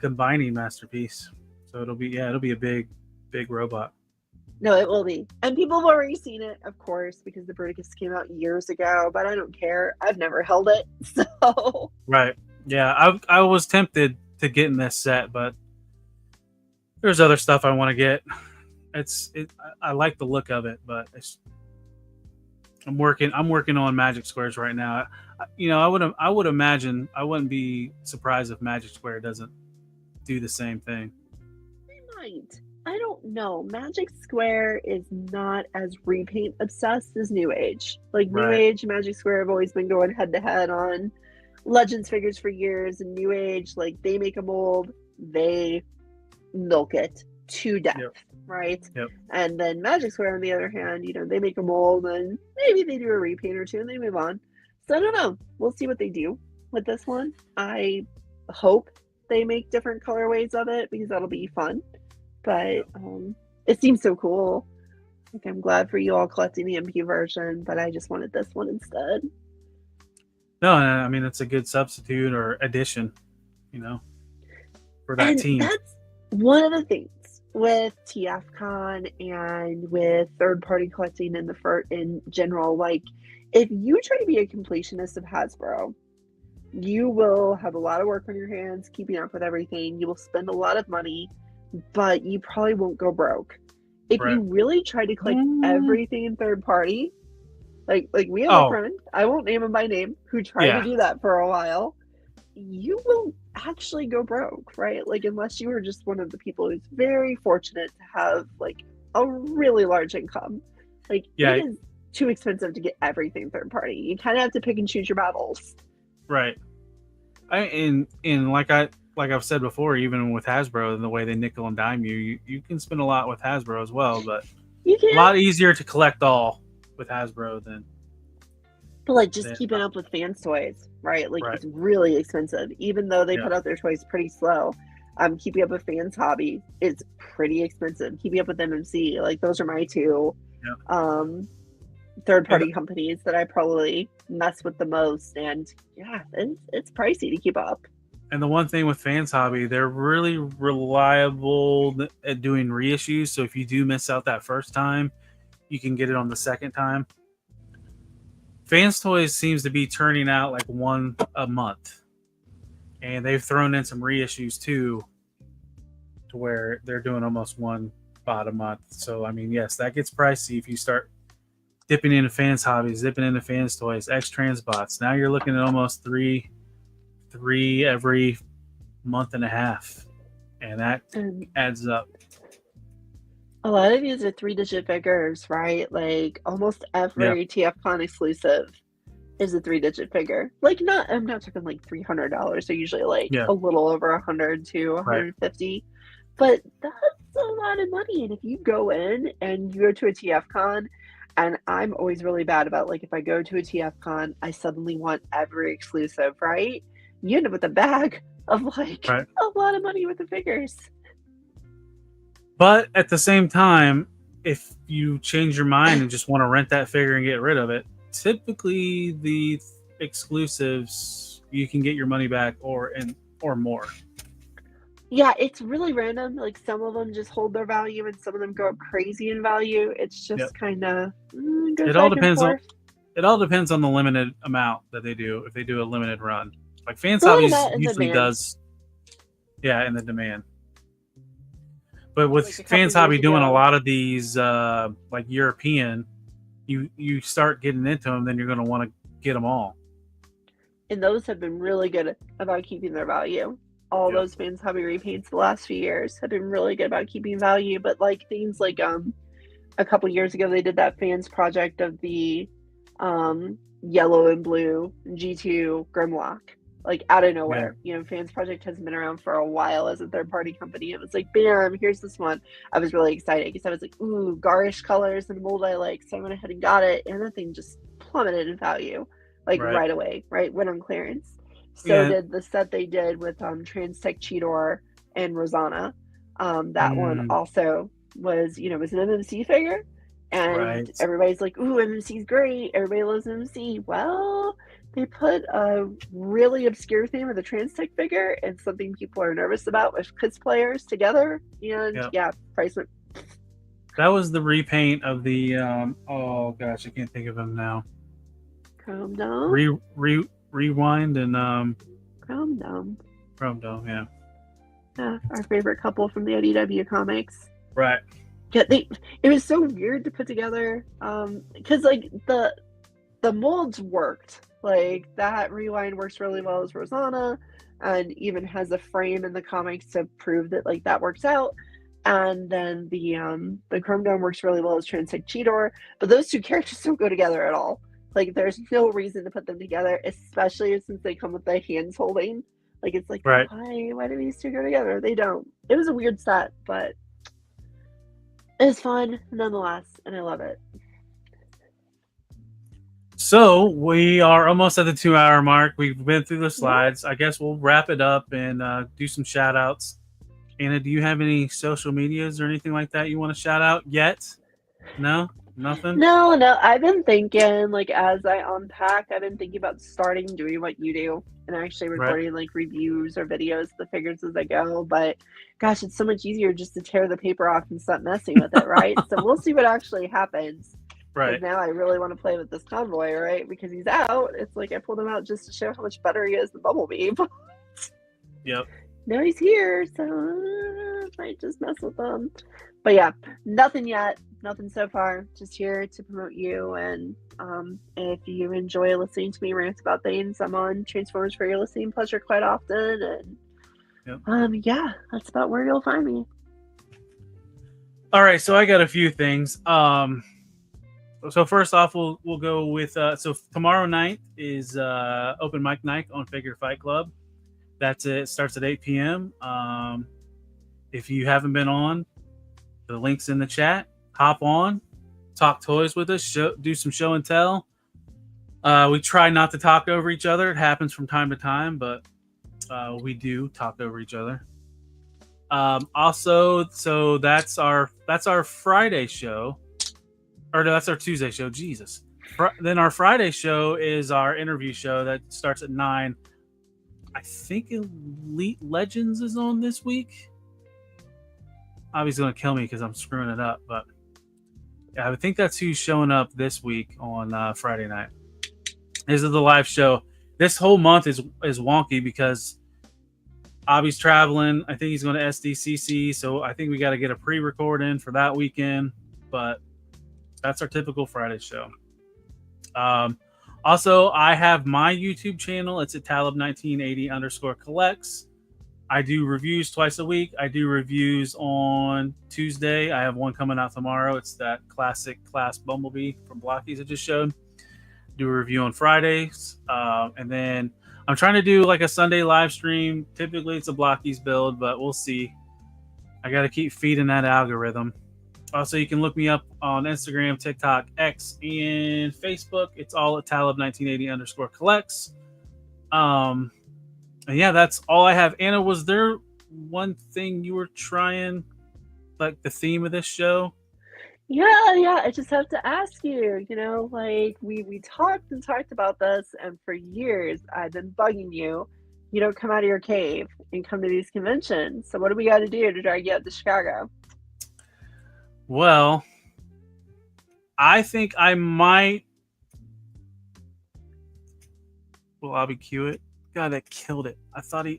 [SPEAKER 2] combining masterpiece. So it'll be a big robot.
[SPEAKER 3] No, it will be. And people have already seen it, of course, because the Bruticus came out years ago, but I don't care. I've never held it, so.
[SPEAKER 2] Right. Yeah, I was tempted to get in this set, but there's other stuff I want to get. I like the look of it, but I'm working on Magic Squares right now. I would imagine I wouldn't be surprised if Magic Square doesn't do the same thing.
[SPEAKER 3] They might. I don't know. Magic Square is not as repaint obsessed as New Age. Like New Age and Magic Square have always been going head to head on Legends figures for years, and New Age, like, they make a mold, they milk it to death, right?
[SPEAKER 2] Yep.
[SPEAKER 3] And then Magic Square, on the other hand, they make a mold and maybe they do a repaint or two and they move on. So I don't know. We'll see what they do with this one. I hope they make different colorways of it because that'll be fun. But it seems so cool. Like, I'm glad for you all collecting the MP version, but I just wanted this one instead.
[SPEAKER 2] No, I mean, it's a good substitute or addition, for that team.
[SPEAKER 3] That's one of the things with TFCon and with third-party collecting in general. Like, if you try to be a completionist of Hasbro, you will have a lot of work on your hands keeping up with everything. You will spend a lot of money, but you probably won't go broke. If you really try to collect everything in third party, like we have a friend, I won't name him by name, who tried to do that for a while, you will actually go broke, right? Like, unless you were just one of the people who's very fortunate to have like a really large income. Like, it is too expensive to get everything third party. You kind of have to pick and choose your battles. Right.
[SPEAKER 2] Like I've said before, even with Hasbro and the way they nickel and dime you can spend a lot with Hasbro as well, but a lot easier to collect all with Hasbro than.
[SPEAKER 3] But like, just keeping up with fans' toys, right? Like, it's really expensive, even though they put out their toys pretty slow. Keeping up with fans' hobby is pretty expensive. Keeping up with MMC, like, those are my two third-party companies that I probably mess with the most, and it's pricey to keep up.
[SPEAKER 2] And the one thing with Fans Hobby, they're really reliable at doing reissues. So if you do miss out that first time, you can get it on the second time. Fans Toys seems to be turning out like one a month. And they've thrown in some reissues too, to where they're doing almost one bot a month. So, I mean, yes, that gets pricey if you start dipping into Fans Hobby, dipping into Fans Toys, X-Transbots. Now you're looking at almost three every month and a half, and that adds up.
[SPEAKER 3] A lot of these are 3-digit figures, right? Like, almost every TFCon exclusive is a 3-digit figure. Like, I'm not talking like $300. They're usually like a little over 100 to 150, but that's a lot of money. And if you go in and you go to a TFCon, and I'm always really bad about, like, if I go to a TFCon, I suddenly want every exclusive, right? You end up with a bag of like a lot of money with the figures.
[SPEAKER 2] But at the same time, if you change your mind and just want to rent that figure and get rid of it, typically the exclusives, you can get your money back or more.
[SPEAKER 3] Yeah, it's really random. Like, some of them just hold their value and some of them go up crazy in value. It's just kind of
[SPEAKER 2] it all depends on the limited amount that they do. If they do a limited run. Like, Fans Hobbies usually does, in the demand. But with Fans Hobby doing a lot of these, like European, you start getting into them, then you're going to want to get them all.
[SPEAKER 3] And those have been really good about keeping their value. All those Fans Hobby repaints the last few years have been really good about keeping value. But like things like a couple years ago, they did that fans project of the Yellow and Blue G2 Grimlock, like out of nowhere. You know, Fans Project has been around for a while as a third-party company. It was like, bam, here's this one. I was really excited because I was like, ooh, garish colors and mold I like. So I went ahead and got it, and that thing just plummeted in value, like right away, right? Went on clearance. So did the set they did with Transtech Cheetor and Rosanna. That one also was, you know, was an MMC figure. And everybody's like, ooh, MMC's great. Everybody loves MMC. Well, they put a really obscure theme of the Transtech figure and something people are nervous about with kids players together. And price went.
[SPEAKER 2] That was the repaint of the, oh gosh, I can't think of them now.
[SPEAKER 3] Chrome Dome?
[SPEAKER 2] Rewind and,
[SPEAKER 3] Chrome Dome.
[SPEAKER 2] Chrome Dome, yeah.
[SPEAKER 3] Yeah, our favorite couple from the IDW comics.
[SPEAKER 2] Right.
[SPEAKER 3] Yeah, it was so weird to put together, because like the molds worked. Like that Rewind works really well as Rosanna, and even has a frame in the comics to prove that like that works out. And then the Chrome Dome works really well as Transtech Cheetor, but those two characters don't go together at all. Like there's no reason to put them together, especially since they come with the hands holding. Like it's like, why do these two go together? They don't. It was a weird set, but it's fun nonetheless, and I love it.
[SPEAKER 2] So we are almost at the 2-hour mark. We've been through the slides. I guess we'll wrap it up and do some shout outs. Anna, do you have any social medias or anything like that you want to shout out yet? No? Nothing?
[SPEAKER 3] No. I've been thinking, like, as I unpack, I've been thinking about starting doing what you do and actually recording like reviews or videos of the figures as I go. But gosh, it's so much easier just to tear the paper off and stop messing with it, right? So we'll see what actually happens. Right. Now I really want to play with this convoy, right? Because he's out. It's like I pulled him out just to show how much better he is than Bumblebee.
[SPEAKER 2] Yep.
[SPEAKER 3] Now he's here, so I might just mess with him. But yeah, nothing yet. Nothing so far. Just here to promote you. And if you enjoy listening to me rant about things, I'm on Transformers for your listening pleasure quite often. And yeah, that's about where you'll find me.
[SPEAKER 2] All right, so I got a few things. So first off, we'll go with so tomorrow night is open mic night on Figure Fight Club. That's it. Starts at 8 p.m. If you haven't been on, the link's in the chat. Hop on, talk toys with us, do some show and tell. We try not to talk over each other. It happens from time to time, but we do talk over each other. Also, so that's our Friday show. Or no, that's our Tuesday show. Jesus. Then our Friday show is our interview show that starts at 9. I think Elite Legends is on this week. Obviously going to kill me because I'm screwing it up, but yeah, I think that's who's showing up this week on Friday night. This is the live show. This whole month is wonky because Abby's traveling. I think he's going to SDCC, so I think we got to get a pre-record in for that weekend, but that's our typical Friday show. Also, I have my YouTube channel. It's at Talib1980_collects. I do reviews twice a week. I do reviews on Tuesday. I have one coming out tomorrow. It's that classic class Bumblebee from Blockies I just showed. Do a review on Fridays. And then I'm trying to do like a Sunday live stream. Typically, it's a Blockies build, but we'll see. I got to keep feeding that algorithm. Also, you can look me up on Instagram, TikTok, X, and Facebook. It's all at Talib1980_collects. And yeah, that's all I have. Anna, was there one thing you were trying, like the theme of this show?
[SPEAKER 3] Yeah. I just have to ask you, like we talked about this, and for years I've been bugging you. You don't come out of your cave and come to these conventions. So what do we got to do to drag you out to Chicago?
[SPEAKER 2] Well, I think I might. Will Abby cue it? God, that killed it. I thought I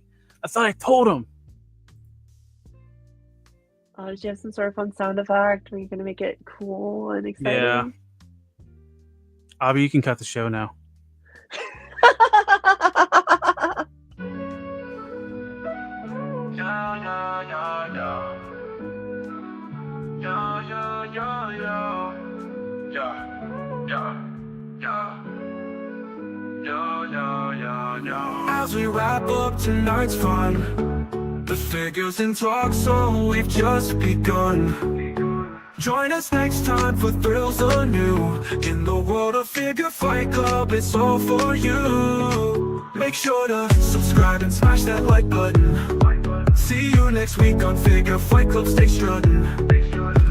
[SPEAKER 2] told him.
[SPEAKER 3] Oh, did you have some sort of fun sound effect? Were you going to make it cool and exciting?
[SPEAKER 2] Yeah. Abby, you can cut the show now.
[SPEAKER 6] as we wrap up tonight's fun. The figures in talk, so we've just begun. Join us next time for thrills anew. In the world of Figure Fight Club, it's all for you. Make sure to subscribe and smash that like button. See you next week on Figure Fight Club, stay strutting.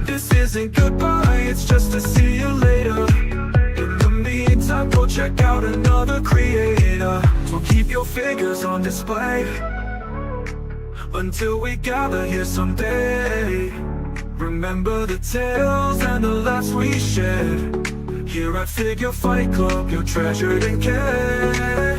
[SPEAKER 6] This isn't goodbye, it's just to see you later. In the meantime, go check out another creator. So keep your figures on display until we gather here someday. Remember the tales and the laughs we shared. Here at Figure Fight Club, you're treasured and cared.